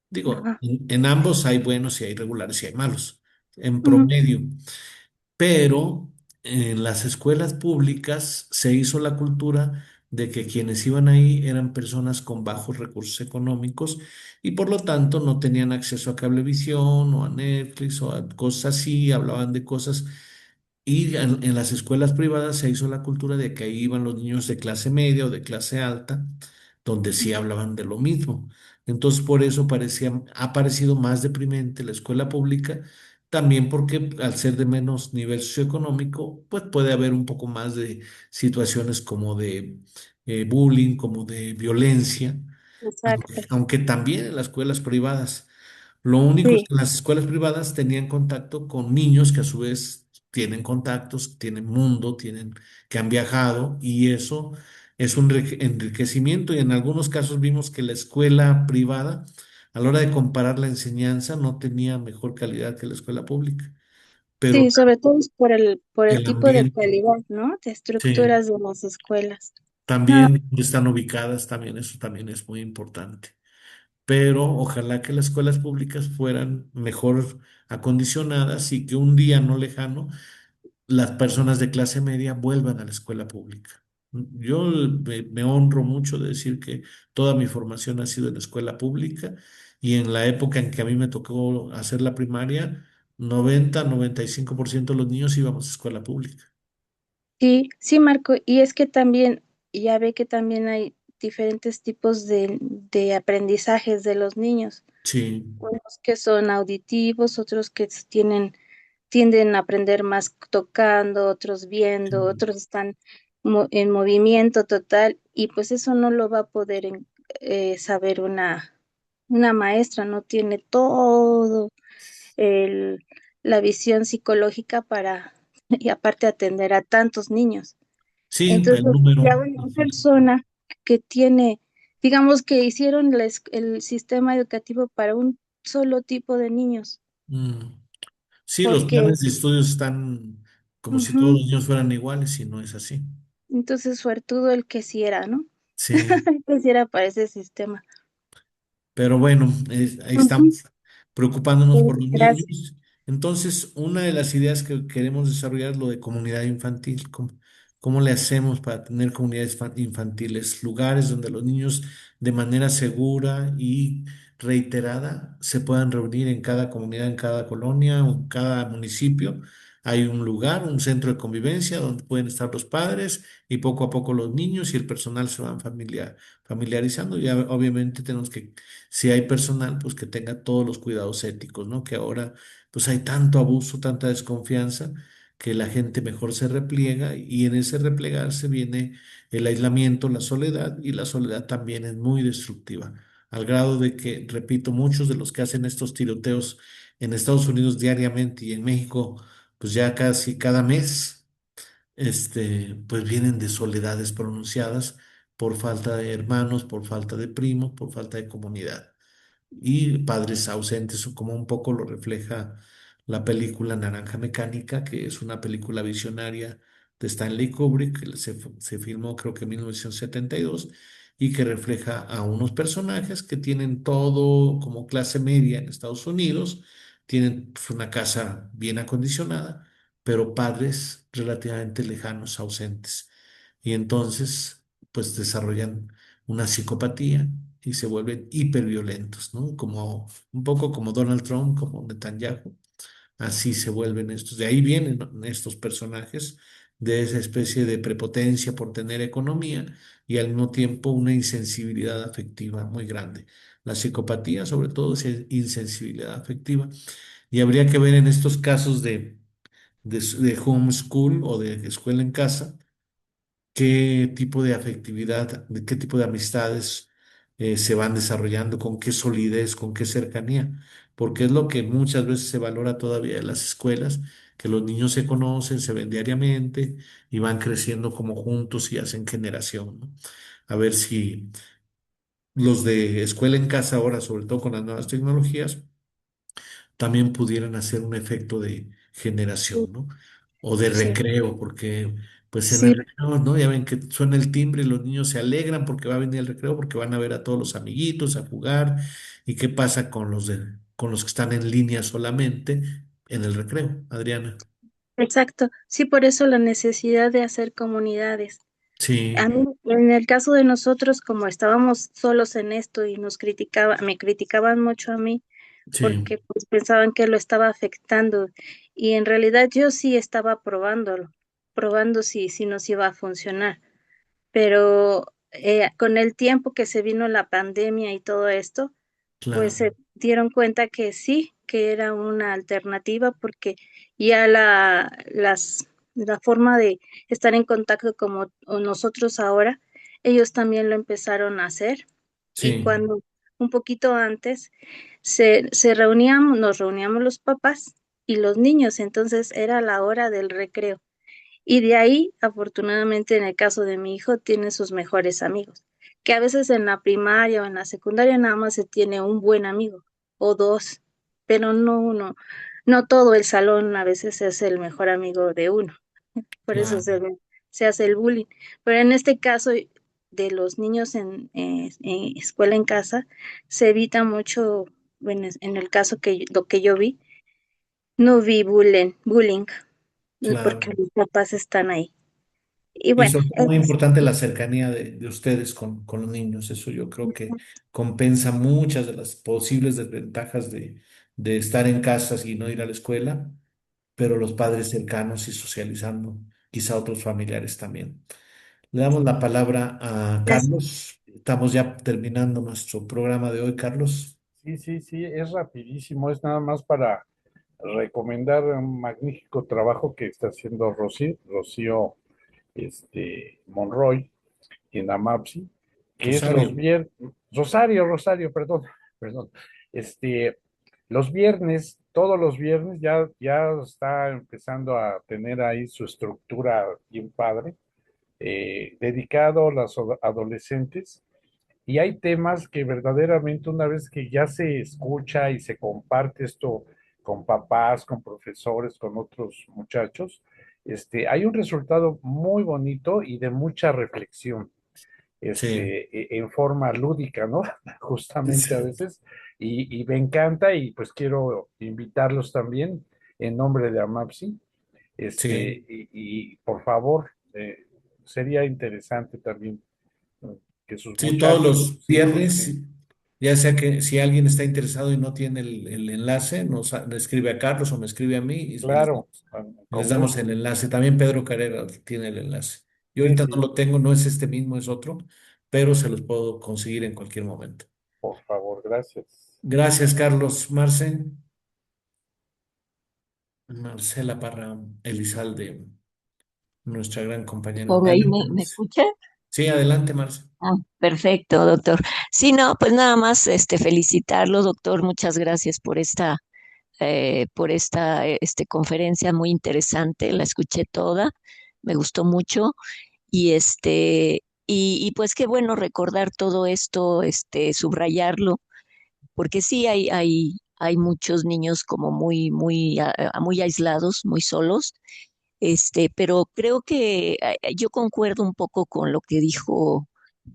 Digo, Ajá. en ambos hay buenos y hay regulares y hay malos, en Ujú. promedio, pero en las escuelas públicas se hizo la cultura de que quienes iban ahí eran personas con bajos recursos económicos y por lo tanto no tenían acceso a cablevisión o a Netflix o a cosas así, hablaban de cosas y en las escuelas privadas se hizo la cultura de que ahí iban los niños de clase media o de clase alta, donde sí hablaban de lo mismo. Entonces, por eso ha parecido más deprimente la escuela pública, también porque al ser de menos nivel socioeconómico, pues puede haber un poco más de situaciones como de bullying, como de violencia, Exacto. aunque también en las escuelas privadas. Lo único es Sí, que las escuelas privadas tenían contacto con niños que a su vez tienen contactos, tienen mundo, que han viajado y eso es un enriquecimiento y en algunos casos vimos que la escuela privada a la hora de comparar la enseñanza no tenía mejor calidad que la escuela pública, pero sí, sobre todo es por el el tipo de ambiente, calidad, ¿no? De sí, estructuras de las escuelas. No, también donde están ubicadas, también eso también es muy importante. Pero ojalá que las escuelas públicas fueran mejor acondicionadas y que un día no lejano las personas de clase media vuelvan a la escuela pública. Yo me honro mucho de decir que toda mi formación ha sido en escuela pública y en la época en que a mí me tocó hacer la primaria, 95% de los niños íbamos a escuela pública. sí, sí, Marco, y es que también, ya ve que también hay diferentes tipos de aprendizajes de los niños, Sí, unos que son auditivos, otros que tienden a aprender más tocando, otros viendo, sí, otros están en movimiento total, y pues eso no lo va a poder saber una maestra, no tiene todo el, la visión psicológica para, y aparte atender a tantos niños. sí, Entonces, el número. ya una persona que tiene, digamos que hicieron el sistema educativo para un solo tipo de niños, Mm. Sí, los porque planes de estudios están como si todos ujú, los niños fueran iguales y no es así. entonces suertudo el que sí era, ¿no? Sí, El que sí era para ese sistema. pero bueno, ahí Ujú, estamos preocupándonos por los gracias. niños. Entonces, una de las ideas que queremos desarrollar es lo de comunidad infantil. ¿Cómo le hacemos para tener comunidades infantiles? Lugares donde los niños de manera segura y reiterada se puedan reunir en cada comunidad, en cada colonia o en cada municipio Hay un lugar, un centro de convivencia donde pueden estar los padres y poco a poco los niños y el personal se van familiarizando. Y obviamente tenemos que, si hay personal, pues que tenga todos los cuidados éticos, ¿no? Que ahora pues hay tanto abuso, tanta desconfianza, que la gente mejor se repliega y en ese replegarse viene el aislamiento, la soledad, y la soledad también es muy destructiva, al grado de que, repito, muchos de los que hacen estos tiroteos en Estados Unidos diariamente y en México, pues ya casi cada mes, pues vienen de soledades pronunciadas por falta de hermanos, por falta de primos, por falta de comunidad y padres ausentes, o como un poco lo refleja la película Naranja Mecánica, que es una película visionaria de Stanley Kubrick, que se filmó creo que en 1972, y que refleja a unos personajes que tienen todo como clase media en Estados Unidos, tienen pues, una casa bien acondicionada, pero padres relativamente lejanos, ausentes. Y entonces, pues desarrollan una psicopatía y se vuelven hiperviolentos, ¿no? Como un poco como Donald Trump, como Netanyahu, así se vuelven estos. De ahí vienen, ¿no?, estos personajes de esa especie de prepotencia por tener economía y al mismo tiempo una insensibilidad afectiva muy grande. La psicopatía, sobre todo, es insensibilidad afectiva. Y habría que ver en estos casos de homeschool o de escuela en casa qué tipo de afectividad, de qué tipo de amistades se van desarrollando, con qué solidez, con qué cercanía, porque es lo que muchas veces se valora todavía en las escuelas, que los niños se conocen, se ven diariamente y van creciendo como juntos y hacen generación, ¿no? A ver si los de escuela en casa ahora, sobre todo con las nuevas tecnologías, también pudieran hacer un efecto de generación, ¿no? O de Sí, recreo, porque pues en el sí, recreo, ¿no? Ya ven que suena el timbre y los niños se alegran porque va a venir el recreo, porque van a ver a todos los amiguitos a jugar. ¿Y qué pasa con los que están en línea solamente en el recreo, Adriana? exacto. Sí, por eso la necesidad de hacer comunidades. A Sí, mí, en el caso de nosotros, como estábamos solos en esto y me criticaban mucho a mí sí, porque pues pensaban que lo estaba afectando y en realidad yo sí estaba probándolo, probando si nos iba a funcionar, pero con el tiempo que se vino la pandemia y todo esto, pues claro, se dieron cuenta que sí, que era una alternativa porque ya la forma de estar en contacto como o nosotros ahora, ellos también lo empezaron a hacer y sí, cuando un poquito antes nos reuníamos los papás y los niños, entonces era la hora del recreo. Y de ahí, afortunadamente, en el caso de mi hijo, tiene sus mejores amigos, que a veces en la primaria o en la secundaria nada más se tiene un buen amigo o dos, pero no uno, no todo el salón a veces es el mejor amigo de uno, por eso claro, se hace el bullying. Pero en este caso de los niños en escuela en casa, se evita mucho, bueno, en el caso lo que yo vi, no vi bullying, porque claro. los papás están ahí. Y Y bueno, sobre todo muy importante la cercanía de ustedes con los niños. Eso yo creo que compensa muchas de las posibles desventajas de estar en casas y no ir a la escuela, pero los padres cercanos y socializando, quizá otros familiares también. Le damos la palabra a gracias. Carlos. Estamos ya terminando nuestro programa de hoy, Carlos. Sí, sí, sí, es rapidísimo, es nada más para recomendar un magnífico trabajo que está haciendo Rocío Monroy en AMAPSI, que es los Rosario. viernes, Rosario, perdón, perdón, este, los viernes, todos los viernes ya está empezando a tener ahí su estructura bien padre, dedicado a los adolescentes, y hay temas que verdaderamente una vez que ya se escucha y se comparte esto con papás, con profesores, con otros muchachos, hay un resultado muy bonito y de mucha reflexión, Sí, en forma lúdica, ¿no? Justamente a veces, y me encanta y pues quiero invitarlos también en nombre de AMAPSI, sí, y por favor, sería interesante también, que sus sí, todos muchachos, los sus hijos, viernes. Ya sea que si alguien está interesado y no tiene el enlace, le escribe a Carlos o me escribe a mí Claro, les con damos el gusto. enlace. También Pedro Carrera tiene el enlace. Yo Sí, ahorita no sí, lo tengo, no es este mismo, es otro, pero se los puedo conseguir en cualquier momento. por favor, gracias. Gracias, Carlos. Marcela Parra Elizalde, nuestra gran compañera. Por ahí Adelante, me Marce. escucha. Sí, adelante, Marce. Ah, perfecto, doctor. Sí, no, pues nada más felicitarlo, doctor. Muchas gracias por esta conferencia muy interesante. La escuché toda, me gustó mucho. Y pues qué bueno recordar todo esto, subrayarlo, porque sí hay muchos niños como muy aislados, muy solos. Pero creo que yo concuerdo un poco con lo que dijo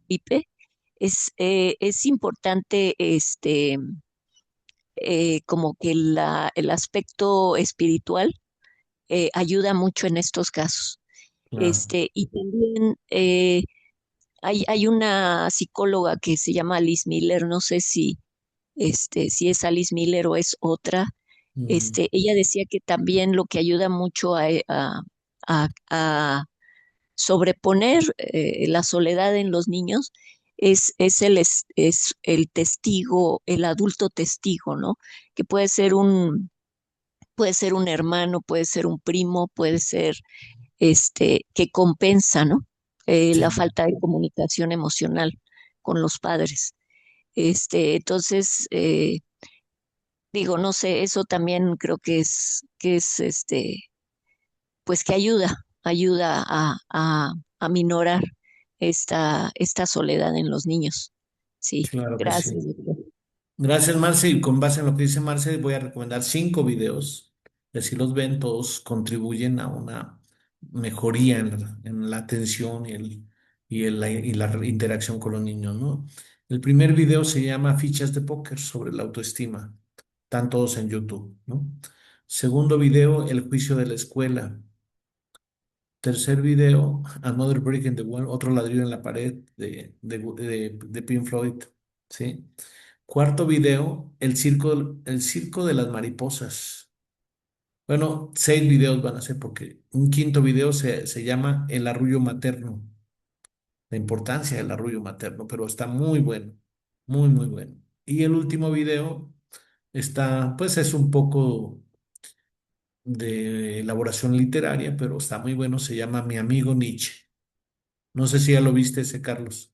Pipe. Es importante como que el aspecto espiritual ayuda mucho en estos casos. Claro, Y también hay una psicóloga que se llama Alice Miller, no sé si es Alice Miller o es otra. mm, Ella decía que también lo que ayuda mucho a sobreponer la soledad en los niños es el testigo, el adulto testigo, ¿no? Que puede ser un hermano, puede ser un primo, puede ser que compensa, ¿no? La sí, falta de comunicación emocional con los padres. Entonces, digo, no sé, eso también creo que es pues que ayuda a minorar esta soledad en los niños. Sí, claro que sí. gracias, doctor. Gracias, Marce. Y con base en lo que dice Marce, voy a recomendar 5 videos. Y así los ven, todos contribuyen a una mejoría en la atención y la interacción con los niños, ¿no? El primer video se llama Fichas de Póker sobre la autoestima. Están todos en YouTube, ¿no? Segundo video, El juicio de la escuela. Tercer video, Another Brick in the Wall, otro ladrillo en la pared de Pink Floyd, ¿sí? Cuarto video, el circo de las mariposas. Bueno, 6 videos van a ser porque un quinto video se llama El arrullo materno, la importancia del arrullo materno, pero está muy bueno, muy, muy bueno. Y el último video pues es un poco de elaboración literaria, pero está muy bueno, se llama Mi amigo Nietzsche. No sé si ya lo viste ese, Carlos,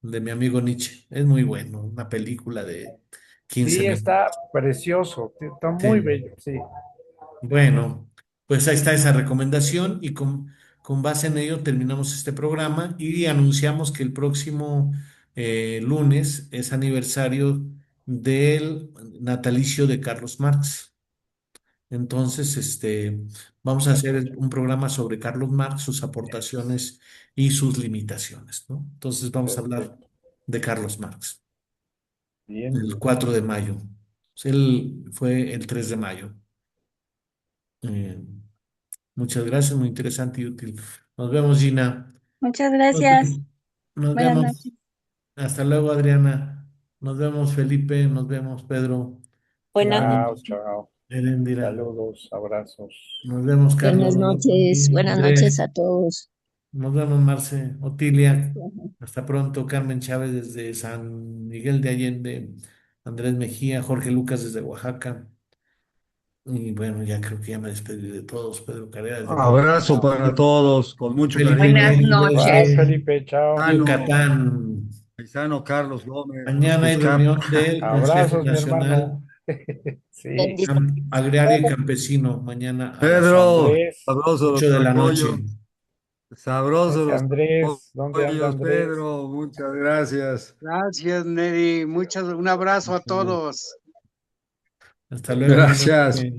de Mi amigo Nietzsche. Es muy bueno, una película de 15 Sí, está minutos. precioso, está muy Sí. bello, sí. Bueno, pues ahí está esa recomendación y con base en ello terminamos este programa y anunciamos que el próximo lunes es aniversario del natalicio de Carlos Marx. Entonces, vamos a hacer un programa sobre Carlos Marx, sus aportaciones y sus limitaciones, ¿no? Entonces vamos a hablar Perfecto. de Carlos Marx Bien. el 4 de mayo. Él fue el 3 de mayo. Eh, Muchas gracias, muy interesante y útil. Nos vemos, Gina. Muchas Nos gracias. vemos. Nos Buenas noches. vemos. Hasta luego, Adriana. Nos vemos, Felipe. Nos vemos, Pedro. Nos Buenas vemos, Chao, noches. chao. Erendira. Saludos, abrazos. Nos vemos, Carlos. Nos vemos, Buenas noches Andrés. a todos. Nos vemos, Marce. Otilia. Hasta pronto. Carmen Chávez desde San Miguel de Allende. Andrés Mejía. Jorge Lucas desde Oaxaca. Y bueno, ya creo que ya me despedí de todos. Pedro Carrera desde Abrazo para todos, con mucho Felipe cariño. Buenas Bye, noches. desde Felipe, chao. Paisano, Yucatán. paisano Carlos Gómez, Mañana hay Cuscap. reunión del Consejo Abrazos, mi Nacional hermano. Sí. Agrario y Campesino, mañana a las Pedro, Andrés, sabroso los 8 de la noche. pollos, sabrosos ese los Andrés, ¿dónde anda pollos, Andrés? Pedro, muchas gracias. Gracias, Neri. Un abrazo a todos. Hasta luego, buenas Gracias. noches.